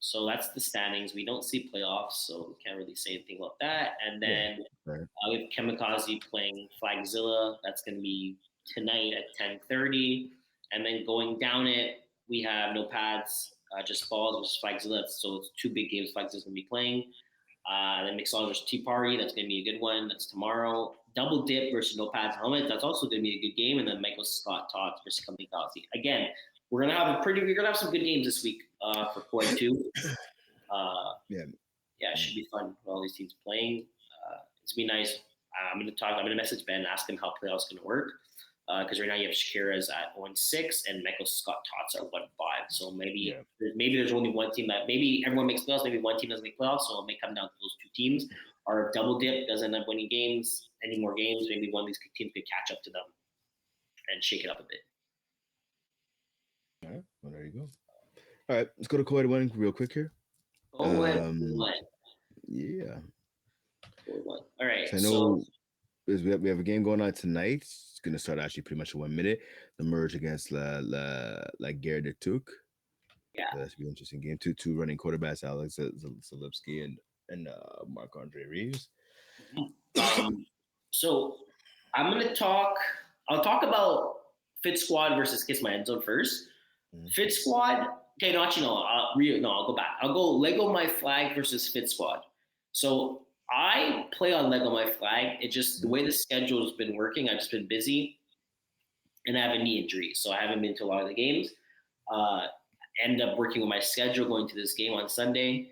Speaker 2: So that's the standings. We don't see playoffs, so we can't really say anything about that. And
Speaker 1: Yeah.
Speaker 2: then
Speaker 1: Right.
Speaker 2: we have Kamikaze playing Flagzilla. That's going to be tonight at 10:30. And then going down it, we have no pads, just balls, which is Flagzilla. So it's two big games Flagzilla's going to be playing. Then Mixologist Tea Party, that's going to be a good one. That's tomorrow. Double Dip versus No Pads Helmet, that's also going to be a good game. And then Michael Scott Todd versus Kamikaze. Again, we're gonna have some good games this week for Koi too.
Speaker 1: Yeah.
Speaker 2: Yeah, it should be fun with all these teams playing. It's gonna be nice. I'm gonna message Ben, ask him how playoffs gonna work. Because right now you have Shakira's at 1-6 and Michael Scott Tots at 1-5. So maybe there's only one team that maybe everyone makes playoffs, maybe one team doesn't make playoffs. So it may come down to those two teams. Or if double dip doesn't end up winning any more games, maybe one of these teams could catch up to them and shake it up a bit.
Speaker 1: All right, well there you go. All right, let's go to Koi one real quick here. Yeah.
Speaker 2: All right.
Speaker 1: So I know we have a game going on tonight. It's gonna start actually pretty much in 1 minute. The merge against La Guerre de Tuc.
Speaker 2: Yeah,
Speaker 1: that should be an interesting game. Two running quarterbacks, Alex Zalipsky and Mark Andre Reeves.
Speaker 2: So I'll talk about Fit Squad versus Kiss My End Zone first. Mm-hmm. Fit Squad. Okay, no, actually, I'll go back. I'll go Lego My Flag versus Fit Squad. So I play on Lego My Flag. It just, the way the schedule has been working, I've just been busy and I have a knee injury. So I haven't been to a lot of the games. End up working with my schedule, going to this game on Sunday.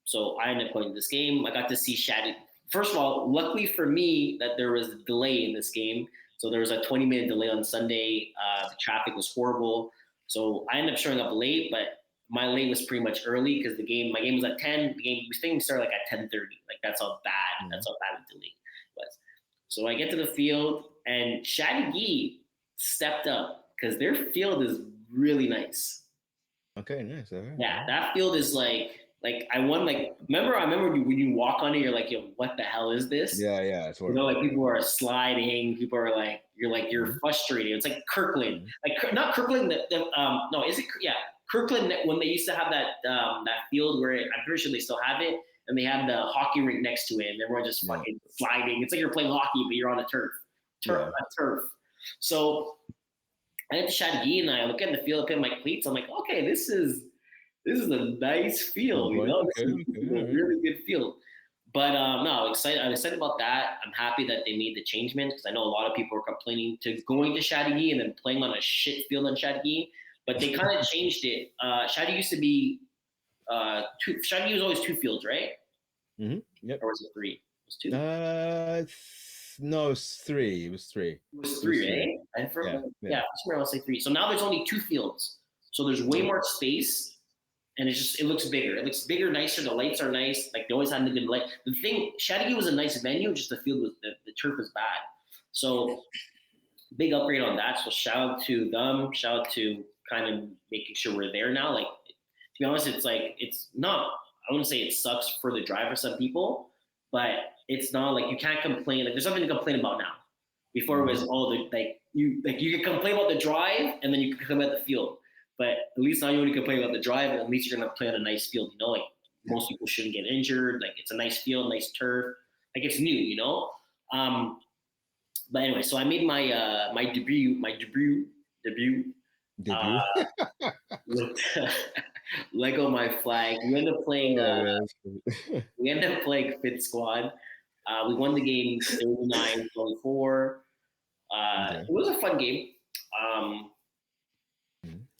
Speaker 2: So I ended up going to this game. I got to see Shaddy. First of all, luckily for me that there was a delay in this game. So there was a 20-minute delay on Sunday. The traffic was horrible. So I ended up showing up late, but my late was pretty much early because my game was at 10. We started like at 10:30. Like that's how bad the delay was. So I get to the field and Shaddy Gee stepped up because their field is really nice.
Speaker 1: Okay, nice. All right.
Speaker 2: Yeah, that field is like I won. Like I remember when you walk on it, you're like, yo, what the hell is this?
Speaker 1: Yeah. It's
Speaker 2: like people are sliding. People are like, you're frustrated. It's like Kirkland, like not Kirkland. No, is it? Yeah, Kirkland when they used to have that field where I'm pretty sure they still have it, and they have the hockey rink next to it, and everyone just fucking sliding. It's like you're playing hockey, but you're on a turf. So I get to Shaddy and I look at the field, I put my cleats. I'm like, okay, this is a nice field, you know. This is a really good field. But no, I'm excited about that. I'm happy that they made the changement because I know a lot of people are complaining to going to Shaddy and then playing on a shit field on Shaddy. But they kind of changed it. Shaddy used to be Shaddy was always two fields, right?
Speaker 1: Mm-hmm. Yep.
Speaker 2: Or was it three? It was two.
Speaker 1: No, it was three. It was three,
Speaker 2: right? I want to say three. So now there's only two fields. So there's way more space, and it looks bigger. It looks bigger, nicer. The lights are nice. Like they always had the good light. The thing, Shaddy was a nice venue, just the field was the turf was bad. So big upgrade on that. So shout out to them. Shout out to kind of making sure we're there now. Like to be honest, it's not. I wouldn't say it sucks for the drive for some people, but it's not like you can't complain. Like there's something to complain about now. Before it was you can complain about the drive and then you can complain about the field. But at least now you only complain about the drive, and at least you're gonna play on a nice field. You know, like most people shouldn't get injured. Like it's a nice field, nice turf. Like it's new, you know. But anyway, so I made my debut with Lego My Flag. We ended up playing. We ended up playing Fit Squad. We won the game 39-24. It was a fun game.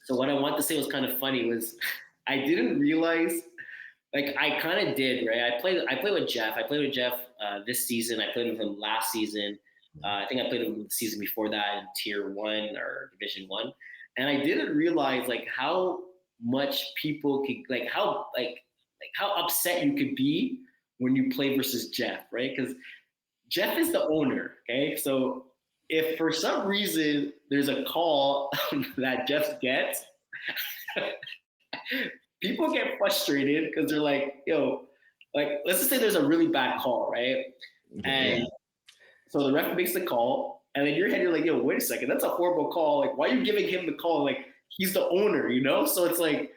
Speaker 2: So what I want to say was kind of funny was I didn't realize, like I kind of did, right? I played with Jeff. I played with Jeff this season. I played with him last season. I think I played with him the season before that in Tier 1 or Division 1. And I didn't realize like how much people could like how upset you could be when you play versus Jeff, right? Because Jeff is the owner, okay? So if for some reason there's a call that Jeff gets, people get frustrated because they're like, yo, like let's just say there's a really bad call, right? And so the ref makes the call, and in your head you're like, yo, wait a second, that's a horrible call. Like, why are you giving him the call? Like, he's the owner, you know? So it's like,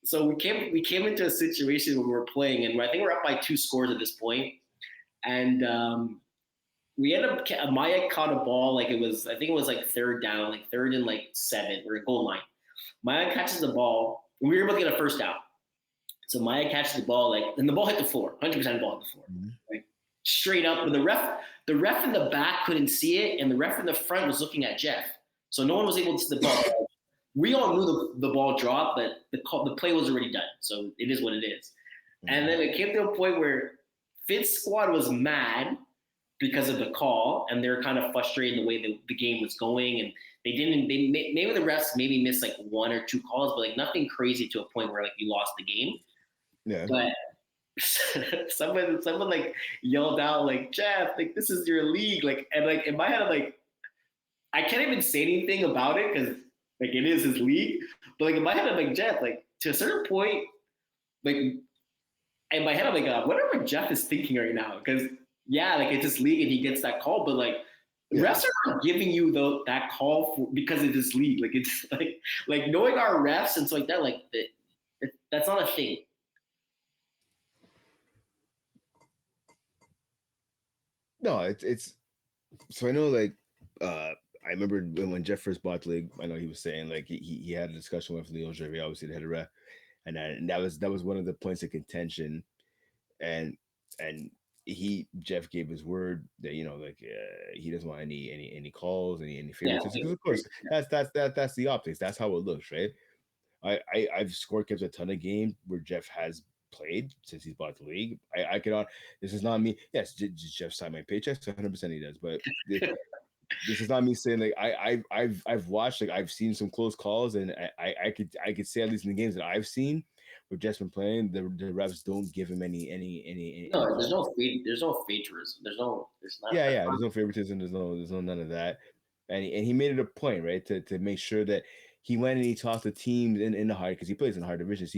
Speaker 2: so we came into a situation where we were playing, and I think we're up by 2 scores at this point. And we ended up, Maya caught a ball, I think it was like 3rd down, like 3rd and like 7, we're at goal line. Maya catches the ball, and we were able to get a first down. So Maya catches the ball, and the ball hit the floor, 100% ball hit the floor. Right? Straight up, but the ref in the back couldn't see it, and the ref in the front was looking at Jeff. So no one was able to see the ball. we all knew the ball dropped, but the play was already done. So it is what it is. And then it came to a point where Fitz squad was mad because of the call, and they're kind of frustrated the way the game was going, and maybe the refs maybe missed like one or two calls, but like nothing crazy to a point where like you lost the game.
Speaker 1: Yeah.
Speaker 2: But someone like yelled out like, Jeff, like this is your league, like, and like in my head I'm like, I can't even say anything about it because like it is his league, but like in my head I'm like, Jeff, like to a certain point, like in my head I'm like, whatever Jeff is thinking right now, because yeah, like it's his league and he gets that call, but like refs are not giving you that call because of this league. Like it's like knowing our refs and stuff like that, like that's not a thing.
Speaker 1: No, it's so I know like I remember when Jeff first bought the league, I know he was saying like he had a discussion with Leo Jerry, obviously the head of ref, and that was one of the points of contention, and and Jeff gave his word that like he doesn't want any calls, any favoritism, because of course that's the optics, that's how it looks, right? I've scored kept a ton of games where Jeff has played since he's bought the league. I cannot. This is not me. Yes, Jeff signed my paychecks, 100% he does. But this is not me saying like I've watched, like I've seen some close calls, and I could say at least in the games that I've seen where Jeff's been playing, the refs don't give him any
Speaker 2: No, there's
Speaker 1: calls.
Speaker 2: there's no favoritism. There's not.
Speaker 1: Yeah. There's no favoritism. There's no none of that. And he made it a point, right, to make sure that he went and he talked to teams in the hard, because he plays in hard divisions.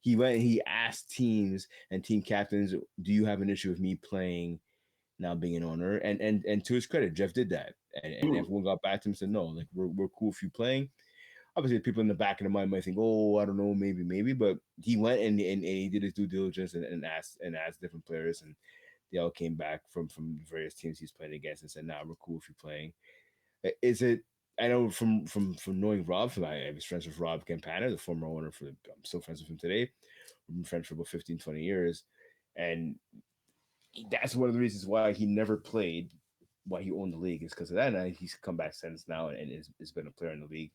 Speaker 1: He went and he asked teams and team captains, do you have an issue with me playing now being an owner? And to his credit, Jeff did that, and everyone got back to him and said, no, like we're cool if you playing. Obviously, people in the back of their mind might think, oh, I don't know, maybe, but he went and he did his due diligence and asked different players, and they all came back from various teams he's playing against and said, nah, we're cool if you're playing. Is it? I know from knowing Rob, I was friends with Rob Campana, the former owner I'm still friends with him today. We've been friends for about 15, 20 years. And that's one of the reasons why he never played, why he owned the league, is because of that. And he's come back since now and has been a player in the league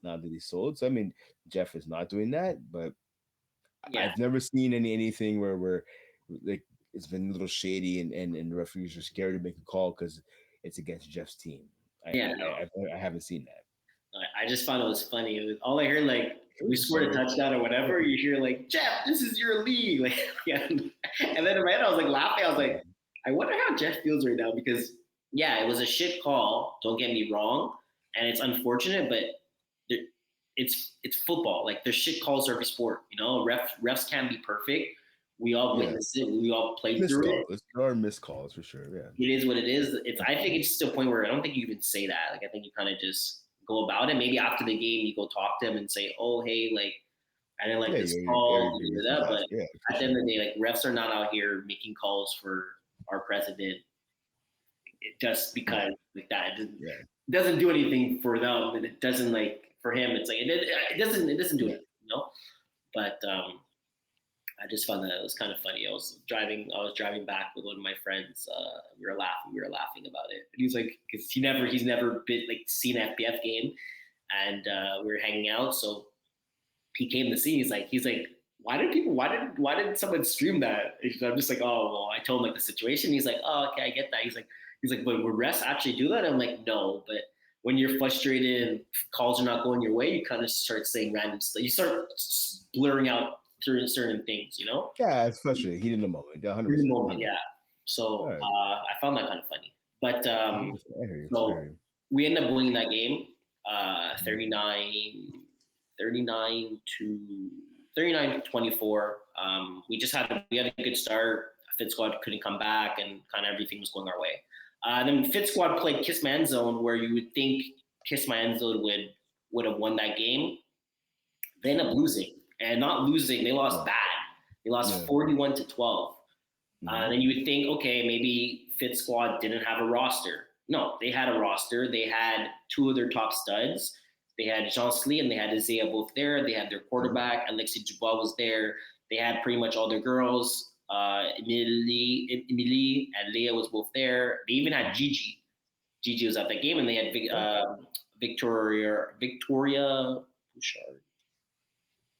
Speaker 1: now that he's sold. So I mean, Jeff is not doing that, but I've never seen anything where like it's been a little shady and the referees are scared to make a call because it's against Jeff's team. I haven't seen that.
Speaker 2: I just found it was funny. It was, all I heard, like, we scored a touchdown or whatever, you hear, like, Jeff, this is your league. Like, and then in my head, I was, like, laughing. I was like, I wonder how Jeff feels right now because, yeah, it was a shit call. Don't get me wrong. And it's unfortunate, but it's football. Like, there's shit calls for every sport, Refs can't be perfect. We all witnessed it. We all played through it.
Speaker 1: There are missed calls for sure. Yeah,
Speaker 2: it is what it is. I think it's just a point where I don't think you even say that. Like I think you kind of just go about it. Maybe after the game, you go talk to him and say, "Oh, hey, like I didn't like this call." But at the end of the day, like refs are not out here making calls for our president just because like that. It doesn't do anything for them, and it doesn't like for him. It's like it doesn't do anything, But I just found that it was kind of funny. I was driving back with one of my friends. We were laughing about it. And he's like, because he's never been like seen an FPF game, and we were hanging out. So he came to see. He's like, why did someone stream that? I'm just like, oh well, I told him like the situation. He's like, oh okay, I get that. He's like, but would refs actually do that? I'm like, no, but when you're frustrated and calls are not going your way, you kind of start saying random stuff. You start blurring out certain things,
Speaker 1: Yeah, it's frustrating. Heat in the moment. 100%.
Speaker 2: In the moment, yeah. So I found that kind of funny. But so we ended up winning that game 39 to 24. We had a good start. Fit Squad couldn't come back, and kind of everything was going our way. Then Fit Squad played Kiss My End Zone, where you would think Kiss My End Zone would have won that game. They ended up losing. And not losing, they lost bad. They lost 41 to 12. Then you would think, okay, maybe Fit Squad didn't have a roster. No, they had a roster. They had two of their top studs. They had Jean Slee and they had Isaiah both there. They had their quarterback, Alexis Dubois was there. They had pretty much all their girls. Emily and Leah was both there. They even had Gigi. Gigi was at that game, and they had Victoria Bouchard.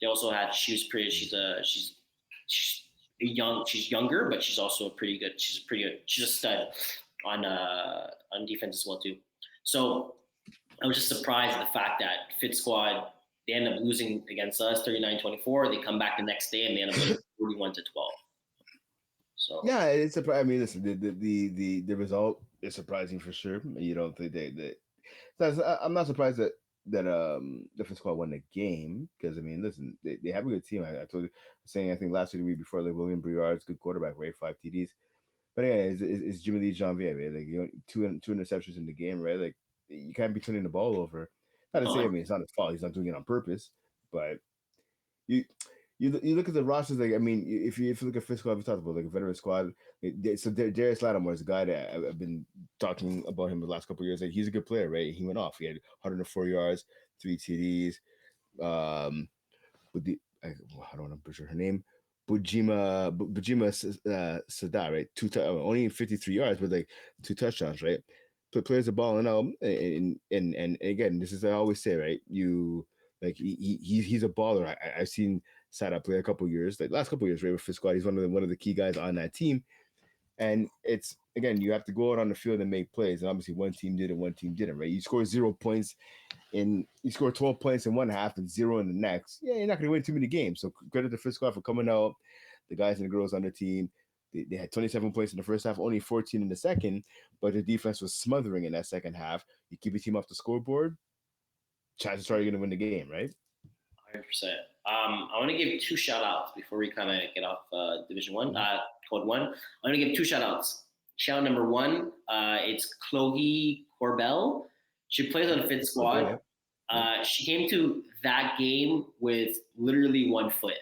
Speaker 2: They also had. She was pretty. She's she's younger, but she's also pretty good. She's pretty good. She's a stud on defense as well too. So I was just surprised at the fact that Fit Squad they end up losing against us 39-24. They come back the next day and they end up losing 41-12. So
Speaker 1: yeah, it's surprising. I mean, listen, the result is surprising for sure. You don't think I'm not surprised that the Fifth Squad won the game because I mean, listen, they have a good team. I told you, saying I think last week the week before, like William Briard's good quarterback, right? 5 TDs. But yeah, it's Jimmy Lee Janvier, right? Like two interceptions in the game, right? Like you can't be turning the ball over. Not to say, I mean, it's not his fault. He's not doing it on purpose, but you you look at the rosters. Like I mean, if you look at Fifth Squad, we talked about like a veteran squad. So Darius Lattimore is a guy that I've been talking about him the last couple of years. Like he's a good player, right? He went off. He had 104 yards, 3 TDs. Um, with the I don't know butcher her name. Bujima Sada, right? Only 53 yards, but like 2 touchdowns, right? Players are balling out, and again, this is I always say, right? You like he's a baller. I've seen Sada play a couple years, like last couple years, right? With Fifth Squad, he's one of the key guys on that team, and it's again you have to go out on the field and make plays, and obviously one team did and one team didn't, right? You score 0 points you score 12 points in one half and zero in the next, yeah, you're not going to win too many games. So credit to Fifth Squad for coming out. The guys and the girls on the team, they had 27 points in the first half, only 14 in the second, but the defense was smothering in that second half. You keep your team off the scoreboard, chances are you're going to win the game, right?
Speaker 2: 100%. I want to give two shout outs before we kind of get off Division 1, Code 1. I'm going to give two shout outs. Shout out number one, it's Chloe Corbell. She plays on the Fit Squad.
Speaker 1: Okay, yeah.
Speaker 2: She came to that game with literally 1 foot.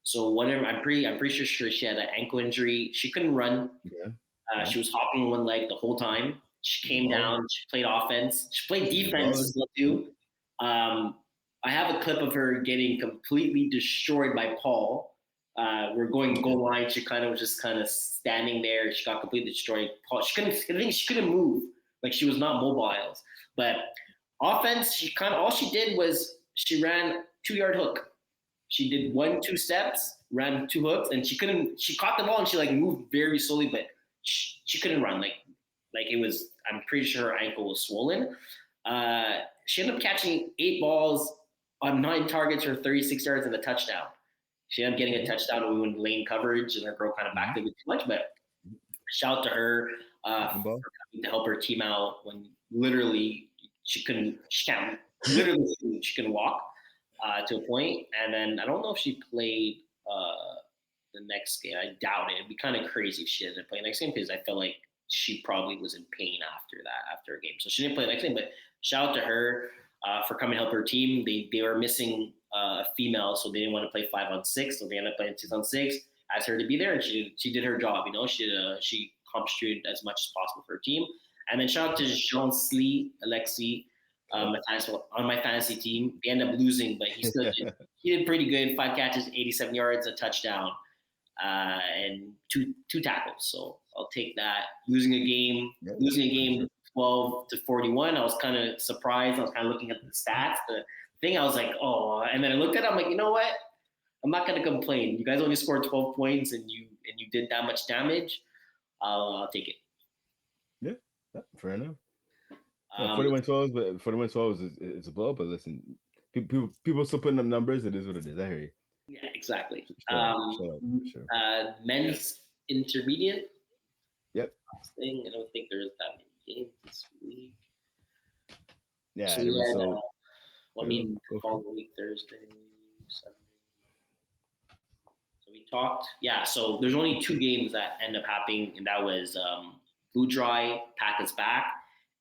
Speaker 2: So whenever I'm pretty sure she had an ankle injury. She couldn't run.
Speaker 1: Yeah.
Speaker 2: She was hopping one leg the whole time. She came down. She played offense. She played defense as well too. I have a clip of her getting completely destroyed by Paul. We're going goal line. She was just kind of standing there. She got completely destroyed. Paul, she couldn't move. Like she was not mobile. But offense, all she did was she ran 2-yard hook. She did 1-2 steps, ran 2 hooks, and she caught the ball and she like moved very slowly, but she couldn't run. Like it was, I'm pretty sure her ankle was swollen. She ended up catching 8 balls on 9 targets for 36 yards and a touchdown. She ended up getting a touchdown and we went lane coverage and her girl kind of backed it too much, but shout out to her for coming to help her team out when literally she couldn't walk to a point. And then I don't know if she played the next game. I doubt it. It'd be kind of crazy if she didn't play next game because I felt like she probably was in pain after a game. So she didn't play the next game, but shout out to her for coming to help her team. They were missing a female, so they didn't want to play 5-on-6, so they ended up playing 6-on-6. Asked her to be there, and she did her job. You know, she contributed as much as possible for her team. And then shout out to Jean Slee Alexi on my fantasy team. They ended up losing, but he did pretty good. 5 catches, 87 yards, a touchdown, and two tackles. So I'll take that. Losing a game 12-41. I was kind of surprised. I was kind of looking at the stats. The thing I was like, oh, and then I looked at it. I'm like, you know what? I'm not gonna complain. You guys only scored 12 points, and you did that much damage. I'll take it.
Speaker 1: Yeah, fair enough. 41-12, but 41-12 is a blow. But listen, people still putting up numbers. It is what it is. I hear you.
Speaker 2: Yeah, exactly.
Speaker 1: Sure.
Speaker 2: Men's intermediate.
Speaker 1: Yep.
Speaker 2: Thing. I don't think there's that many games this week.
Speaker 1: Yeah.
Speaker 2: So following week Thursday, Sunday. So we talked. Yeah. So there's only 2 games that end up happening, and that was Blue Dry Pack is back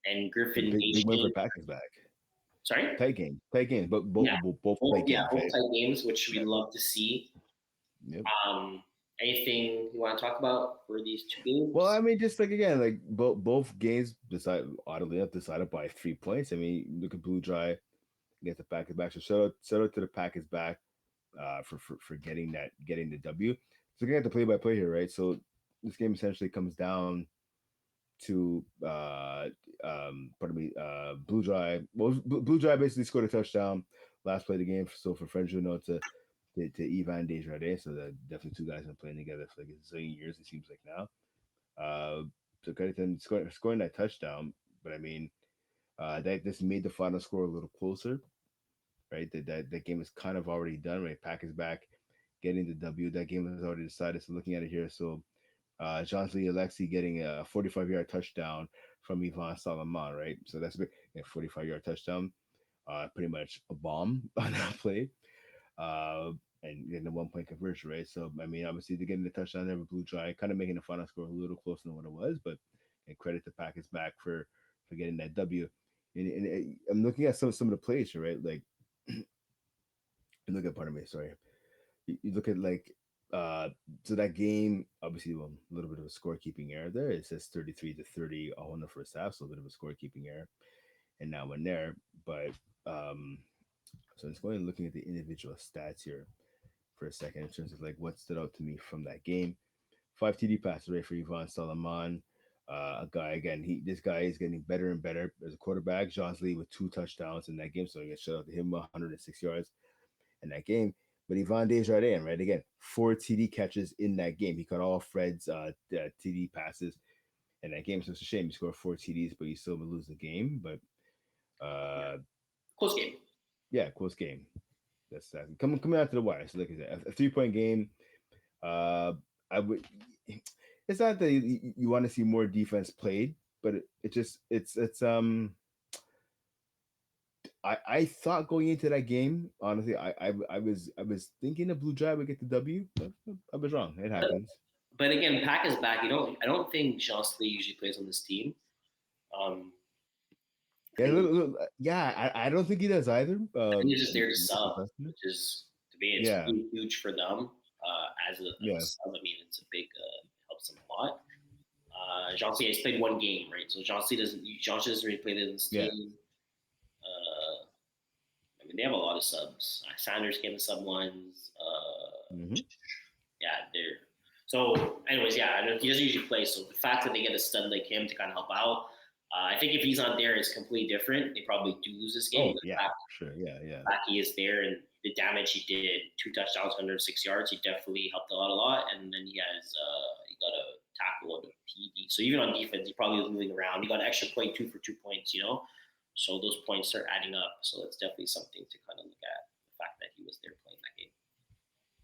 Speaker 2: and Griffin Nation.
Speaker 1: Big win for Pack is back.
Speaker 2: Sorry?
Speaker 1: Tight game, but both tight games.
Speaker 2: Both tight games, which we love to see.
Speaker 1: Yep.
Speaker 2: Anything you want to talk about for these 2 games?
Speaker 1: Well, I mean, just like again, like both games decided by 3 points. I mean, look at Blue Dry against the Pack is back. So shout out to the Pack is back for getting the W. So looking at the play-by-play here, right? So this game essentially comes down to Blue Dry. Well, Blue Dry basically scored a touchdown last play of the game. So for French Juno to Ivan Desjardins, so that definitely two guys been playing together for like a zillion years. It seems like now. Uh, so credit to him scoring that touchdown. But I mean, that this made the final score a little closer, right? That game is kind of already done, right? Pack is back, getting the W. That game was already decided. So looking at it here, so Jean-Lee Alexi getting a 45-yard touchdown from Yvon Solomon, right? So that's a big 45-yard touchdown, pretty much a bomb on that play, uh, and getting a 1 point conversion, right? So I mean, obviously they're getting the touchdown there with Blue Dry, kind of making the final score a little closer than what it was, but and credit to Packers back for getting that W. And I'm looking at some of the plays here, right? Like, look at pardon me, sorry, you look at like so that game obviously a little bit of a scorekeeping error there. It says 33-30 all in the first half, so a bit of a scorekeeping error and now in there. But so let's go ahead and looking at the individual stats here for a second in terms of like what stood out to me from that game. 5 TD passes right for Yvon Solomon. A guy again. This guy is getting better and better as a quarterback. Jean Lee with 2 touchdowns in that game, so I get shout out to him. 106 yards in that game. But Yvon Desjardins, right again, 4 TD catches in that game. He caught all Fred's TD passes in that game. So it's a shame he scored 4 TDs, but he still would lose the game. But
Speaker 2: Yeah,
Speaker 1: uh,
Speaker 2: close game.
Speaker 1: yeah, close game. That's coming out to the wire. So like I said, a 3 point game. Uh, I would. It's not that you want to see more defense played, but it just I thought going into that game, honestly, I was thinking the Blue Jay would get the W, but I was wrong. It
Speaker 2: But,
Speaker 1: happens.
Speaker 2: but again, Pack is back. You don't. I don't think Jocelyn usually plays on this team. Um, I
Speaker 1: Yeah,
Speaker 2: think
Speaker 1: yeah. I don't think he does either.
Speaker 2: I think he's just there to
Speaker 1: Little
Speaker 2: sub,
Speaker 1: testament.
Speaker 2: which is to me it's
Speaker 1: Yeah,
Speaker 2: huge for them. As a
Speaker 1: yeah,
Speaker 2: sub, I mean it's a big helps them a lot. Jean C has played one game, right? So Jean C doesn't really play this
Speaker 1: yeah.
Speaker 2: team. Uh, I mean they have a lot of subs. Sanders came to sub ones.
Speaker 1: Hmm.
Speaker 2: Yeah, they're so. Anyways, yeah, I don't, he doesn't usually play. So the fact that they get a stud like him to kind of help out, I think if he's not there, it's completely different. They probably do lose this game.
Speaker 1: Oh
Speaker 2: But
Speaker 1: yeah, sure. Yeah, yeah,
Speaker 2: the fact he is there and the damage he did, 2 touchdowns, 106 yards, he definitely helped out a lot. And then he got a tackle on the PD. So even on defense, he probably was moving around. He got an extra point, 2 for 2 points. So those points start adding up. So that's definitely something to kind of look at the fact that he was there playing that game.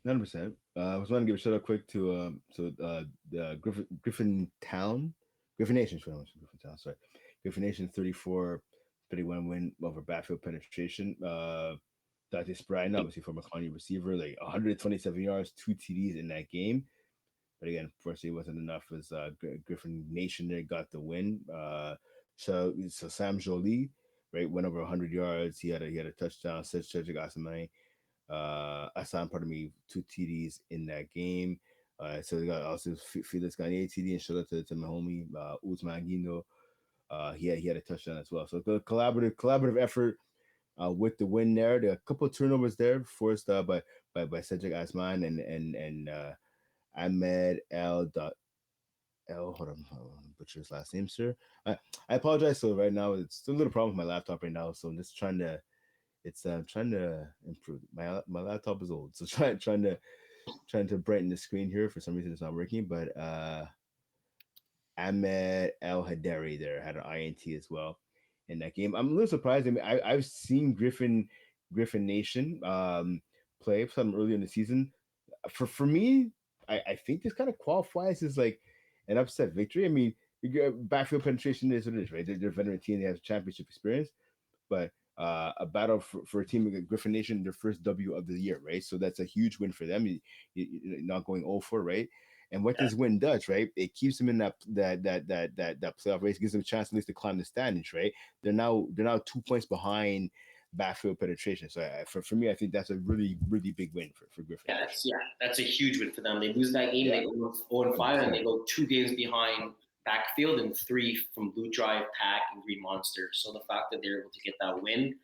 Speaker 1: 100%. I was want to give a shout out quick to the Griffin Nation. Griffin Town. Sorry, Griffin Nation 34-31 win over backfield penetration. Dante Spratton, obviously from a Connie receiver, like 127 yards, 2 TDs in that game. But again, unfortunately, it wasn't enough as Griffin Nation there got the win. So Sam Jolie, right, went over 100 yards. He had a touchdown. Cedric Asamane, Asan, pardon me, 2 TDs in that game. So they got also Felix Gagne TD, and shout out to my homie Usman Guindo. He had a touchdown as well. So the collaborative effort with the win there. There are a couple of turnovers there forced by Cedric Asman and Ahmed El. Hold on, butcher his last name, sir. I apologize. So right now it's a little problem with my laptop right now, so I'm just trying to improve. My laptop is old, so trying to brighten the screen here. For some reason, it's not working. But Ahmed El Hadari there had an INT as well in that game. I'm a little surprised. I mean, I've seen Griffin Nation play some earlier in the season. For me, I think this kind of qualifies as like an upset victory. I mean, backfield penetration is what it is, right? They're a veteran team. They have championship experience, but a battle for a team like Griffin Nation, their first W of the year, right? So that's a huge win for them. You're not going 0-4, right? And what
Speaker 2: Yeah,
Speaker 1: this win does, right? It keeps them in that playoff race, gives them a chance at least to climb the standings, right? They're now 2 points behind backfield penetration. So for me, I think that's a really really big win for Griffin Nation.
Speaker 2: that's a huge win for them. They lose that game,
Speaker 1: Yeah,
Speaker 2: they go 0-5, and
Speaker 1: 100%.
Speaker 2: they go 2 games behind backfield and 3 from Blue Drive, Pack, and Green Monster. So the fact that they're able to get that win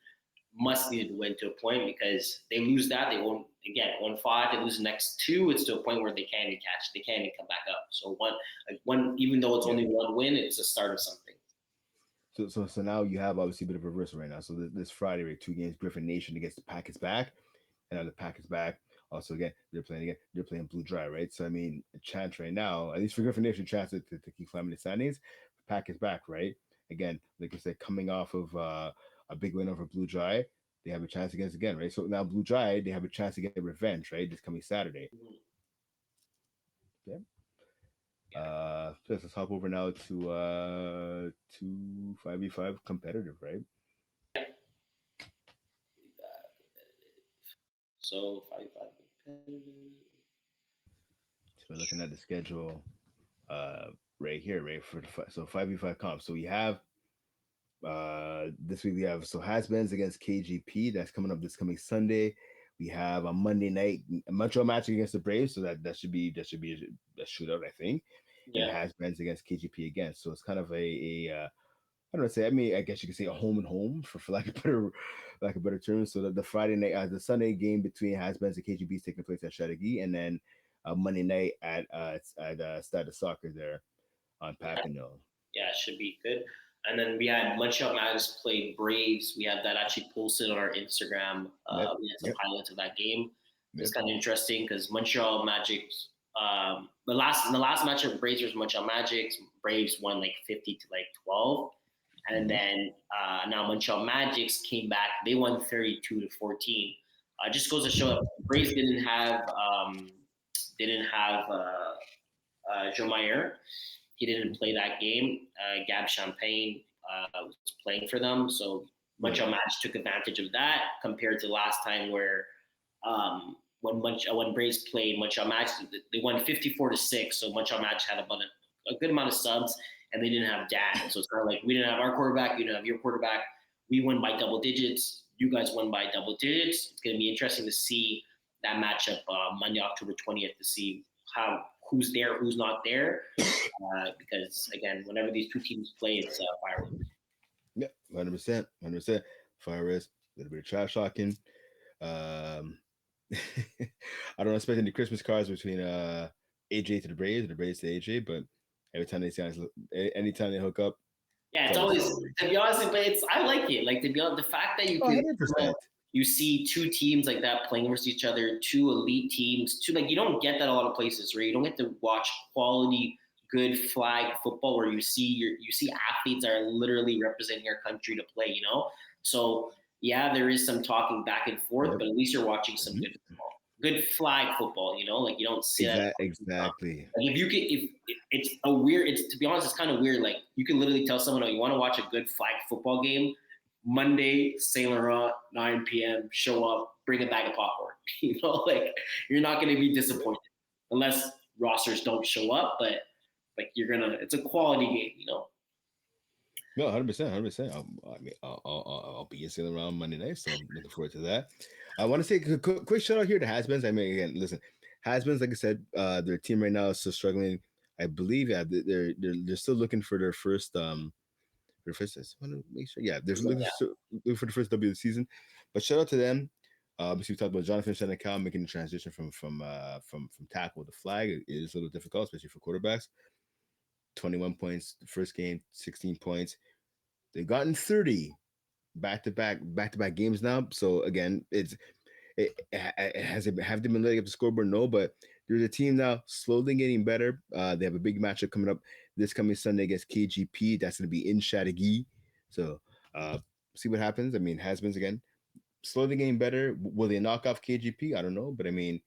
Speaker 2: must need to win to a point because they lose that, they won't again 1-5. They lose the next 2, it's to a point where they can't even catch, they can't even come back up. So one, even though it's
Speaker 1: Yeah.
Speaker 2: only one win, it's a start of something.
Speaker 1: So now you have obviously a bit of a reversal right now. So this Friday, right, two games: Griffin Nation against the Packers back, and now the Packers back. Also, again. They're playing Blue Dry, right? So I mean, a chance right now, at least for Griffin Nation, chance to keep climbing the standings. Packers back, right? Again, like I said, coming off of a big win over Blue Dry, they have a chance against again, right? So now Blue Dry, they have a chance to get revenge, right? This coming Saturday.
Speaker 2: Mhm.
Speaker 1: Yeah.
Speaker 2: Yeah.
Speaker 1: Let's hop over now to 5v5 competitive, right?
Speaker 2: Yeah. So 5-5 competitive.
Speaker 1: So we're looking at the schedule uh right here, right? So 5v5 comp. So we have this week we have so has-beens against KGP. That's coming up this coming Sunday. We have a Monday night a Montreal match against the Braves, so that should be a shootout, I think. And
Speaker 2: Yeah.
Speaker 1: has-beens against KGP again. So it's kind of a I don't know, say I mean I guess you could say a home and home for lack of better term. So the Friday night the Sunday game between has-beens and KGP is taking place at Chateauguay, and then Monday night at Stade de Soccer there on
Speaker 2: Yeah.
Speaker 1: Papineau.
Speaker 2: Yeah, it should be good. And then we had Montreal Mags played Braves. We had that actually posted on our Instagram.
Speaker 1: Yep,
Speaker 2: We had some
Speaker 1: yep,
Speaker 2: highlights of that game. It's
Speaker 1: yep.
Speaker 2: kind of interesting because Montreal Magic, the last matchup Braves versus Montreal Magic, Braves won like 50 to like 12, and
Speaker 1: Mm-hmm.
Speaker 2: then now Montreal Magics came back. They won 32 to 14. Just goes to show that Braves didn't have Joe Meyer. He didn't play that game. Gab Champagne was playing for them, so Montreal
Speaker 1: Right.
Speaker 2: Match took advantage of that compared to last time where when Braves played Montreal Match, they won 54-6. So Montreal Match had about a good amount of subs, and they didn't have Dan. So it's kind of like we didn't have our quarterback, you didn't have your quarterback. We won by double digits. You guys won by double digits. It's going to be interesting to see that matchup Monday, October 20th, to see how who's there, who's not there. Because again, whenever these two teams play, it's fireworks.
Speaker 1: Yeah, 100%, 100%. Fire risk, a little bit of trash talking. Um, I don't expect any Christmas cards between AJ to the Braves or the Braves to AJ, but every time they sign, anytime they hook up,
Speaker 2: Yeah,
Speaker 1: it's
Speaker 2: it's
Speaker 1: always
Speaker 2: always
Speaker 1: fireworks.
Speaker 2: to be honest, but it's I like it. Like to be honest, the fact that
Speaker 1: Oh, 100%.
Speaker 2: you see two teams like that playing versus each other, two elite teams, two like you don't get that a lot of places, right? You don't get to watch quality, good flag football where you see athletes that are literally representing your country to play. So yeah, there is some talking back and forth,
Speaker 1: Yep.
Speaker 2: but at least you're watching some
Speaker 1: Mhm.
Speaker 2: good football, good flag football. Like you don't see that.
Speaker 1: Exactly.
Speaker 2: Like if you could, if it's a weird, it's to be honest, it's kind of weird. Like you can literally tell someone, oh, you want to watch a good flag football game, Monday, Saint Laurent, 9 p.m. Show up, bring a bag of popcorn. Like you're not going to be disappointed unless rosters don't show up. But like it's a quality game.
Speaker 1: No, 100%, 100%. I mean, I'll be sitting around Monday night, so I'm looking forward to that. I want to say a quick shout out here to Has-Beens. I mean, again, listen, Has-Beens, like I said, their team right now is still struggling. I believe, yeah, they're still looking for their first. I just want to make sure, yeah, they're looking for the first W of the season. But shout out to them. Obviously, we talked about Jonathan Senecal making the transition from tackle to flag. It is a little difficult, especially for quarterbacks. 21 points the first game, 16 points. They've gotten 30 back to back games now. So again, it has it have they been letting up the scoreboard? No, but there's a team now slowly getting better. They have a big matchup coming up this coming Sunday against KGP. That's going to be in Chateauguay. So uh, see what happens. I mean, has-beens again slowly getting better. Will they knock off KGP? I don't know, but I mean,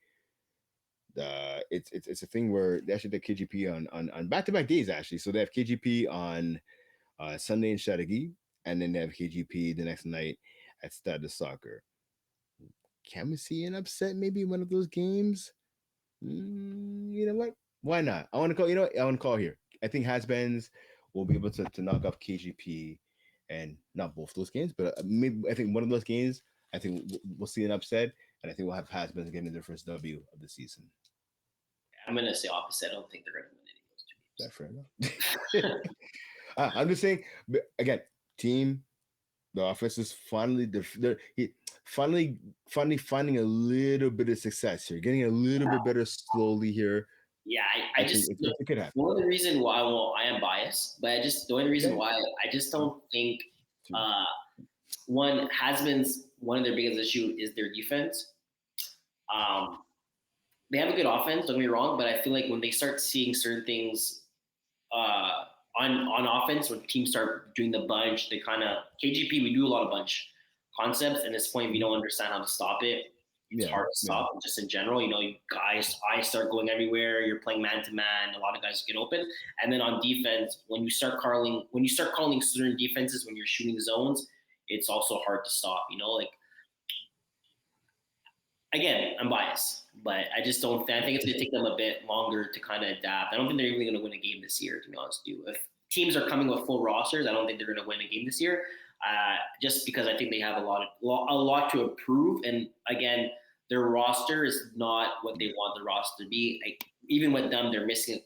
Speaker 1: it's a thing where they actually did KGP on back to back days actually. So they have KGP on Sunday in Chateauguay, and then they have KGP the next night at Stade de Soccer. Can we see an upset maybe in one of those games? You know what? Why not? I want to call. You know what? I want to call here. I think has-beens will be able to knock off KGP, and not both those games, but maybe I think one of those games. I think we'll see an upset, and I think we'll have has-beens getting their first W of the season.
Speaker 2: I'm gonna say opposite. I don't think they're gonna win any of those
Speaker 1: That fair
Speaker 2: two
Speaker 1: enough.
Speaker 2: games.
Speaker 1: I'm just saying. Again, team the offense is finally finally finding a little bit of success here, getting a little bit better slowly here.
Speaker 2: Yeah,
Speaker 1: I
Speaker 2: I
Speaker 1: think
Speaker 2: just
Speaker 1: it could happen.
Speaker 2: one of the reason why, well, I am biased, but the only reason
Speaker 1: Yeah.
Speaker 2: why I just don't think
Speaker 1: True.
Speaker 2: uh, one has been one of their biggest issue is their defense. Um, they have a good offense, don't get me wrong, but I feel like when they start seeing certain things on offense, when teams start doing the bunch, they kind of KGP. We do a lot of bunch concepts, and at this point, if you don't understand how to stop it, it's
Speaker 1: Yeah.
Speaker 2: hard to
Speaker 1: Yeah.
Speaker 2: stop. Just in general, you guys, eyes start going everywhere. You're playing man to man. A lot of guys get open, and then on defense, when you start calling certain defenses when you're shooting zones, it's also hard to stop. Like again, I'm biased, but I just don't. I think it's going to take them a bit longer to kind of adapt. I don't think they're even going to win a game this year. To be honest with you, if teams are coming with full rosters, I don't think they're going to win a game this year. Just because I think they have a lot to improve, and again, their roster is not what they want the roster to be. Even with them, they're missing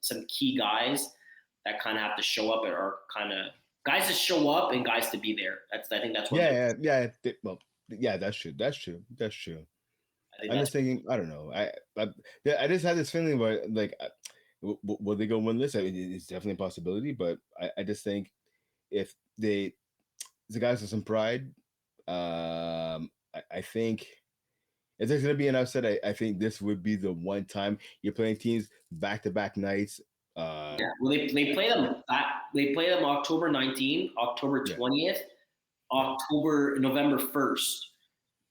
Speaker 2: some key guys that kind of have to show up, or kind of guys to show up and guys to be there. I think that's what.
Speaker 1: Well, yeah, that's true. That's true. That's true.
Speaker 2: I think
Speaker 1: I'm
Speaker 2: that's
Speaker 1: just thinking. I don't know. I just had this feeling where like, will they go win this? I mean, it's definitely a possibility, but I just think if the guys with some pride, I think if there's gonna be an upset, I think this would be the one time you're playing teams back to back nights.
Speaker 2: Yeah, well, they play them they play them October 19th, October
Speaker 1: Yeah,
Speaker 2: 20th,
Speaker 1: yeah,
Speaker 2: November 1st.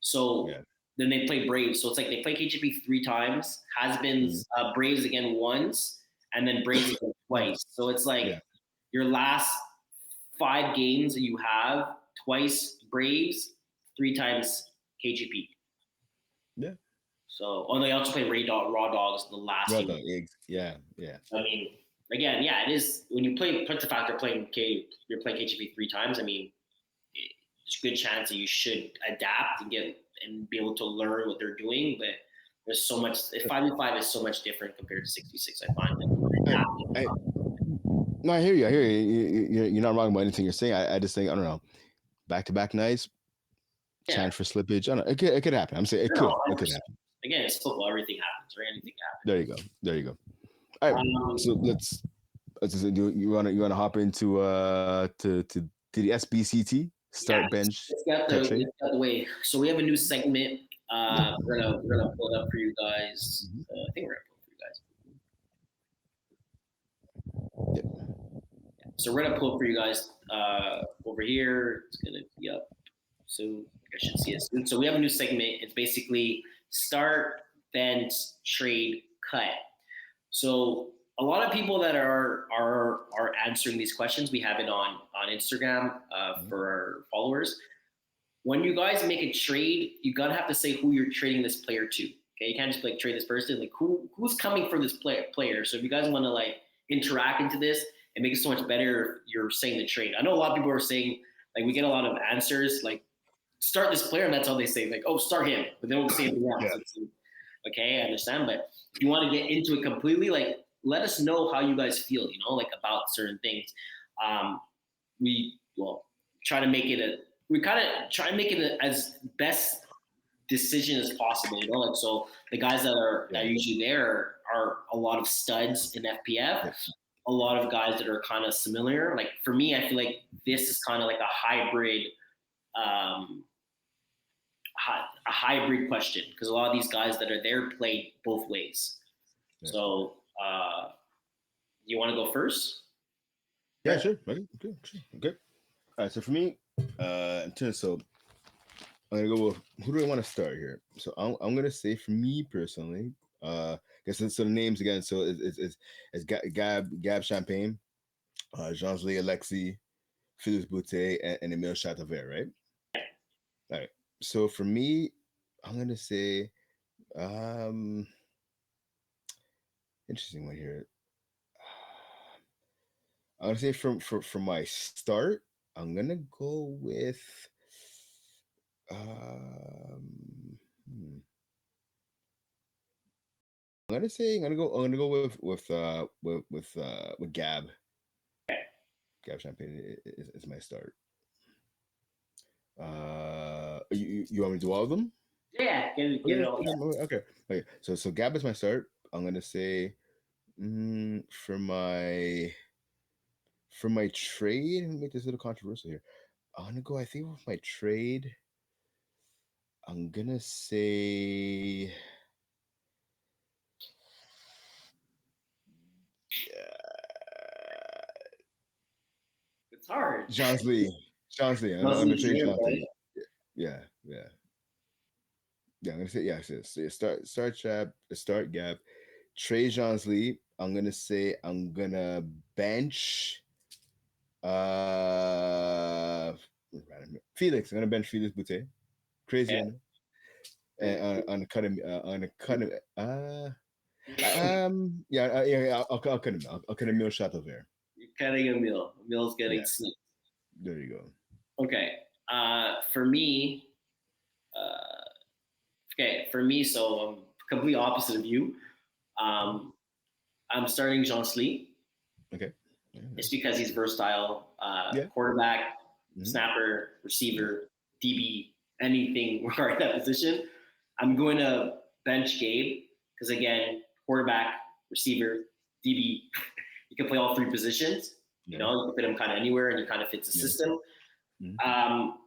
Speaker 2: So
Speaker 1: yeah.
Speaker 2: then they play Braves. So it's like they play KGP three times, has been
Speaker 1: Mhm.
Speaker 2: Braves again once, and then Braves again twice. So it's like
Speaker 1: Yeah,
Speaker 2: your last 5 games that you have, twice Braves, three times KGP.
Speaker 1: yeah.
Speaker 2: So, they also play Raw Dogs the last
Speaker 1: Well
Speaker 2: game.
Speaker 1: done, eggs. Yeah, yeah.
Speaker 2: I mean, again, yeah, it is when you put the fact you're playing KGP three times. I mean, it's a good chance that you should adapt and be able to learn what they're doing. But there's so much. 5v5 is so much different compared to 66. I find
Speaker 1: I, I, no, I hear you. I hear you. You're not wrong about anything you're saying. I just think I don't know. Back to back nights,
Speaker 2: yeah,
Speaker 1: chance for slippage. I don't know. It could happen. I'm saying it
Speaker 2: no,
Speaker 1: could. It could
Speaker 2: 100%.
Speaker 1: happen.
Speaker 2: Again, it's football. Everything happens, right? Anything
Speaker 1: There you go. There you go. All right.
Speaker 2: happens.
Speaker 1: So let's just do you wanna hop into to the S.B.C.T.
Speaker 2: Yeah,
Speaker 1: start bench
Speaker 2: let's get
Speaker 1: cut trade.
Speaker 2: the way. So we have a new segment.
Speaker 1: Yeah.
Speaker 2: We're gonna pull it up for you guys.
Speaker 1: Mhm.
Speaker 2: I think we're gonna pull it for you guys.
Speaker 1: Yeah.
Speaker 2: So we're gonna pull it for you guys over here. It's gonna be up. So I should see it soon. So we have a new segment. It's basically start, bench, trade, cut. So a lot of people that are answering these questions, we have it on Instagram
Speaker 1: Mhm.
Speaker 2: for our followers. When you guys make a trade, you gotta have to say who you're trading this player to. Okay, you can't just like trade this person. Like who's coming for this player. So if you guys want to like interact into this and make it so much better, you're saying the trade. I know a lot of people are saying like we get a lot of answers like start this player, and that's how they say like oh start him, but they don't say anything else.
Speaker 1: Yeah.
Speaker 2: Okay, I understand, but if you want to get into it completely, like let us know how you guys feel. Like about certain things. We try to make it we kind of try to make it as best decision as possible. Like so the guys that are usually there are a lot of studs in FPF,
Speaker 1: Yeah.
Speaker 2: a lot of guys that are kind of similar. Like for me, I feel like this is kind of like a hybrid, um, a hybrid question because a lot of these guys that are there play both ways.
Speaker 1: Yeah.
Speaker 2: So, you want to go first?
Speaker 1: Yeah, sure. Okay, sure. Okay. All right. So for me, in terms, so I'm gonna go with who do I want to start here? So I'm gonna say for me personally, guess so the names again. So it's Gab Champagne, Jean-Louis Alexis, Philippe Boutte, and Emile Chateauver, right? All right. So for me, I'm gonna say, um, interesting one here. I'm gonna say from my start, I'm gonna go with, um, hmm. I'm gonna go with Gab. Gab Champagne is my start. You want me to do all of them?
Speaker 2: Yeah, get
Speaker 1: Okay,
Speaker 2: it all.
Speaker 1: okay. So Gab is my start. I'm gonna say for my trade. Let me make this a little controversial here. I'm gonna go. I think with my trade, I'm gonna say
Speaker 2: It's hard.
Speaker 1: John Lee. John Lee. I'm gonna
Speaker 2: Mostly
Speaker 1: trade
Speaker 2: trade,
Speaker 1: John
Speaker 2: right?
Speaker 1: Lee. Yeah, yeah, yeah. I'm gonna say yeah. Start gap. Trey John Lee. I'm gonna say I'm gonna bench Felix. I'm gonna bench Felix Boutte. Crazy
Speaker 2: Okay.
Speaker 1: on him. And on a cut him. Yeah. I'll cut him. I'll cut him Meal shot over there.
Speaker 2: You're cutting a meal. A meal's getting
Speaker 1: Yeah,
Speaker 2: snipped.
Speaker 1: there you go.
Speaker 2: Okay. For me, so I'm complete opposite of you. Um, I'm starting Jean Slee.
Speaker 1: Okay. Yeah.
Speaker 2: It's because he's versatile.
Speaker 1: Yeah.
Speaker 2: Quarterback,
Speaker 1: Mhm.
Speaker 2: snapper,
Speaker 1: Yeah.
Speaker 2: receiver, DB, anything regarding that position. I'm going to bench Gabe because, again, quarterback, receiver, DB, you can play all three positions. You
Speaker 1: Yeah.
Speaker 2: know, you can fit him kind of anywhere and he kind of fits the
Speaker 1: Yeah.
Speaker 2: system.
Speaker 1: Mhm.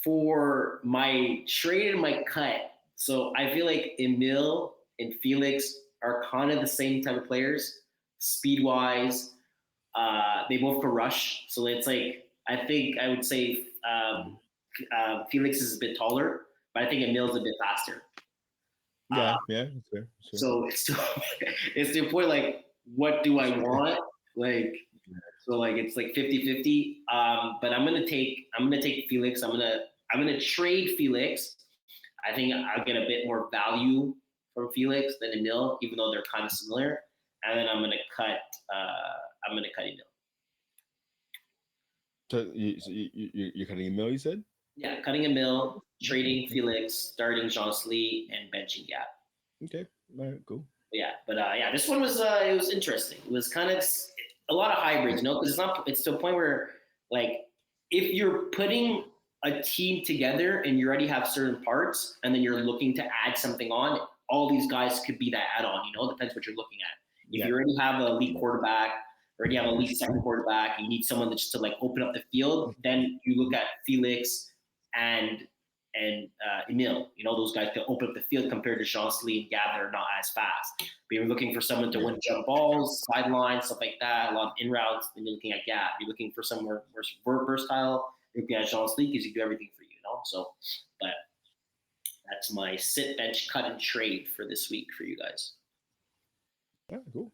Speaker 2: For my trade and my cut, so I feel like Emil and Felix are kind of the same type of players, speed wise. They both can rush, so it's like I think I would say Felix is a bit taller, but I think Emil's a bit faster. Uh,
Speaker 1: Yeah. Yeah. That's fair. That's fair.
Speaker 2: so it's to, it's to the point like, what do I want? Like, so like it's like 50-50. But I'm gonna take Felix. I'm gonna trade Felix. I think I'll get a bit more value from Felix than Emil, even though they're kind of similar. And then I'm gonna cut Emil.
Speaker 1: You're cutting a mill. You said.
Speaker 2: Yeah, cutting Emil,
Speaker 1: Okay.
Speaker 2: trading Felix, starting Jean Slee, and benching Gap.
Speaker 1: Okay. All right. Cool.
Speaker 2: Yeah, this one was it was interesting. It was kind of a lot of hybrids, because it's to a point where like if you're putting a team together and you already have certain parts and then you're looking to add something on, all these guys could be that add-on, it depends what you're looking at. If
Speaker 1: Yeah.
Speaker 2: you already have a elite quarterback, already have a elite second quarterback, you need someone that's just to like open up the field, then you look at Felix and Emil. Those guys can open up the field compared to Jean Slee and Gab that are not as fast. But you're looking for someone to win jump balls, sidelines, stuff like that, a lot of in routes, then you're looking at Gab. You're looking for somewhere more versatile, you're looking at Jean Slee because he do everything for you, So, but that's my sit, bench, cut, and trade for this week for you guys.
Speaker 1: Yeah. Cool.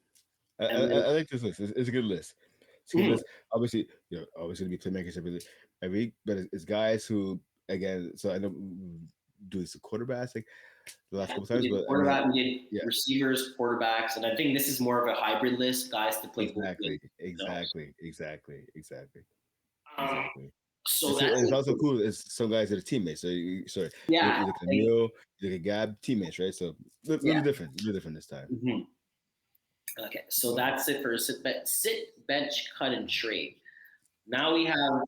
Speaker 1: I, I,
Speaker 2: And then,
Speaker 1: I like this list. It's a good list. It's a good list. Obviously, obviously gonna be playmakers every week, but it's guys who again. So I know do this quarterbacks like the last couple
Speaker 2: we
Speaker 1: times,
Speaker 2: did
Speaker 1: but I mean,
Speaker 2: quarterback, we did
Speaker 1: yeah,
Speaker 2: receivers, quarterbacks, and I think this is more of a hybrid list, guys to play both ways.
Speaker 1: exactly,
Speaker 2: You know?
Speaker 1: exactly, exactly, exactly,
Speaker 2: Um,
Speaker 1: exactly.
Speaker 2: so
Speaker 1: It's
Speaker 2: that's
Speaker 1: also cool. It's some guys that are teammates. So
Speaker 2: yeah,
Speaker 1: you look at
Speaker 2: like,
Speaker 1: Neil, you look at Gab, teammates, right? So
Speaker 2: yeah.
Speaker 1: a little different this time.
Speaker 2: Mm-hmm. Okay, so that's it for sit, bench, cut, and trade. Now we have.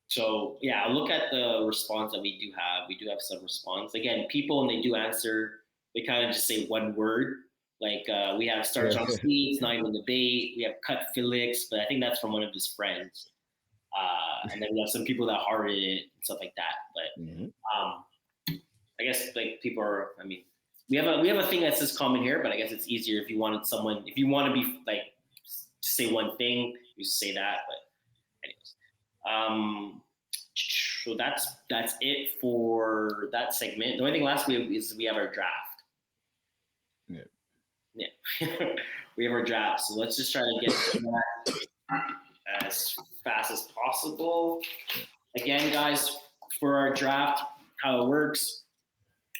Speaker 2: So yeah, look at the response that we do have. We do have some response. Again, people when they do answer, they kind of just say one word. Like we have start
Speaker 1: Yeah,
Speaker 2: John Slee, it's not even a debate. We have cut Felix, but I think that's from one of his friends. And then we have some people that hearted it and stuff like that. But
Speaker 1: hmm
Speaker 2: I guess like people are. I mean, we have a thing that says common here, but I guess it's easier if you wanted someone. If you want to be like to say one thing, you say that. But anyways, so that's it for that segment. The only thing last week is we have our draft.
Speaker 1: yeah.
Speaker 2: Yeah, we have our draft. So let's just try to get that as fast as possible. Again, guys, for our draft, how it works,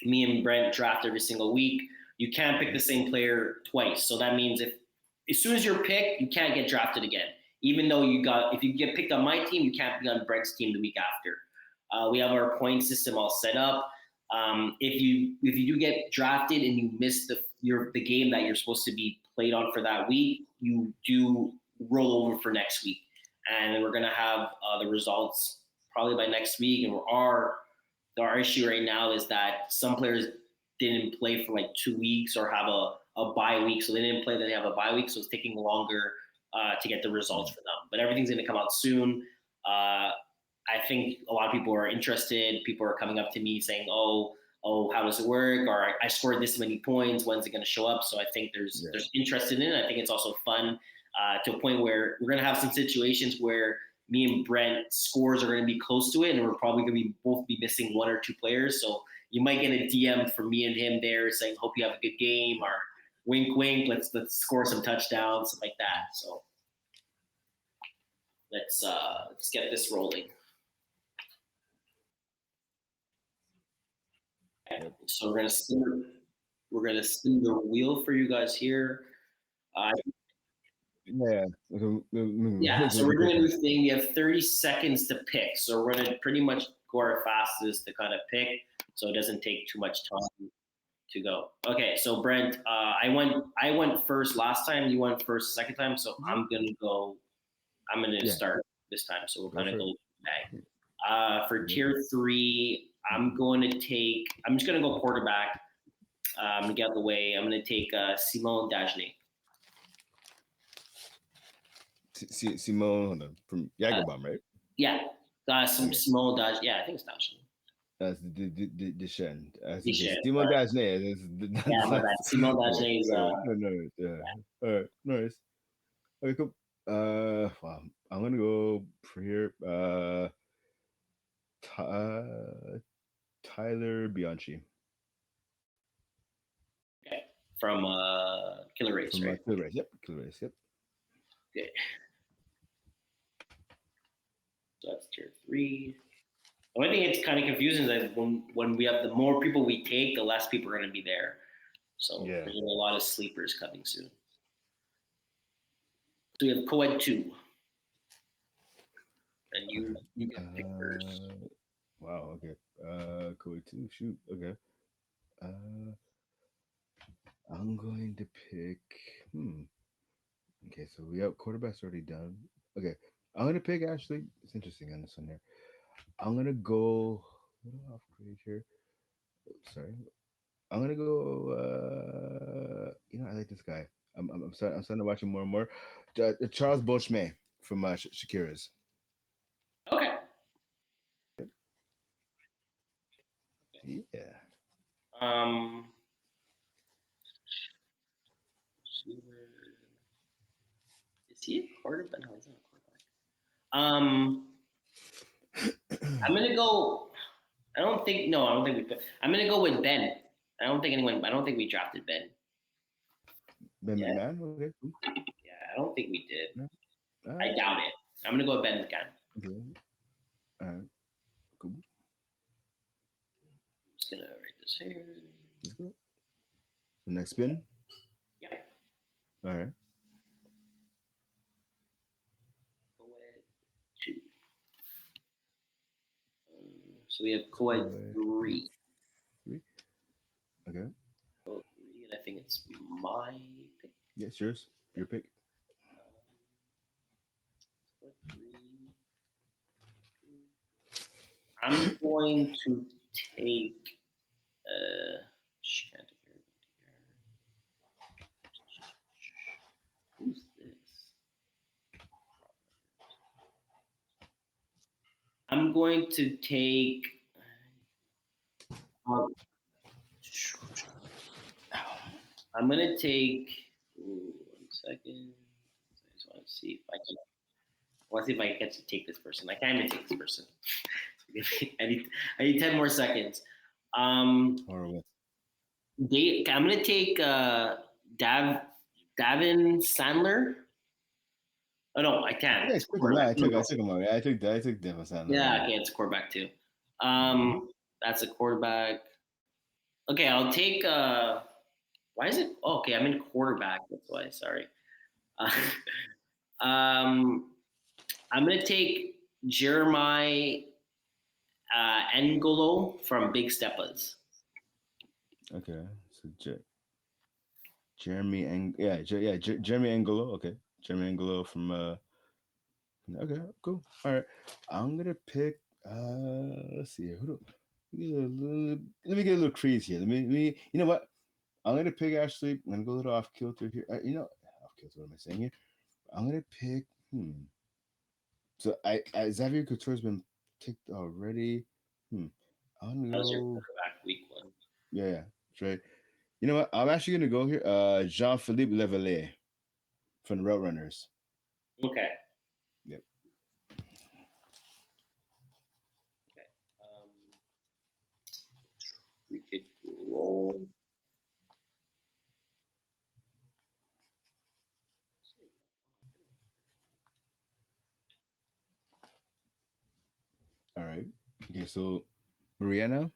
Speaker 2: me and Brent draft every single week. You can't pick the same player twice. So that means if as soon as you're picked, you can't get drafted again. Even though if you get picked on my team, you can't be on Brent's team the week after. We have our point system all set up. If you do get drafted and you miss the game that you're supposed to be played on for that week, you do roll over for next week. and then we're gonna have the results probably by next week. And our issue right now is that some players didn't play for like 2 weeks or have a bye week, so they didn't play. Then they have a bye week, so it's taking longer to get the results for them. But everything's gonna come out soon. I think a lot of people are interested. People are coming up to me saying, "Oh, how does it work?" Or I scored this many points. When's it going to show up? So I think there's interest in it. I think it's also fun to a point where we're going to have some situations where me and Brent scores are going to be close to it, and we're probably going to be both be missing one or two players. So you might get a DM from me and him there saying, "Hope you have a good game," or "Wink, wink, let's score some touchdowns," something like that. So let's get this rolling. So we're gonna spin the wheel for you guys here.
Speaker 1: Yeah.
Speaker 2: So we're doing a new thing. We have 30 seconds to pick. So we're gonna pretty much go our fastest to kind of pick, so it doesn't take too much time to go. Okay, so Brent, I went first last time. You went first the second time. So I'm gonna start this time. So we'll kind of go back. For tier 3, I'm just gonna go quarterback. To get out of the way, I'm gonna take Simone Dagenet.
Speaker 1: Simone from Jagerbomb, right?
Speaker 2: Yeah, Simone Dagenet. Yeah, I think it's Dagenet.
Speaker 1: That's the Shen.
Speaker 2: Simone
Speaker 1: Dagenet.
Speaker 2: Yeah, my bad. Simone Dagenet is
Speaker 1: no, yeah. All right, nice. Okay, cool. Wow. I'm gonna go for here. Tyler Bianchi.
Speaker 2: Okay, from Killer Race, right?
Speaker 1: Killer Race. Yep, Killer Race. Yep.
Speaker 2: Okay. So that's tier 3. The only thing it's kind of confusing is that when we have the more people we take, the less people are going to be there. So there's a lot of sleepers coming soon. So we have co-ed 2. And you can pick first.
Speaker 1: Wow, okay. Co-ed 2, shoot, okay. I'm going to pick okay, so we have quarterbacks already done. Okay. I'm gonna pick actually. It's interesting on this one there. I'm gonna go a little off grade here. Sorry. I'm gonna go. I like this guy. I'm starting to watch him more and more. Charles Beauchemin from Shakira's.
Speaker 2: Okay.
Speaker 1: Yeah.
Speaker 2: Is he a quarterback? No, he's not a quarterback. I'm gonna go. I don't think we put. I'm gonna go with Ben. I don't think we drafted Ben.
Speaker 1: Ben McMahon. Okay. Cool.
Speaker 2: Yeah, I don't think we did.
Speaker 1: No.
Speaker 2: I doubt it. I'm gonna go with Ben McMahon.
Speaker 1: Okay. All right. Cool.
Speaker 2: I'm just gonna write this here.
Speaker 1: Let's go. The next spin.
Speaker 2: Yeah.
Speaker 1: All right.
Speaker 2: So we have co-ed 3.
Speaker 1: 3. Okay.
Speaker 2: Co-ed 3, and I think it's my pick.
Speaker 1: Yes, yours. Your pick.
Speaker 2: I'm going to take. Who's this? I'm going to take. I'm gonna take. 1 second. I just want to see if I can. I want to see if I get to take this person. I can't even take this person. I need 10 more seconds.
Speaker 1: Horrible.
Speaker 2: I'm gonna take Davin Sandler. Oh no, I can't.
Speaker 1: Yeah, I took him already. I took Devin Sandler.
Speaker 2: Yeah, okay, it's a quarterback too. That's a quarterback. Okay, I'll take. Why is it? Oh, okay, I'm in quarterback. That's why. Sorry. I'm gonna take Jeremiah Engolo from Big Steppas.
Speaker 1: Okay, so Jeremy Jeremy Angolo. Okay, Jeremy Angolo from Okay, cool. All right, I'm gonna pick. Let's see here. Let me get a little crazy here. Let me. You know what? I'm gonna pick. Actually, I'm gonna go a little off kilter here. Off kilter. What am I saying here? I'm gonna pick. So I Xavier Couture's been picked already. Hmm. I'm gonna
Speaker 2: That was your
Speaker 1: go.
Speaker 2: quarterback week one.
Speaker 1: Yeah, that's right. You know what? I'm actually gonna go here. Jean Philippe Leveille from the Route Runners.
Speaker 2: Okay.
Speaker 1: Yep.
Speaker 2: Okay. We could roll.
Speaker 1: All right. Okay. So Mariana,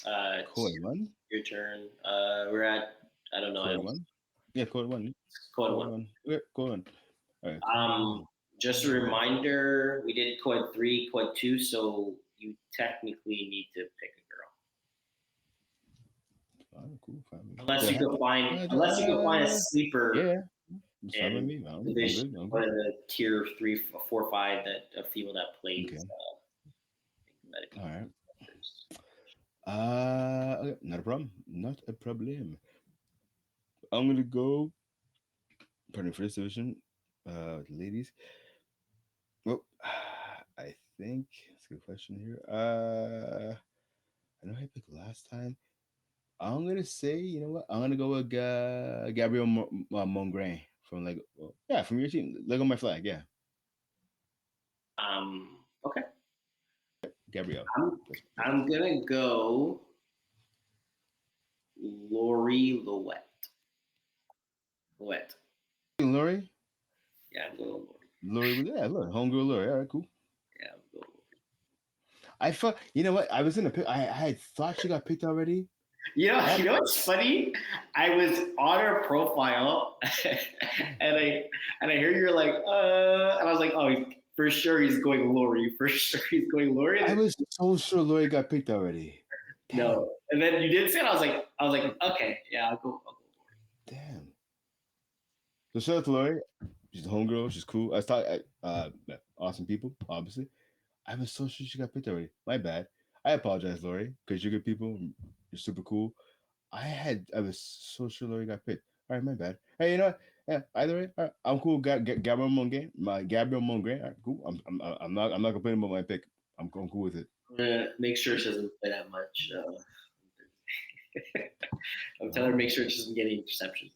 Speaker 2: It's
Speaker 1: code one.
Speaker 2: your turn. We're at, I don't know. I
Speaker 1: Code
Speaker 2: don't,
Speaker 1: one. Yeah, code one.
Speaker 2: code
Speaker 1: Code
Speaker 2: one.
Speaker 1: one. Okay, code one. All right. Code
Speaker 2: Um,
Speaker 1: one.
Speaker 2: just a reminder, we did code three, code two, so you technically need to pick a girl.
Speaker 1: Oh, cool. Fine. Do
Speaker 2: Unless
Speaker 1: I
Speaker 2: you
Speaker 1: have
Speaker 2: go
Speaker 1: to?
Speaker 2: find, unless you go find a sleeper
Speaker 1: Yeah. It's fine with
Speaker 2: and
Speaker 1: me. I'm
Speaker 2: division,
Speaker 1: good. I'm
Speaker 2: one
Speaker 1: good.
Speaker 2: of the tier three, four, five that a female that
Speaker 1: Okay.
Speaker 2: plays medically.
Speaker 1: All right. Okay. Not a problem. Not a problem. I'm gonna go. Pardon me, first division. Ladies. Well, I think that's a good question here. I know I picked last time. I'm gonna say, you know what? I'm gonna go with Gabriel Mongrain from like, well, yeah, from your team. Look on my flag, yeah,
Speaker 2: Okay.
Speaker 1: Gabriel.
Speaker 2: I'm
Speaker 1: That's
Speaker 2: I'm gonna go Lori Louette. Louette.
Speaker 1: Lori.
Speaker 2: Yeah, I'm going Lori.
Speaker 1: Lori, yeah, look, homegirl Lori. All right, cool.
Speaker 2: Yeah, I'm going Lori.
Speaker 1: I thought, you know what? I was in a pick. I had thought she got picked already.
Speaker 2: You
Speaker 1: That,
Speaker 2: know what's funny? I was on her profile, and I hear you're like, and I was like, oh, for sure he's going Lori. For sure he's going Lori.
Speaker 1: I
Speaker 2: And
Speaker 1: was so sure Lori got picked already. Damn,
Speaker 2: no, and then you did say it. I was like, okay, yeah, I'll go Lori.
Speaker 1: damn. So shout out to Lori. She's a homegirl. She's cool. I thought, awesome people, obviously. I was so sure she got picked already. My bad. I apologize, Lori, because you're good people. You're super cool. I was so sure Lori got picked. All right, my bad. Hey, you know what? Yeah, either way, all right, I'm cool. Gabriel Mongrain, my Gabriel Mongrain. All right, cool. I'm not complaining about my pick. I'm cool with it.
Speaker 2: I'm gonna make sure she doesn't play that much. I'm telling her to
Speaker 1: Oh.
Speaker 2: make sure she doesn't get any interceptions.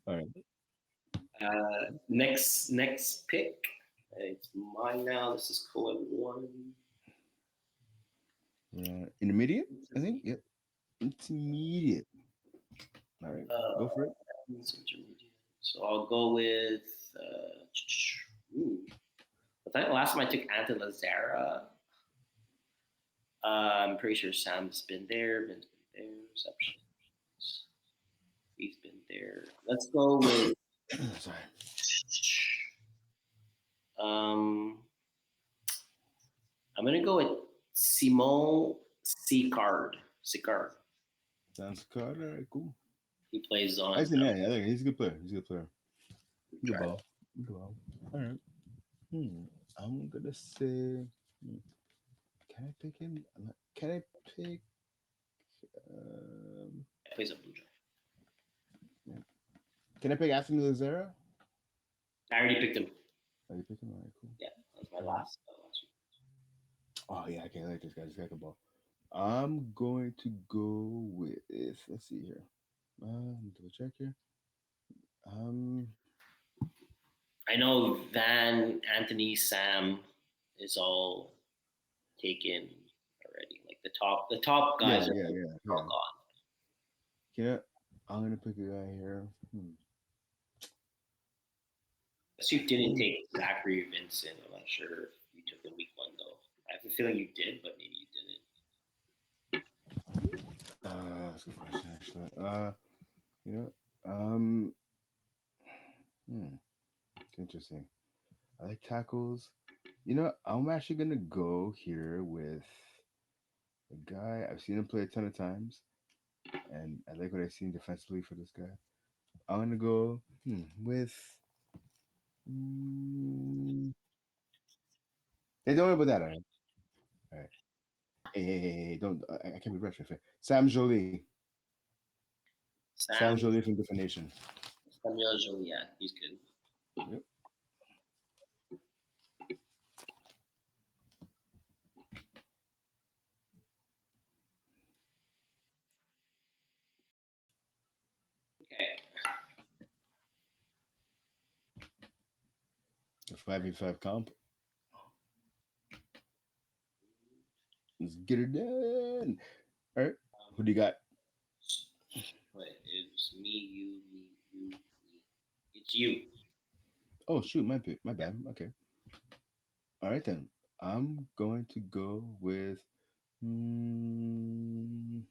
Speaker 1: All right.
Speaker 2: Next pick. It's mine now. This is Cohen one.
Speaker 1: Intermediate, I think. Yep. Intermediate. All right, go for it.
Speaker 2: Intermediate. So I'll go with. Ooh. I think last time I took Anthony Lazara. I'm pretty sure Sam's been there. Ben's been there. Receptions. He's been there. Let's go with.
Speaker 1: Sorry.
Speaker 2: Um, I'm gonna go with Simon Sicard. Sicard.
Speaker 1: Sounds good. All right, cool.
Speaker 2: He plays
Speaker 1: I
Speaker 2: on.
Speaker 1: see. Yeah, I think he's a good player. He's a good player. Good
Speaker 2: Try.
Speaker 1: ball. Good ball. All right. I'm gonna say. Hmm, can I pick him? Can I pick? Um,
Speaker 2: Plays on Blue Jays.
Speaker 1: can I pick Anthony Lazara?
Speaker 2: I already picked him.
Speaker 1: Oh, you pick him? All right, cool.
Speaker 2: Yeah, that was my
Speaker 1: All right.
Speaker 2: last week.
Speaker 1: Oh yeah, I can't like this guy. Just got the ball. I'm going to go with. Let's see here. Double check here. Um,
Speaker 2: I know Van, Anthony, Sam is all taken already. Like the top
Speaker 1: yeah,
Speaker 2: guys
Speaker 1: yeah,
Speaker 2: are
Speaker 1: yeah,
Speaker 2: all
Speaker 1: yeah.
Speaker 2: gone.
Speaker 1: Yeah, I'm gonna pick a guy here.
Speaker 2: Unless you didn't
Speaker 1: Hmm.
Speaker 2: take Zachary Vincent, I'm not sure if you took the week one though. I have a feeling you did, but maybe you didn't.
Speaker 1: That's a good question actually. You know, um, hmm, interesting. I like tackles. You know, I'm actually gonna go here with a guy I've seen him play a ton of times, and I like what I've seen defensively for this guy. I'm gonna go with Mm, hey, don't worry about that. All right. All right. Hey, don't. I can't be rushing. Sam Jolie. Sam
Speaker 2: Sam
Speaker 1: Jolie from Different Nation.
Speaker 2: Samuel Joliet. He's good.
Speaker 1: Yep.
Speaker 2: Okay.
Speaker 1: The 5v5 comp. Let's get it done. All right. Who do you got?
Speaker 2: Wait, it's me, you, me. It's you.
Speaker 1: Oh, shoot. My pick. My bad. Okay. All right, then. I'm going to go with. Mm,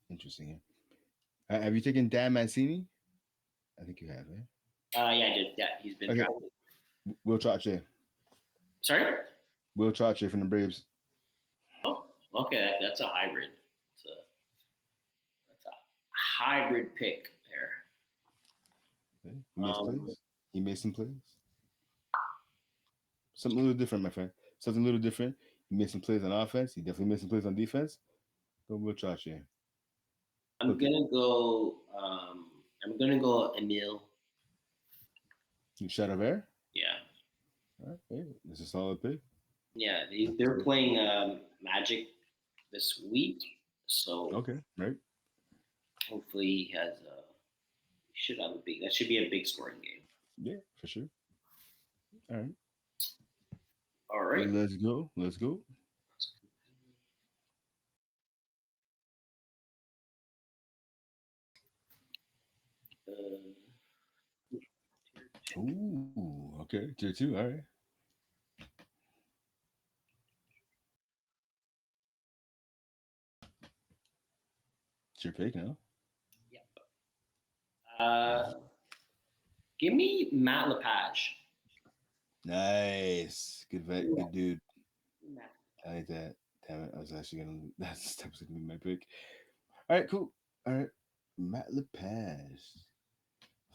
Speaker 1: interesting. Have you taken Dan Mancini? I think you have, eh?
Speaker 2: Yeah, I did. Yeah, he's been
Speaker 1: Okay.
Speaker 2: drafted.
Speaker 1: Will Trache.
Speaker 2: Sorry.
Speaker 1: Will Trache from the Braves.
Speaker 2: Oh, okay. That's a hybrid. It's a that's a hybrid pick there.
Speaker 1: Okay. He makes
Speaker 2: Um,
Speaker 1: plays. He made some plays. Something a little different, my friend. Something a little different. He made some plays on offense. He definitely made some plays on defense. But Will Trache.
Speaker 2: I'm
Speaker 1: Hook it.
Speaker 2: gonna go. I'm gonna go Emil.
Speaker 1: You shot of air?
Speaker 2: Yeah,
Speaker 1: All right. Hey, this is a solid pick.
Speaker 2: yeah. They're playing Magic this week, so
Speaker 1: Okay. Right.
Speaker 2: hopefully he has a. Should have a big. That should be a big scoring game.
Speaker 1: Yeah, for sure. All right.
Speaker 2: All right.
Speaker 1: Let's go. Let's go.
Speaker 2: Uh,
Speaker 1: Ooh, okay. Tier two. All right. It's your pick now.
Speaker 2: yeah. Give me Matt Lepage.
Speaker 1: Nice. Good vet. Good dude.
Speaker 2: Matt.
Speaker 1: I like that. Damn it. I was actually gonna that was gonna be my pick. All right, cool. All right. Matt Lepage.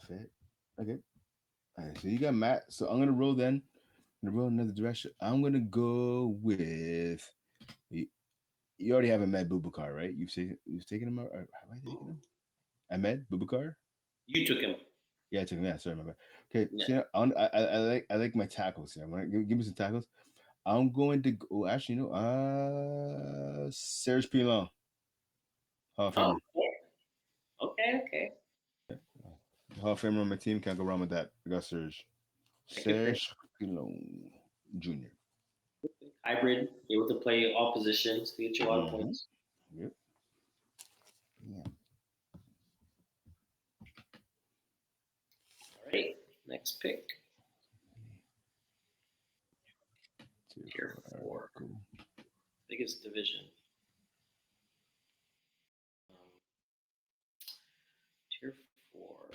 Speaker 1: Fit. Okay. All right. So you got Matt. So I'm gonna roll then. I'm gonna roll another direction. I'm gonna go with you, you already have Ahmed Bubakar, right? You've taken him or have I taken him? Ahmed Bubakar?
Speaker 2: You took him.
Speaker 1: Yeah, I took him. Yeah, sorry, my bad. Okay,
Speaker 2: Yeah.
Speaker 1: so I like my tackles here. I'm gonna give me some tackles. I'm going to go. Actually, no. Serge Pilon, Hall of
Speaker 2: Oh,
Speaker 1: Famer.
Speaker 2: okay, okay.
Speaker 1: Hall of Famer on my team. Can't go wrong with that. I got Serge.
Speaker 2: Good pick.
Speaker 1: Serge Pilon Jr.
Speaker 2: Hybrid, able to play all positions, to get you a lot of
Speaker 1: Mm-hmm.
Speaker 2: points.
Speaker 1: Yep. Yeah.
Speaker 2: All right, next pick,
Speaker 1: Tier
Speaker 2: tier
Speaker 1: 4. All right,
Speaker 2: four,
Speaker 1: cool.
Speaker 2: biggest division. Um, tier four.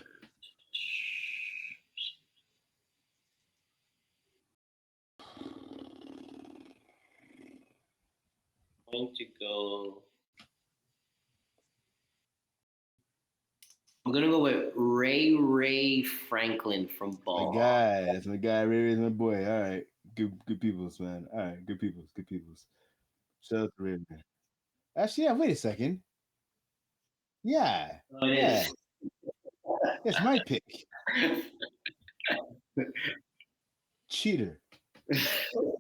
Speaker 2: Going to go. I'm gonna go with Ray Franklin from
Speaker 1: My
Speaker 2: Ball Hawk.
Speaker 1: guy. That's my guy. Ray Ray's my boy. All right. Good peoples, man. All right. Good peoples. Good peoples. Shout out to Ray Ray. Actually, yeah, wait a second. Yeah.
Speaker 2: Oh, it
Speaker 1: Yeah.
Speaker 2: is.
Speaker 1: That's my pick. Cheater. Look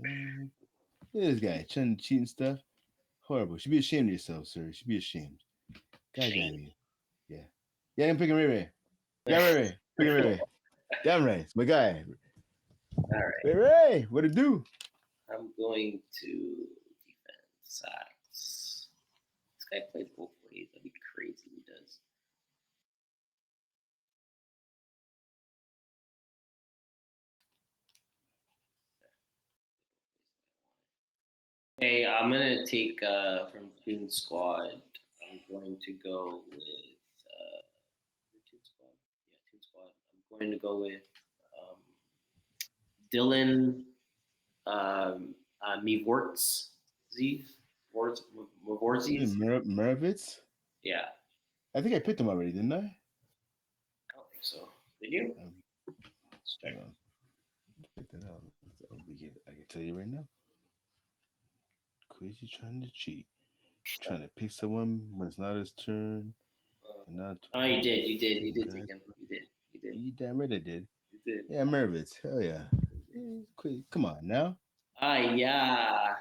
Speaker 1: at this guy trying to cheat and stuff. Horrible. You should be ashamed of yourself, sir. You should be ashamed. God damn
Speaker 2: Shame.
Speaker 1: you. Yeah. Yeah, I'm picking Ray Ray. Yeah, Ray Ray. Picking Ray Ray. Damn right. It's my guy.
Speaker 2: All right,
Speaker 1: Ray Ray. What it do?
Speaker 2: I'm going to defense sacks. This guy plays both ways. That'd be crazy. He does. Hey, I'm gonna take from Toon Squad. I'm going to go with Toon Squad. Yeah, Toon Squad. I'm going to go with um, Dylan Mevortz. Z Vortz.
Speaker 1: Yeah, Merovitz.
Speaker 2: Yeah.
Speaker 1: I think I picked him already, didn't I?
Speaker 2: I don't think so. Did you? Let's check.
Speaker 1: Hold on. Pick that out. I can tell you right now. Quaysie trying to cheat. Trying to pick someone when it's not his turn. And not
Speaker 2: Oh, you did. You did. You did take him. You did. You did.
Speaker 1: You damn right I did.
Speaker 2: You did.
Speaker 1: Yeah, Mervitz. Hell yeah. Come on now.
Speaker 2: Yeah.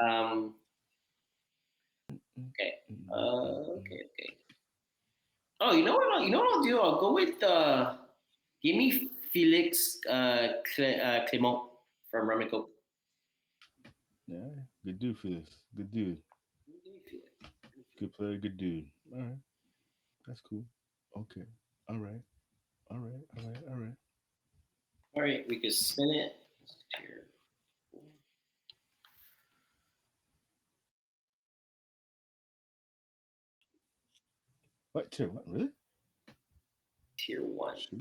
Speaker 2: Um. Okay. Okay. Oh, you know what? You know what I'll do? I'll go with give me Felix Clement from Ramico.
Speaker 1: Yeah, good dude for this. Good dude. Good player, good dude. All right. That's cool. Okay. All right. All right. All right. All right.
Speaker 2: All right, we can spin it. Tier 4.
Speaker 1: What tier? What really?
Speaker 2: Tier 1.
Speaker 1: Shoot.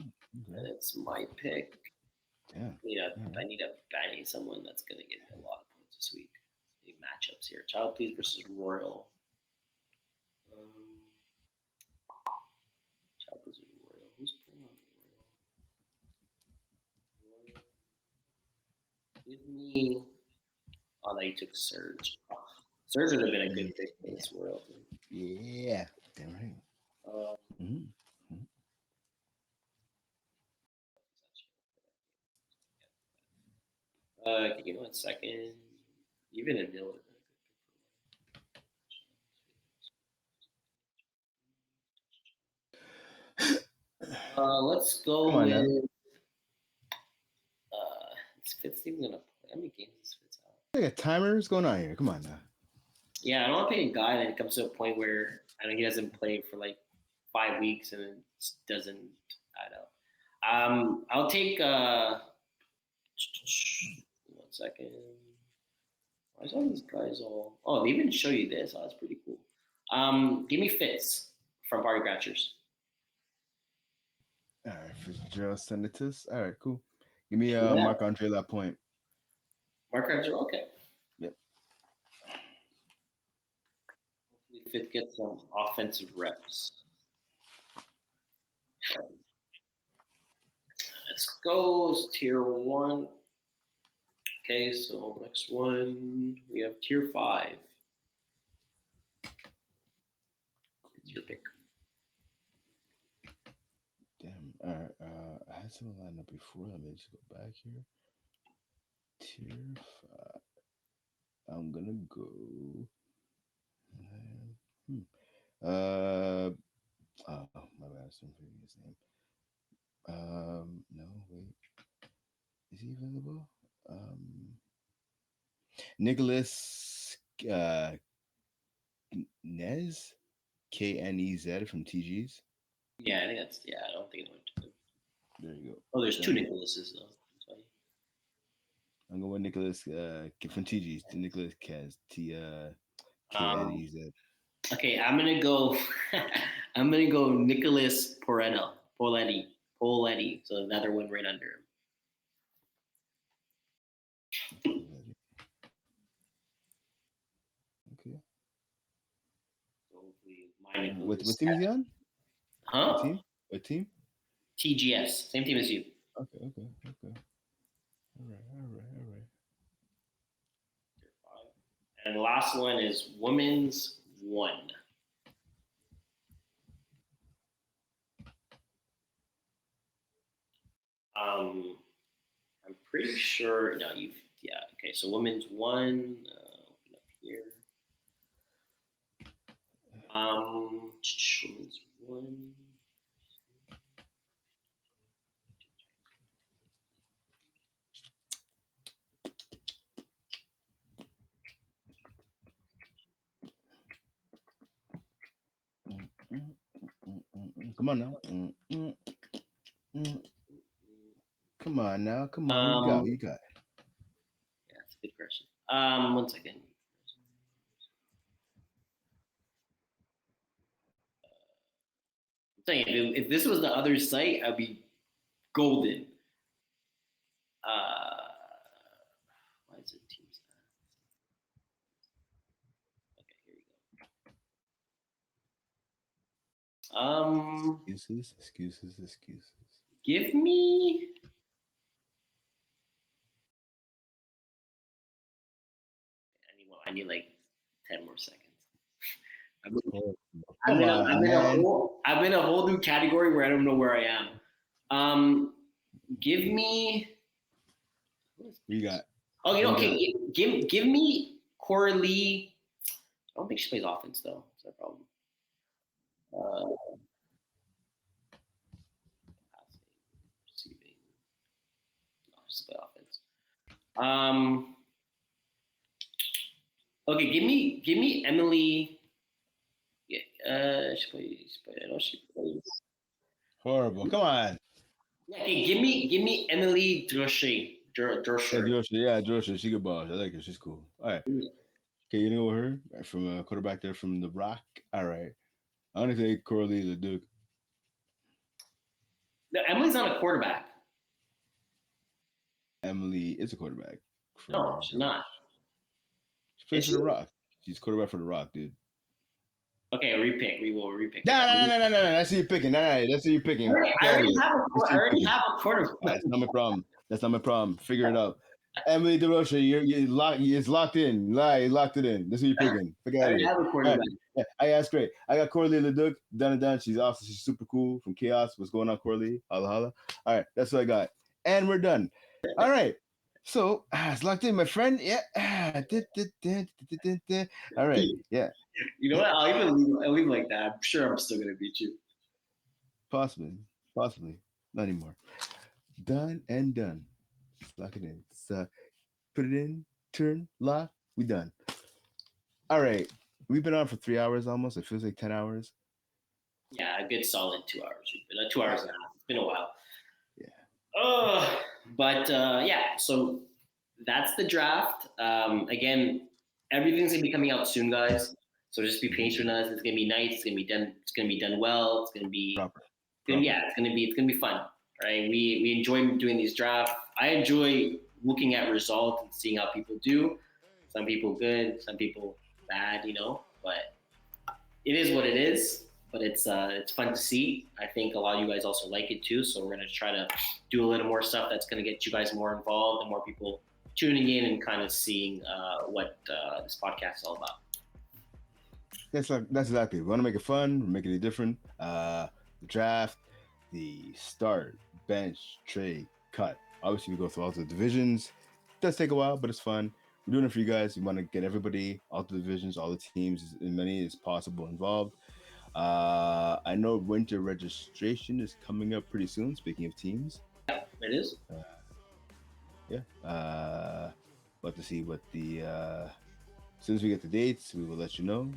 Speaker 1: Okay.
Speaker 2: And it's my pick.
Speaker 1: Yeah.
Speaker 2: I need someone that's gonna get a lot of points this week. Big matchups here. Child Please versus Royal. Child Please versus Royal. Who's playing on Royal? Give me. Oh, no, you took Surge. Surge would have been a good pick for this Royal team.
Speaker 1: Yeah. Damn right. Mm-hmm.
Speaker 2: Give me 1 second. Even a nil would have been a good pick. Let's go with. Is Fitz even gonna play? How many games is Fitz out?
Speaker 1: Like a timer is going on here. Come on now.
Speaker 2: Yeah, I don't want to pick a guy that comes to a point where I know he doesn't play for like 5 weeks and then doesn't. I know. I'll take. 1 second. Why is all these guys all? Oh, they even show you this. Oh, that's pretty cool. Give me Fitz from Party Crashers.
Speaker 1: All right, Fitzgerald send it to us. All right, cool. Give me
Speaker 2: Yeah.
Speaker 1: Marc Andre Lapointe.
Speaker 2: Mark Crasher, okay.
Speaker 1: Yep.
Speaker 2: Hopefully Fitz gets some offensive reps. Let's go tier 1. Okay, so next one we have tier 5. It's your pick.
Speaker 1: Damn. All right. I had some lined up before. Let me just go back here. Tier 5. I'm gonna go. Oh, my bad. I didn't forget his name. No, wait. Is he available? Nicholas Knez, Knez from TGs.
Speaker 2: Yeah, I think that's. Yeah, I don't think it went to them.
Speaker 1: There you go.
Speaker 2: Oh, there's 2 Nicholases though.
Speaker 1: I'm going with Nicholas from TGs. Nicholas Kaz. Knez.
Speaker 2: Okay, I'm gonna go. I'm gonna go Nicholas Poletti. So another one right under him.
Speaker 1: Okay.
Speaker 2: So
Speaker 1: what team is he on?
Speaker 2: Huh?
Speaker 1: What team?
Speaker 2: TGS. Same team as you.
Speaker 1: Okay. All right.
Speaker 2: And the last one is Women's 1. I'm pretty sure. No, you've. Yeah. Okay. So Women's 1. Open up here. Women's 1.
Speaker 1: Come on now. Come on now. Come on. You got it.
Speaker 2: Yeah, that's a good question. 1 second. I'm saying if this was the other site, I'd be golden. Why is it teams? Okay, here we go.
Speaker 1: Excuses.
Speaker 2: Give me. I need like 10 more seconds. I'm in,
Speaker 1: Oh,
Speaker 2: I'm
Speaker 1: come
Speaker 2: in a
Speaker 1: on, man.
Speaker 2: I'm in a whole new category where I don't know where I am. Um, give me.
Speaker 1: We got.
Speaker 2: Oh, you
Speaker 1: What
Speaker 2: know,
Speaker 1: you got?
Speaker 2: okay. Give me Coralie. I don't think she plays offense though. That's the problem. Uh, Passing, receiving. No, just play offense. Um. Okay, give me Emily. Yeah, I know she plays.
Speaker 1: Horrible. Come on.
Speaker 2: Yeah, okay, give me Emily Drosche.
Speaker 1: Yeah,
Speaker 2: Droscher.
Speaker 1: Joshua. Yeah, Joshua. She good boss. I like her. She's cool. All right. Okay, you know her from a quarterback there from the Rock. All right. I want to say Coralie the Duke.
Speaker 2: No, Emily's not a quarterback.
Speaker 1: Emily is a quarterback
Speaker 2: No,
Speaker 1: for
Speaker 2: she's
Speaker 1: the.
Speaker 2: not.
Speaker 1: She plays
Speaker 2: Is
Speaker 1: for
Speaker 2: she?
Speaker 1: the Rock. She's quarterback for the Rock, dude.
Speaker 2: Okay, repick. We will repick
Speaker 1: No,
Speaker 2: it.
Speaker 1: no, no, no, no, no. That's who you're picking. No, no, no. That's who you're picking. Get out of here. That's
Speaker 2: I
Speaker 1: who you're
Speaker 2: already
Speaker 1: picking.
Speaker 2: have a quarterback.
Speaker 1: That's not my problem. That's not my problem. Figure it out. Emily DeRocha, you're locked. It's locked in. Lie, you locked it in. This is who you're picking. Forget
Speaker 2: I
Speaker 1: out of
Speaker 2: already
Speaker 1: here.
Speaker 2: have a
Speaker 1: All right.
Speaker 2: quarterback.
Speaker 1: Yeah, that's great. I got Coralie Leduc, done and done. She's awesome. She's super cool from Chaos. What's going on, Coralie? Holla, holla. All right, that's what I got. And we're done. All right. So it's locked in, my friend. Yeah. All right. Yeah.
Speaker 2: You know what? I'll leave like that. I'm sure I'm still gonna beat you.
Speaker 1: Possibly. Possibly. Not anymore. Done and done. Let's lock it in. So put it in, turn, lock, we done. All right. We've been on for 3 hours almost. It feels like 10 hours.
Speaker 2: Yeah, a good solid 2 hours. 2 hours and a half. It's been a while.
Speaker 1: Yeah.
Speaker 2: Oh, but yeah. So that's the draft. Again, everything's gonna be coming out soon, guys. So just be
Speaker 1: Mhm.
Speaker 2: patient with us. It's gonna be nice. It's gonna be done. It's gonna be done well.
Speaker 1: Proper.
Speaker 2: Yeah.
Speaker 1: Proper.
Speaker 2: It's gonna be fun. Right? We enjoy doing these drafts. I enjoy looking at results and seeing how people do. Some people good, some people bad. But it is what it is. But it's fun to see. I think a lot of you guys also like it too. So we're gonna try to do a little more stuff that's gonna get you guys more involved and more people tuning in and kind of seeing what this podcast is all about.
Speaker 1: That's exactly. We want to make it fun. We're making it different. The draft, the start, bench, trade, cut. Obviously, we go through all the divisions. It does take a while, but it's fun. We're doing it for you guys. We want to get everybody, all the divisions, all the teams, as many as possible involved. I know winter registration is coming up pretty soon. Speaking of teams,
Speaker 2: Yeah, it is.
Speaker 1: uh, yeah. We'll have to see what the as soon as we get the dates, we will let you know.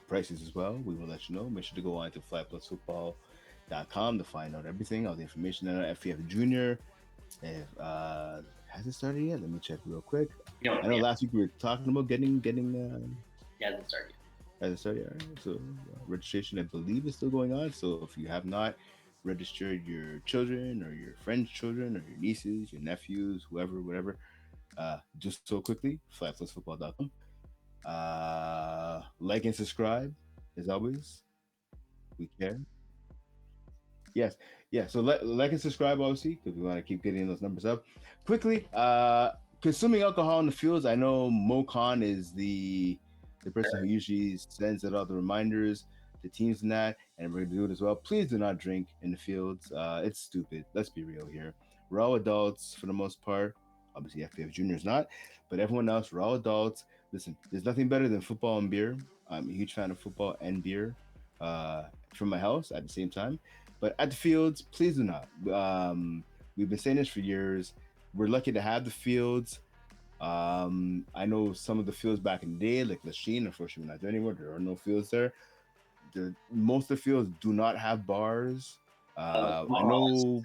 Speaker 1: Prices as well, we will let you know. Make sure to go on to FlagPlusFootball.com to find out everything, all the information on FPF Junior. If has it started yet? Let me check real quick.
Speaker 2: No,
Speaker 1: I know
Speaker 2: yeah,
Speaker 1: last week we were talking about getting
Speaker 2: yeah, it started.
Speaker 1: has it started? All right. So registration, I believe, is still going on. So if you have not registered your children or your friends' children or your nieces, your nephews, whoever, whatever, just so quickly, flatplusfootball.com. Like and subscribe as always. We care. Yes, yeah. So like and subscribe obviously because we want to keep getting those numbers up quickly. Consuming alcohol in the fields. I know Mo Khan is the person who usually sends out all the reminders, the teams and that, and we're gonna do it as well. Please do not drink in the fields. It's stupid. Let's be real here. We're all adults for the most part. Obviously, FPF Junior is not, but everyone else, we're all adults. Listen, there's nothing better than football and beer. I'm a huge fan of football and beer uh, from my house at the same time. But at the fields, please do not. We've been saying this for years. We're lucky to have the fields. I know some of the fields back in the day, like Lachine, unfortunately, we're not there anymore. There are no fields there. Most of the fields do not have bars. I know,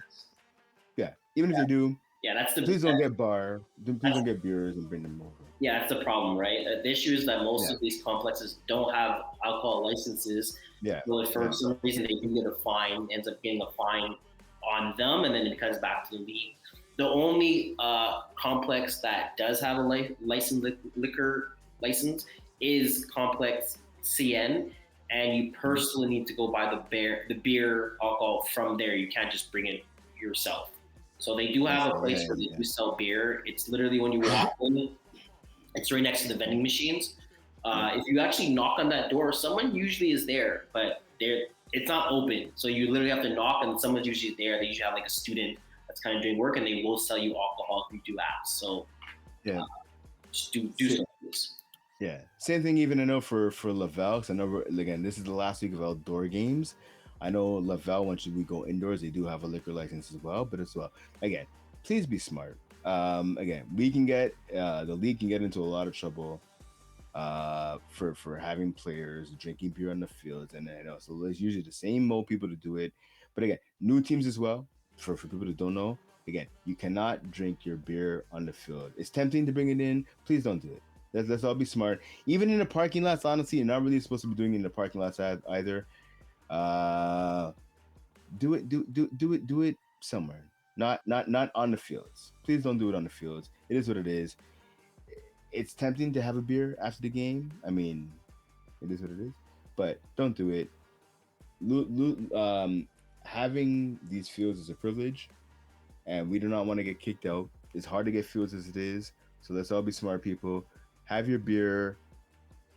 Speaker 1: yeah, even if they do,
Speaker 2: Yeah,
Speaker 1: please don't get bar. Please
Speaker 2: that's
Speaker 1: don't get beers and bring them over.
Speaker 2: yeah, that's the problem, right? The issue is that most
Speaker 1: Yeah,
Speaker 2: of these complexes don't have alcohol licenses.
Speaker 1: yeah,
Speaker 2: So if for
Speaker 1: yeah.
Speaker 2: some reason they do get a fine, ends up getting a fine on them, and then it comes back to the league. The only complex that does have a licensed liquor license is Complex CN, and you personally need to go buy the beer alcohol from there. You can't just bring it yourself. So they do have a place where they do sell beer. It's literally when you walk in, it's right next to the vending machines. If you actually knock on that door, someone usually is there, but it's not open. So you literally have to knock, and someone's usually there. They usually have like a student that's kind of doing work, and they will sell you alcohol if you do ask. So just do stuff like this.
Speaker 1: Yeah, same thing. Even I know for Laval, because I know again this is the last week of outdoor games. I know Laval, once we go indoors, they do have a liquor license as well. But as well, again, please be smart. Again, we can get the league can get into a lot of trouble for having players drinking beer on the fields, and I know so there's usually the same old people to do it. But again, new teams as well. For people that don't know, again, you cannot drink your beer on the field. It's tempting to bring it in. Please don't do it. Let's all be smart. Even in the parking lots, honestly, you're not really supposed to be doing it in the parking lots either. Uh, do it somewhere. Not on the fields. Please don't do it on the fields. It is what it is. It's tempting to have a beer after the game. I mean, it is what it is. But don't do it. Having these fields is a privilege, and we do not want to get kicked out. It's hard to get fields as it is. So let's all be smart people. Have your beer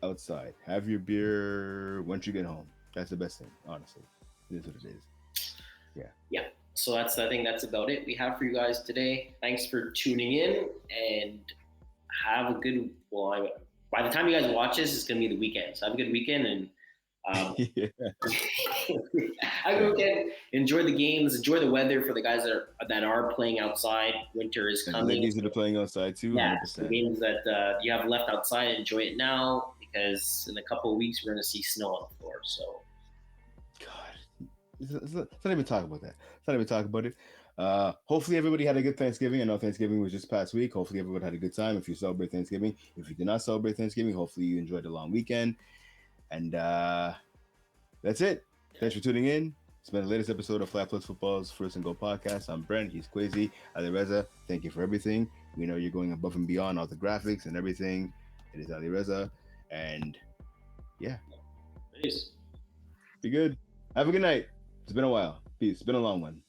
Speaker 1: outside. Have your beer once you get home. That's the best thing, honestly. It is what it is.
Speaker 2: Yeah. So I think that's about it we have for you guys today. Thanks for tuning in, and have a good. Well, by the time you guys watch this, it's gonna be the weekend. So have a good weekend, and have a good weekend. Enjoy the games. Enjoy the weather for the guys that are playing outside. Winter is coming.
Speaker 1: And the ladies that are playing outside too.
Speaker 2: Yeah,
Speaker 1: 100%.
Speaker 2: the games that you have left outside, enjoy it now, because in a couple of weeks we're gonna see snow on the floor. So.
Speaker 1: God, let's not even talk about that. Let's not even talk about it. Hopefully everybody had a good Thanksgiving. I know Thanksgiving was just past week. Hopefully everyone had a good time. If you celebrate Thanksgiving, if you did not celebrate Thanksgiving, hopefully you enjoyed a long weekend. And that's it. Thanks for tuning in. It's been the latest episode of FlagPlus Football's First and Goal podcast. I'm Brent. He's Quaysie. Ali Reza, thank you for everything. We know you're going above and beyond all the graphics and everything. It is Ali Reza. And yeah.
Speaker 2: Peace.
Speaker 1: Be good. Have a good night. It's been a while. Peace. It's been a long one.